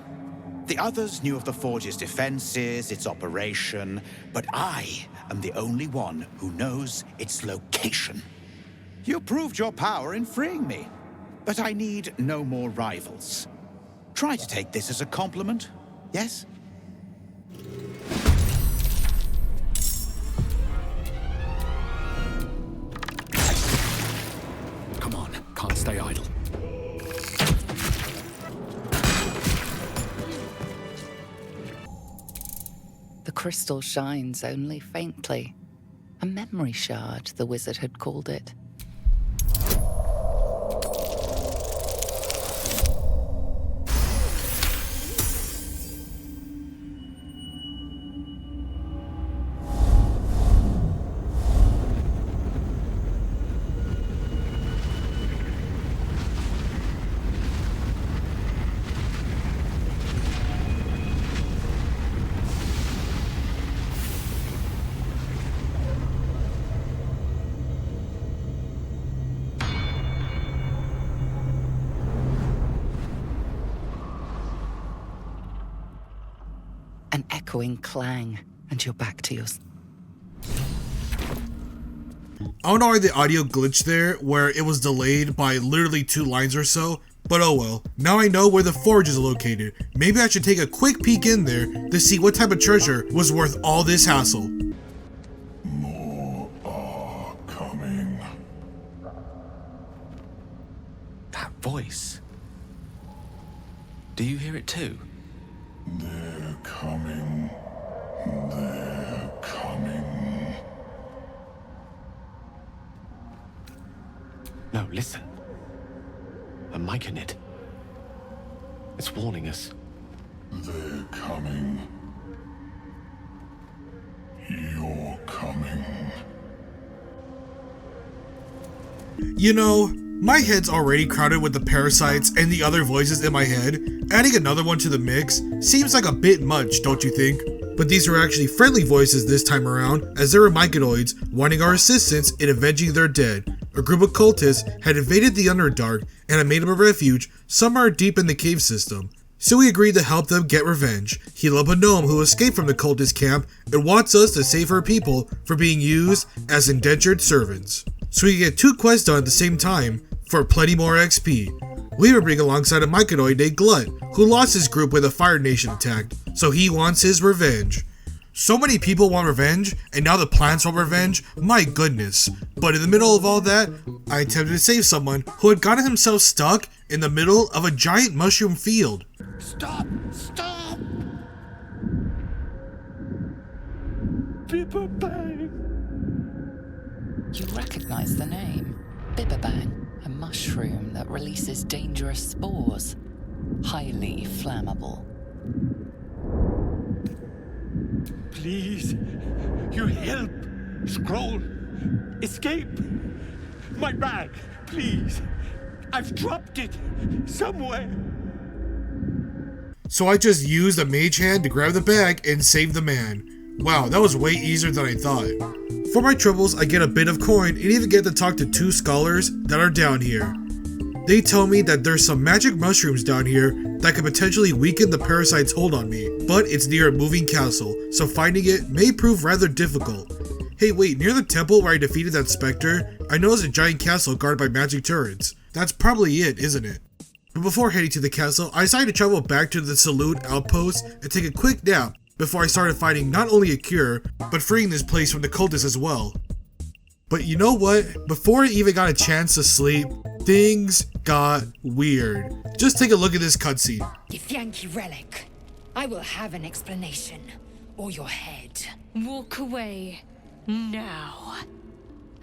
U: The others knew of the forge's defenses, its operation, but I am the only one who knows its location. You proved your power in freeing me, but I need no more rivals. Try to take this as a compliment, yes?
S: Come on, can't stay idle.
F: The crystal shines only faintly. A memory shard, the wizard had called it. An echoing clang, and you're back to yours.
A: I don't know why the audio glitched there, where it was delayed by literally 2 lines or so, but oh well. Now I know where the forge is located. Maybe I should take a quick peek in there to see what type of treasure was worth all this hassle.
W: More are coming.
D: That voice. Do you hear it too?
W: They're coming. They're coming.
D: No, listen. A mic in it. It's warning us.
W: They're coming. You're coming.
A: You know, my head's already crowded with the parasites and the other voices in my head. Adding another one to the mix seems like a bit much, don't you think? But these were actually friendly voices this time around, as they were mycoids wanting our assistance in avenging their dead. A group of cultists had invaded the Underdark and had made up a refuge somewhere deep in the cave system. So we agreed to help them get revenge, heal up a gnome who escaped from the cultist camp and wants us to save her people from being used as indentured servants. So we get 2 quests done at the same time for plenty more XP. We even bring alongside a mycoid named Glut, who lost his group when the Fire Nation attacked, so he wants his revenge. So many people want revenge, and now the plants want revenge, my goodness. But in the middle of all that, I attempted to save someone who had gotten himself stuck in the middle of a giant mushroom field.
U: Stop! Stop! Bibberbang!
F: You recognize the name. Bibberbang, a mushroom that releases dangerous spores. Highly flammable.
B: Please. You help. Scroll. Escape. My bag, please. I've dropped it somewhere.
A: So I just used a mage hand to grab the bag and save the man. Wow, that was way easier than I thought. For my troubles, I get a bit of coin and even get to talk to 2 scholars that are down here. They tell me that there's some magic mushrooms down here that could potentially weaken the parasite's hold on me, but it's near a moving castle, so finding it may prove rather difficult. Hey wait, near the temple where I defeated that specter, I noticed a giant castle guarded by magic turrets. That's probably it, isn't it? But before heading to the castle, I decided to travel back to the Salute outpost and take a quick nap before I started finding not only a cure, but freeing this place from the cultists as well. But you know what? Before I even got a chance to sleep, things got weird. Just take a look at this cutscene.
E: Githyanki relic. I will have an explanation. Or your head.
I: Walk away. Now.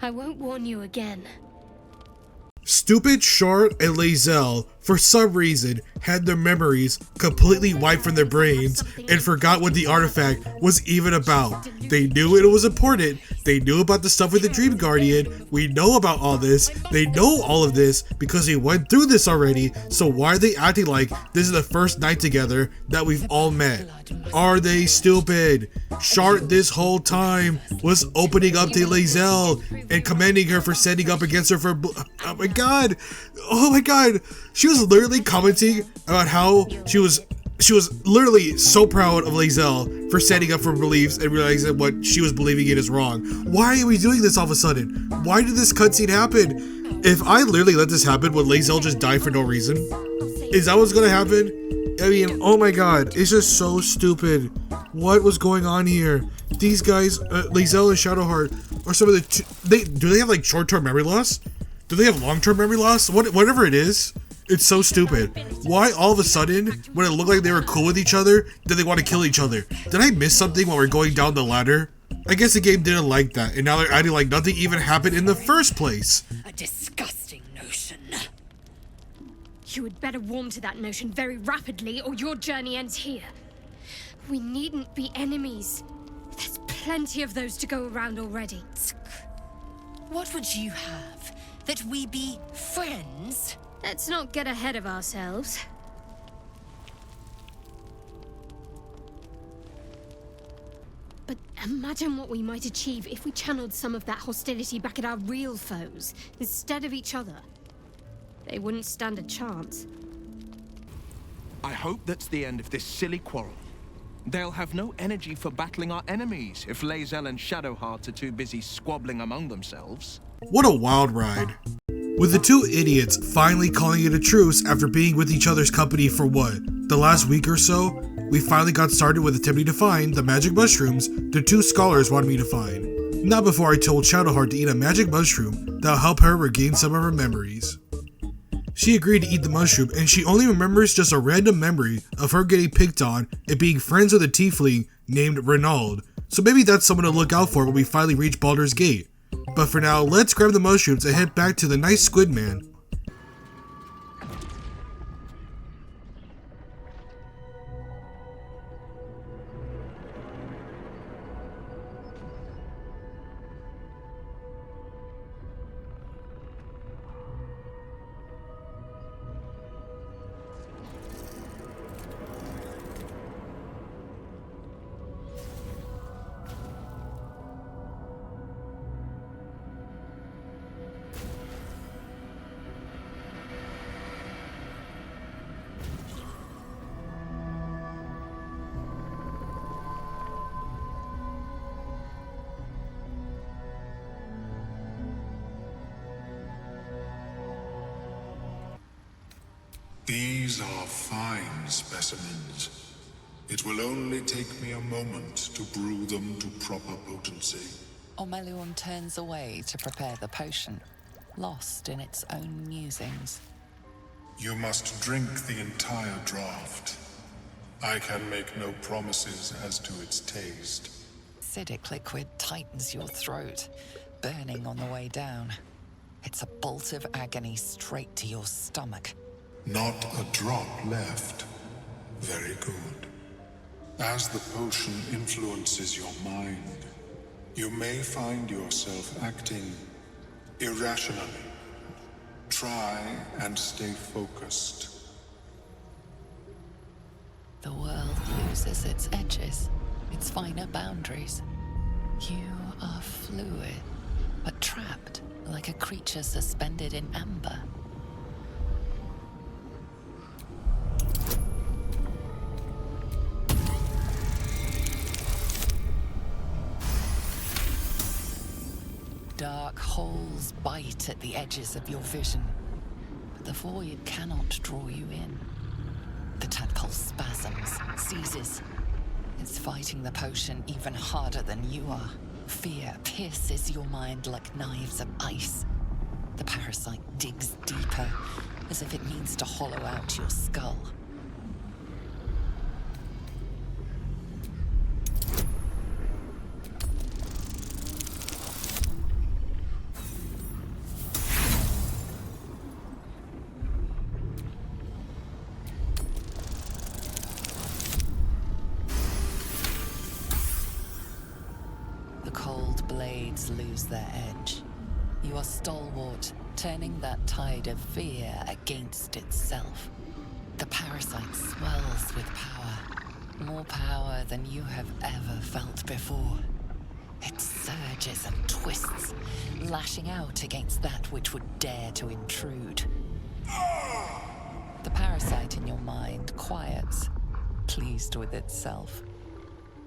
I: I won't warn you again.
A: Stupid Shard and Lae'zel, for some reason, had their memories completely wiped from their brains and forgot what the artifact was even about. They knew it was important, they knew about the stuff with the Dream Guardian, we know about all this, they know all of this because they went through this already, so why are they acting like this is the first night together that we've all met? Are they stupid? Shard this whole time was opening up to Lae'zel and commending her for standing up against her for oh my god, she was literally commenting about how she was literally so proud of Lae'zel for standing up for her beliefs and realizing what she was believing in is wrong. Why are we doing this all of a sudden? Why did this cutscene happen? If I literally let this happen, would Lae'zel just die for no reason? Is that what's gonna happen? I mean, oh my god, it's just so stupid. What was going on here? These guys, Lae'zel and Shadowheart, are some of the do they have like short-term memory loss? Do they have long-term memory loss? Whatever it is, it's so stupid. Why all of a sudden, when it looked like they were cool with each other, did they want to kill each other? Did I miss something while we're going down the ladder? I guess the game didn't like that, and now they're acting like nothing even happened in the first place.
E: A disgusting notion.
I: You had better warm to that notion very rapidly, or your journey ends here. We needn't be enemies. There's plenty of those to go around already.
E: What would you have? That we be friends?
I: Let's not get ahead of ourselves. But imagine what we might achieve if we channeled some of that hostility back at our real foes, instead of each other. They wouldn't stand a chance.
J: I hope that's the end of this silly quarrel. They'll have no energy for battling our enemies if Lae'zel and Shadowheart are too busy squabbling among themselves.
A: What a wild ride. With the 2 idiots finally calling it a truce after being with each other's company for what, the last week or so, we finally got started with attempting to find the magic mushrooms the 2 scholars wanted me to find. Not before I told Shadowheart to eat a magic mushroom that'll help her regain some of her memories. She agreed to eat the mushroom, and she only remembers just a random memory of her getting picked on and being friends with a tiefling named Renaud, so maybe that's someone to look out for when we finally reach Baldur's Gate. But for now, let's grab the mushrooms and head back to the nice squid man.
W: These are fine specimens. It will only take me a moment to brew them to proper potency.
F: Omelion turns away to prepare the potion, lost in its own musings.
W: You must drink the entire draught. I can make no promises as to its taste.
F: Acidic liquid tightens your throat, burning on the way down. It's a bolt of agony straight to your stomach.
W: Not a drop left. Very good. As the potion influences your mind, you may find yourself acting irrationally. Try and stay focused.
F: The world loses its edges, its finer boundaries. You are fluid, but trapped like a creature suspended in amber. Dark holes bite at the edges of your vision, but the void cannot draw you in. The tadpole spasms, seizes. It's fighting the potion even harder than you are. Fear pierces your mind like knives of ice. The parasite digs deeper, as if it needs to hollow out your skull. Blades lose their edge. You are stalwart, turning that tide of fear against itself. The parasite swells with power, more power than you have ever felt before. It surges and twists, lashing out against that which would dare to intrude. The parasite in your mind quiets, pleased with itself.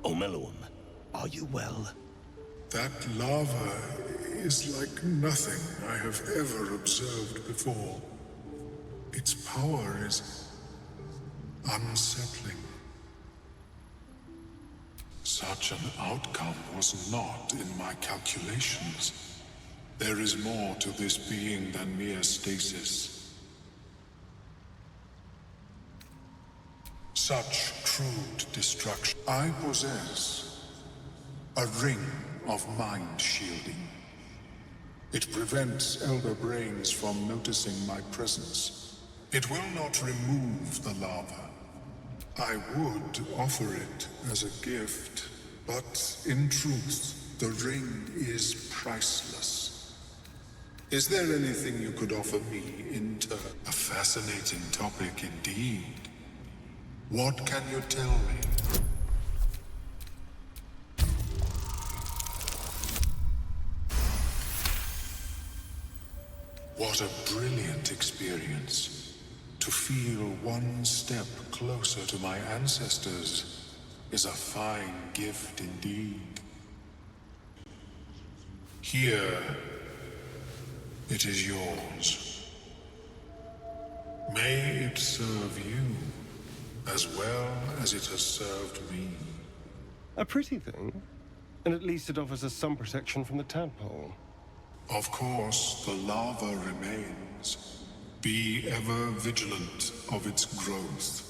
W: Omeluum, are you well? That lava is like nothing I have ever observed before. Its power is unsettling. Such an outcome was not in my calculations. There is more to this being than mere stasis. Such crude destruction. I possess a ring of mind shielding. It prevents elder brains from noticing my presence. It will not remove the lava. I would offer it as a gift, but in truth, the ring is priceless. Is there anything you could offer me in turn? A fascinating topic indeed. What can you tell me? What a brilliant experience. To feel one step closer to my ancestors is a fine gift indeed. Here, it is yours. May it serve you as well as it has served me.
L: A pretty thing, and at least it offers us some protection from the tadpole.
W: Of course, the lava remains. Be ever vigilant of its growth.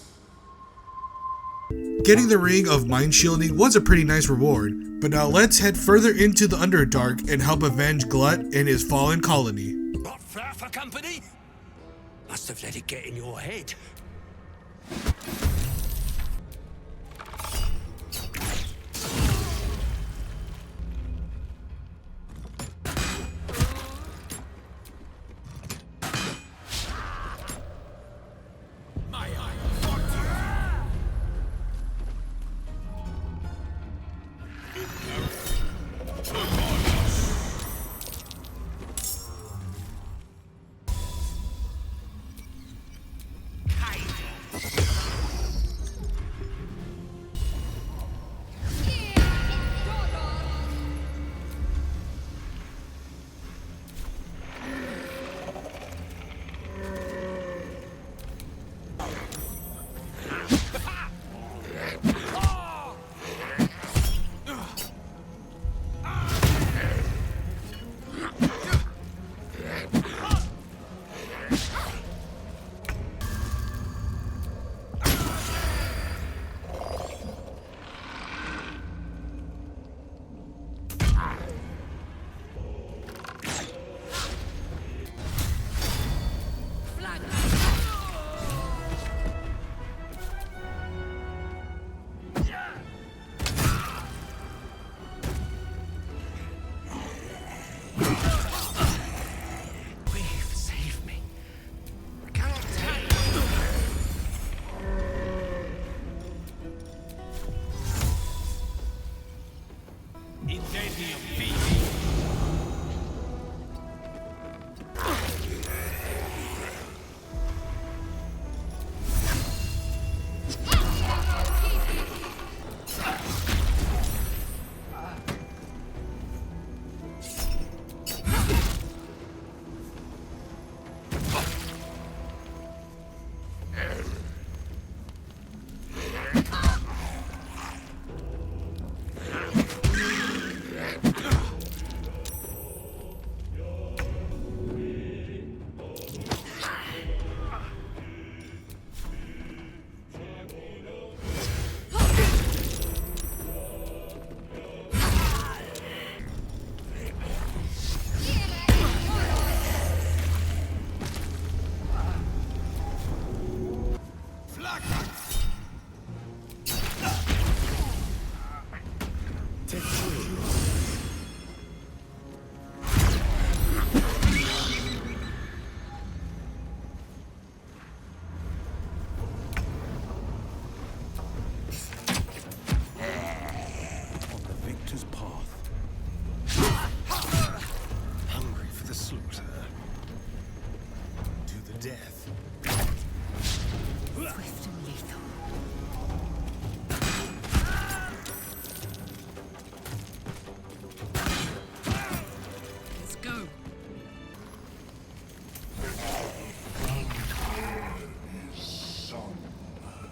A: Getting the ring of mind shielding was a pretty nice reward, but now let's head further into the Underdark and help avenge Glut and his fallen colony.
S: Not fair for company? Must have let it get in your head.
W: Hey!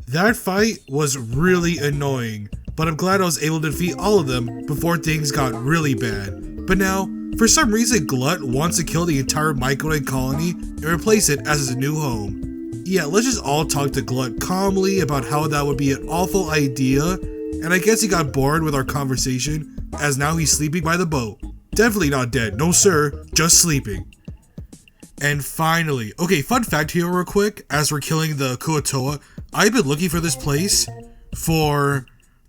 A: That fight was really annoying, but I'm glad I was able to defeat all of them before things got really bad. But now, for some reason Glut wants to kill the entire Myconid colony and replace it as his new home. Yeah, let's just all talk to Glut calmly about how that would be an awful idea, and I guess he got bored with our conversation, as now he's sleeping by the boat. Definitely not dead, no sir, just sleeping. And finally, okay, fun fact here real quick, as we're killing the Kuo-Toa, I've been looking for this place for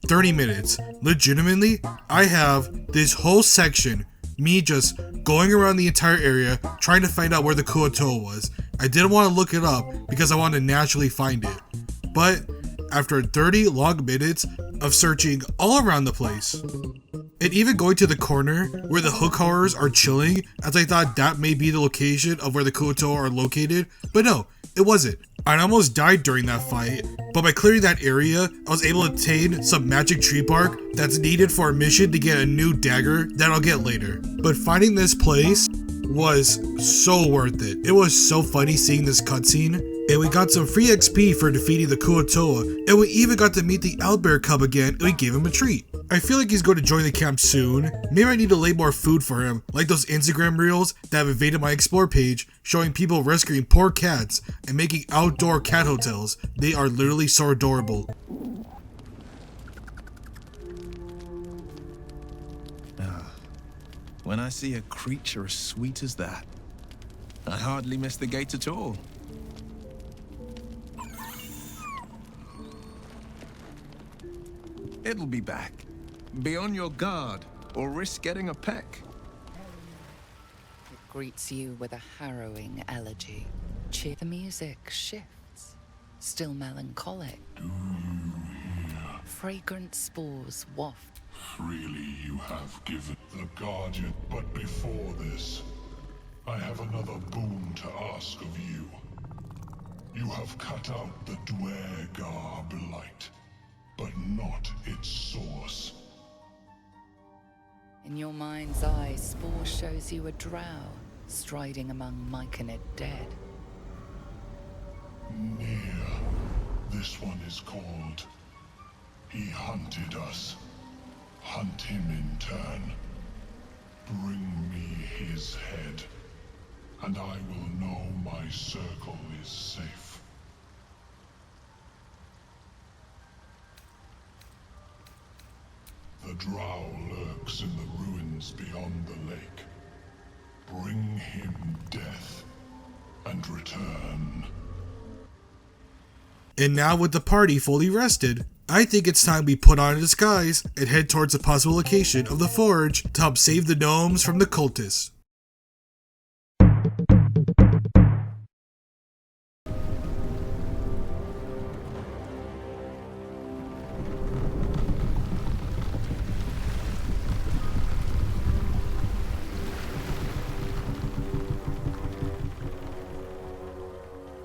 A: 30 minutes. Legitimately, I have this whole section, me just going around the entire area, trying to find out where the Kuo-Toa was. I didn't want to look it up because I wanted to naturally find it. But after 30 long minutes of searching all around the place, and even going to the corner where the hook horrors are chilling, as I thought that may be the location of where the Kuo-Toa are located, but no, it wasn't. I almost died during that fight, but by clearing that area, I was able to obtain some magic tree bark that's needed for a mission to get a new dagger that I'll get later. But finding this place was so worth it. It was so funny seeing this cutscene, and we got some free XP for defeating the Kuo-Toa, and we even got to meet the owlbear cub again, and we gave him a treat. I feel like he's going to join the camp soon. Maybe I need to lay more food for him, like those Instagram reels that have invaded my explore page, showing people rescuing poor cats and making outdoor cat hotels. They are literally so adorable.
J: When I see a creature as sweet as that, I hardly miss the gate at all. It'll be back. Be on your guard, or risk getting a peck.
F: It greets you with a harrowing elegy. The music shifts, still melancholic.
W: Do you hear?
F: Fragrant spores waft.
W: Freely you have given the Guardian, but before this, I have another boon to ask of you. You have cut out the Dwergar blight, but not its source.
F: In your mind's eye, Spore shows you a drow striding among Myconid dead.
W: Near. This one is called. He hunted us. Hunt him in turn. Bring me his head, and I will know my circle is safe. The drow lurks in the ruins beyond the lake. Bring him death, and return.
A: And now with the party fully rested, I think it's time we put on a disguise and head towards a possible location of the forge to help save the gnomes from the cultists.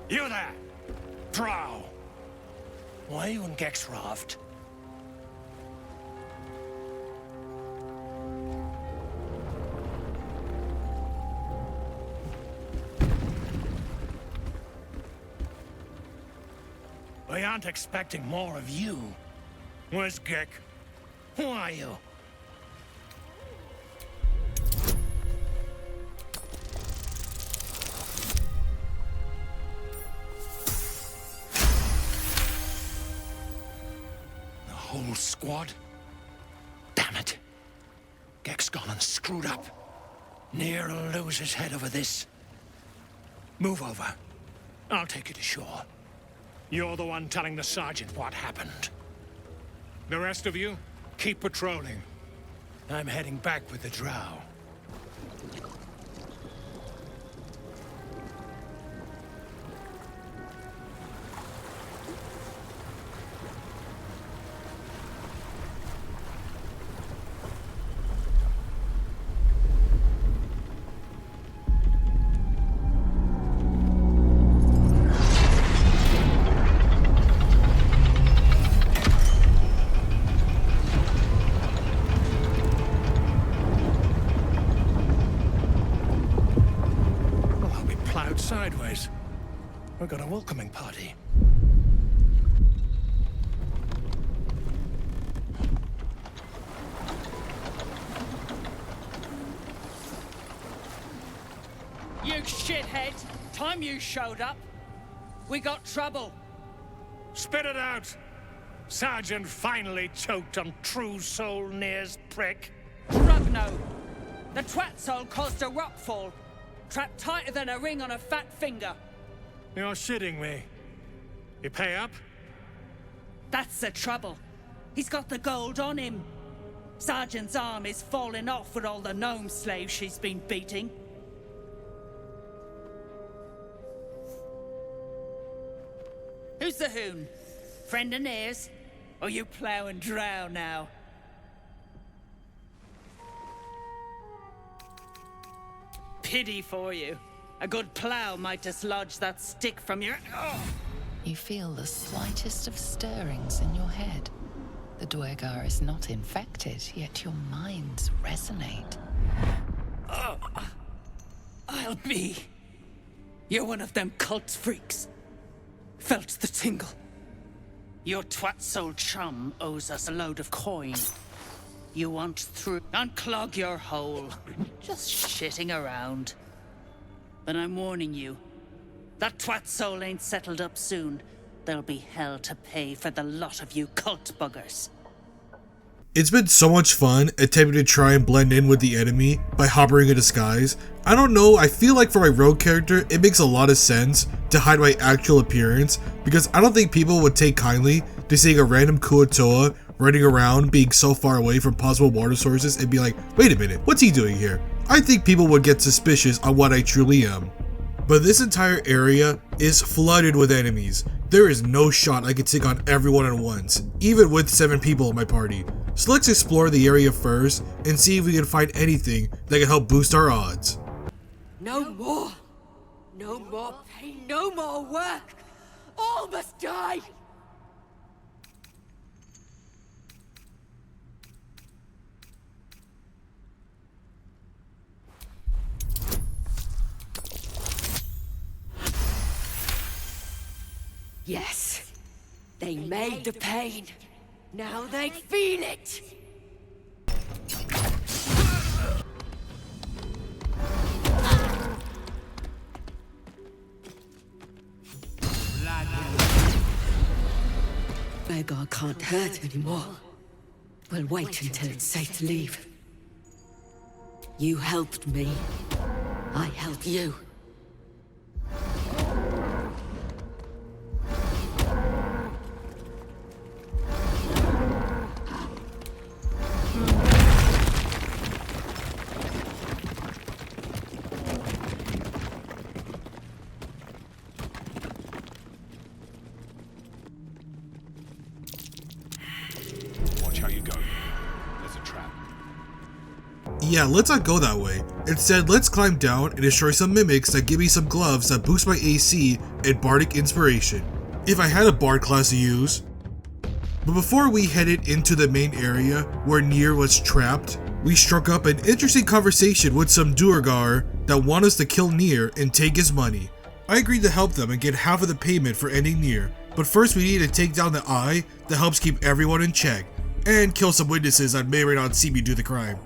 S: You there! Drow! Why are you in Gexraft? We aren't expecting more of you. Where's Gek? Who are you? Whole squad? Damn it. Gek's gone and screwed up. Near will lose his head over this. Move over. I'll take you to shore. You're the one telling the sergeant what happened. The rest of you, keep patrolling. I'm heading back with the drow. Sideways. We've got a welcoming party.
Q: time you showed up, we got trouble.
S: Spit it out! Sergeant finally choked on True Soul Near's prick.
Q: Rugno, the twat soul caused a rockfall, trapped tighter than a ring on a fat finger.
S: You're shitting me. You pay up?
Q: That's the trouble. He's got the gold on him. Sergeant's arm is falling off with all the gnome slaves she's been beating. Who's the hoon? Friend of Near's? Or you plough and drow now? Pity for you. A good plough might dislodge that stick from your...
F: You feel the slightest of stirrings in your head. The Dwergar is not infected, yet your minds resonate.
Q: I'll be... You're one of them cult freaks. Felt the tingle. Your twat-soul chum owes us a load of coin. You want through... Unclog your hole. Just shitting around. But I'm warning you. That twat-soul ain't settled up soon. There'll be hell to pay for the lot of you cult buggers.
A: It's been so much fun attempting to try and blend in with the enemy by hopping in disguise. I don't know, I feel like for my rogue character, it makes a lot of sense to hide my actual appearance because I don't think people would take kindly to seeing a random Kuo-Toa running around being so far away from possible water sources and be like, wait a minute, what's he doing here? I think people would get suspicious on what I truly am. But this entire area is flooded with enemies. There is no shot I can take on everyone at once, even with 7 people in my party. So let's explore the area first and see if we can find anything that can help boost our odds.
T: No more! No more pain, no more work! All must die! Yes, they made the pain. Now they feel it. Vhagar can't hurt anymore. We'll wait until it's safe to leave. You helped me. I helped you.
A: Yeah, let's not go that way. Instead, let's climb down and destroy some mimics that give me some gloves that boost my AC and bardic inspiration, if I had a bard class to use. But before we headed into the main area where Nier was trapped, we struck up an interesting conversation with some Duergar that want us to kill Nier and take his money. I agreed to help them and get half of the payment for ending Nier, but first we need to take down the eye that helps keep everyone in check, and kill some witnesses that may or may not see me do the crime.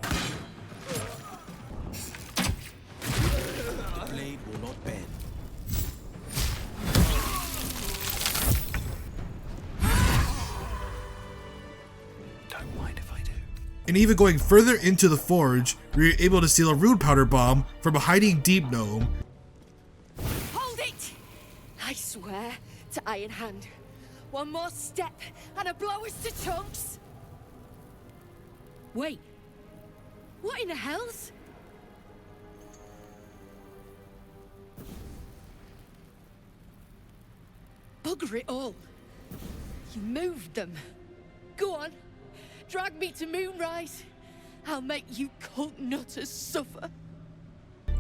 A: And even going further into the forge, we were able to steal a rune powder bomb from a hiding deep gnome.
T: Hold it! I swear to Iron Hand, one more step and a blow us to chunks. Wait, what in the hell's? Bugger it all! You moved them. Go on. Drag me to Moonrise. I'll make you cult nutters suffer.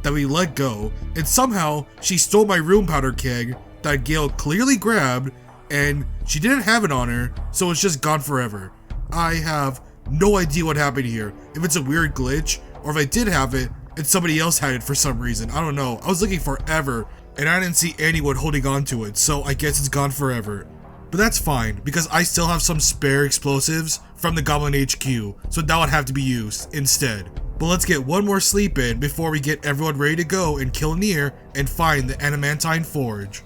A: That we let go, and somehow she stole my rune powder keg that Gale clearly grabbed, and she didn't have it on her, so it's just gone forever. I have no idea what happened here, if it's a weird glitch, or if I did have it, and somebody else had it for some reason. I don't know. I was looking forever, and I didn't see anyone holding on to it, so I guess it's gone forever. But that's fine, because I still have some spare explosives from the Goblin HQ, so that would have to be used instead. But let's get one more sleep in before we get everyone ready to go and kill Nier and find the Adamantine Forge.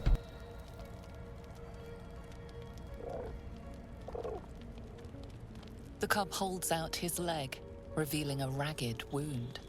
F: The cub holds out his leg, revealing a ragged wound.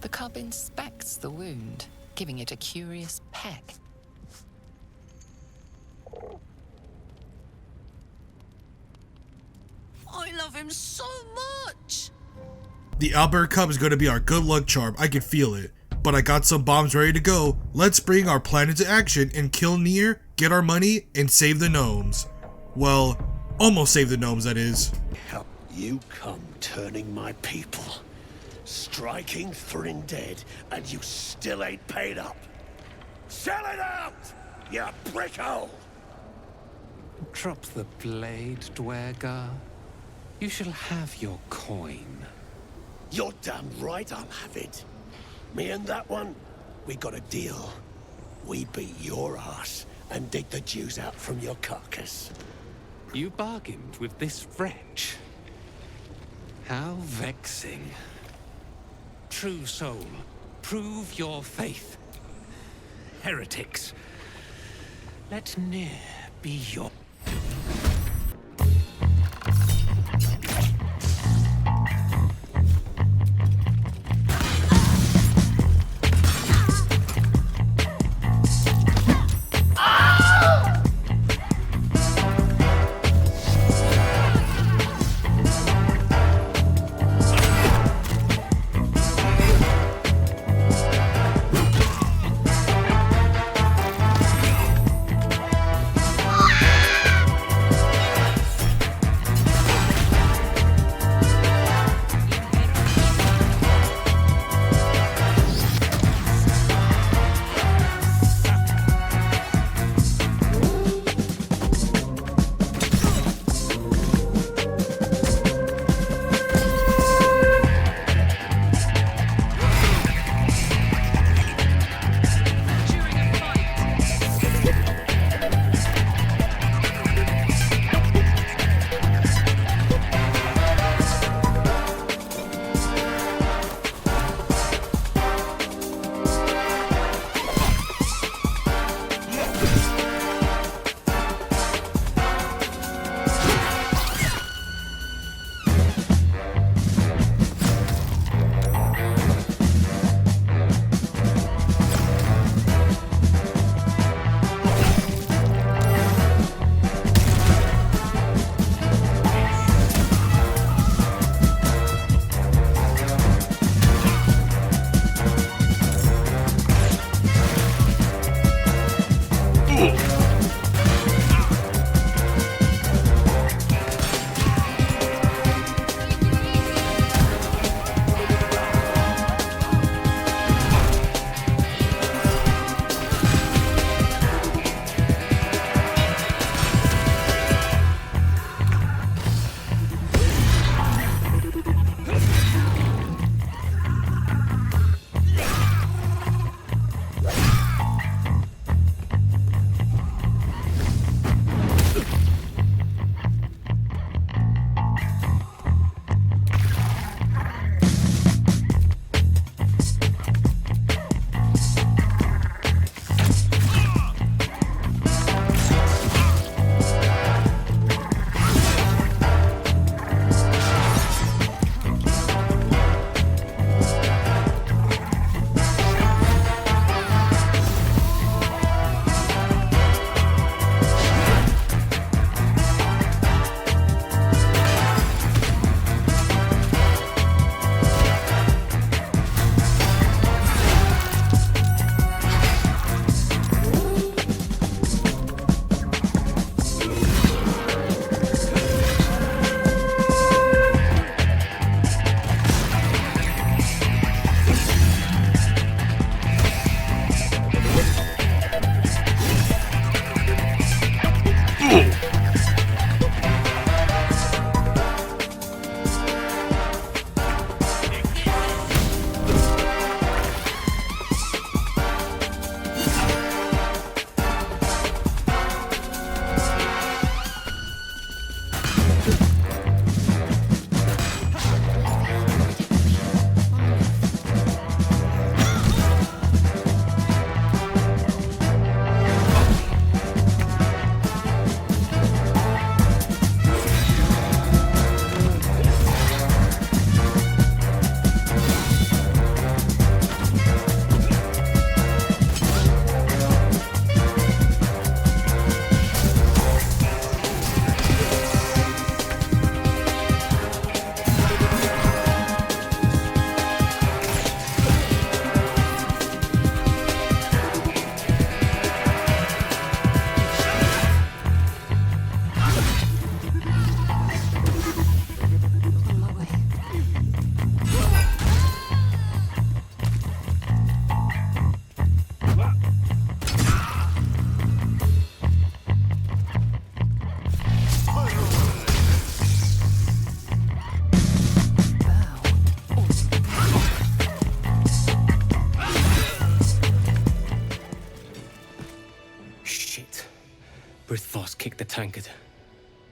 F: The cub inspects the wound, giving it a curious peck.
O: I love him so much!
A: The Albert Cub is going to be our good luck charm, I can feel it. But I got some bombs ready to go. Let's bring our plan into action and kill Nier, get our money, and save the gnomes. Well, almost save the gnomes, that is.
G: How you come turning my people. Striking Thrin dead, and you still ain't paid up. Sell it out, you brickhole!
K: Drop the blade, Dwergar. You shall have your coin.
G: You're damn right I'll have it. Me and that one, we got a deal. We beat your ass and dig the Jews out from your carcass.
K: You bargained with this wretch. How vexing. True soul, prove your faith. Heretics, let Nier be your...
P: kicked the tankard.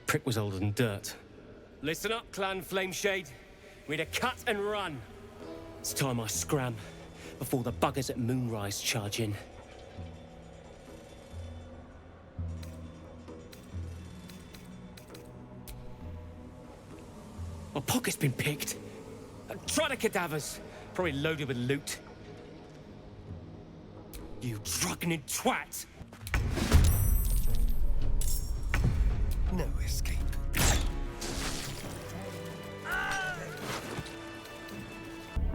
P: Prick was older than dirt. Listen up, Clan Flameshade. We'd a cut and run. It's time I scram before the buggers at Moonrise charge in. My pocket's been picked. Try the cadavers. Probably loaded with loot. You drunken twat!
L: No escape.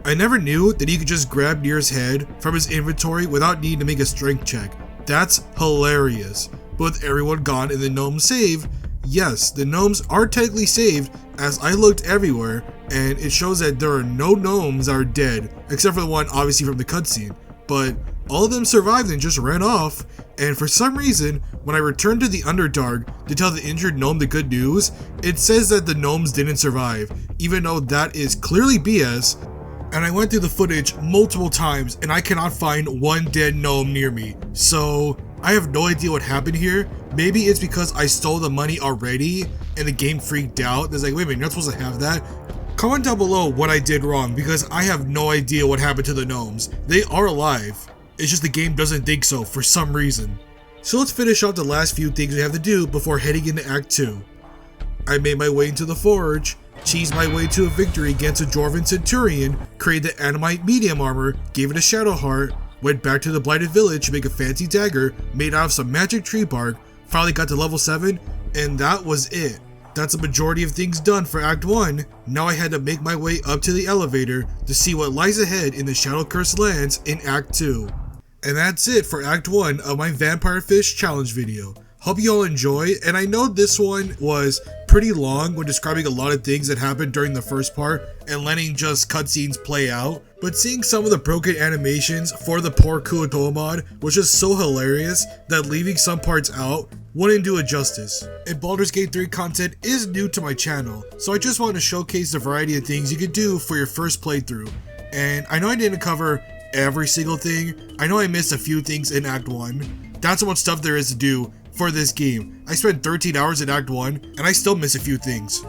A: I never knew that he could just grab Nier's head from his inventory without needing to make a strength check. That's hilarious. But with everyone gone and the gnomes saved, yes, the gnomes are technically saved, as I looked everywhere and it shows that there are no gnomes that are dead, except for the one obviously from the cutscene. But all of them survived and just ran off, and for some reason, when I returned to the Underdark to tell the injured gnome the good news, it says that the gnomes didn't survive, even though that is clearly BS, and I went through the footage multiple times and I cannot find one dead gnome near me. So I have no idea what happened here. Maybe it's because I stole the money already and the game freaked out. It's like, wait a minute, you're not supposed to have that. Comment down below what I did wrong, because I have no idea what happened to the gnomes. They are alive. It's just the game doesn't think so for some reason. So let's finish off the last few things we have to do before heading into Act 2. I made my way into the forge, cheesed my way to a victory against a Dwarven Centurion, created the Animite medium armor, gave it a shadow heart, went back to the Blighted Village to make a fancy dagger made out of some magic tree bark, finally got to level 7, and that was it. That's the majority of things done for Act 1. Now I had to make my way up to the elevator to see what lies ahead in the Shadow Cursed Lands in Act 2. And that's it for Act 1 of my Vampire Fish challenge video. Hope you all enjoy, and I know this one was pretty long when describing a lot of things that happened during the first part and letting just cutscenes play out, but seeing some of the broken animations for the poor Kuo-Toa mod was just so hilarious that leaving some parts out wouldn't do it justice. And Baldur's Gate 3 content is new to my channel, so I just wanted to showcase the variety of things you could do for your first playthrough. And I know I didn't cover every single thing. I know I missed a few things in Act 1. That's how much stuff there is to do for this game. I spent 13 hours in Act 1 and I still miss a few things.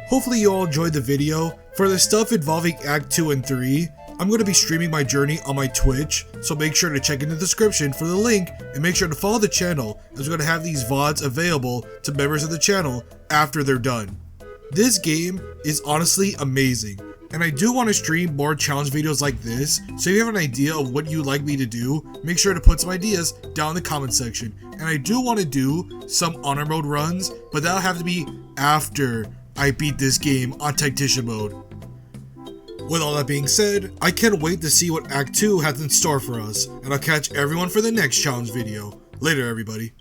A: Hopefully you all enjoyed the video. For the stuff involving Act 2 and 3, I'm going to be streaming my journey on my Twitch, so make sure to check in the description for the link and make sure to follow the channel, as we're going to have these VODs available to members of the channel after they're done. This game is honestly amazing, and I do want to stream more challenge videos like this, so if you have an idea of what you'd like me to do, make sure to put some ideas down in the comment section. And I do want to do some honor mode runs, but that'll have to be after I beat this game on Tactician mode. With all that being said, I can't wait to see what Act 2 has in store for us, and I'll catch everyone for the next challenge video. Later, everybody.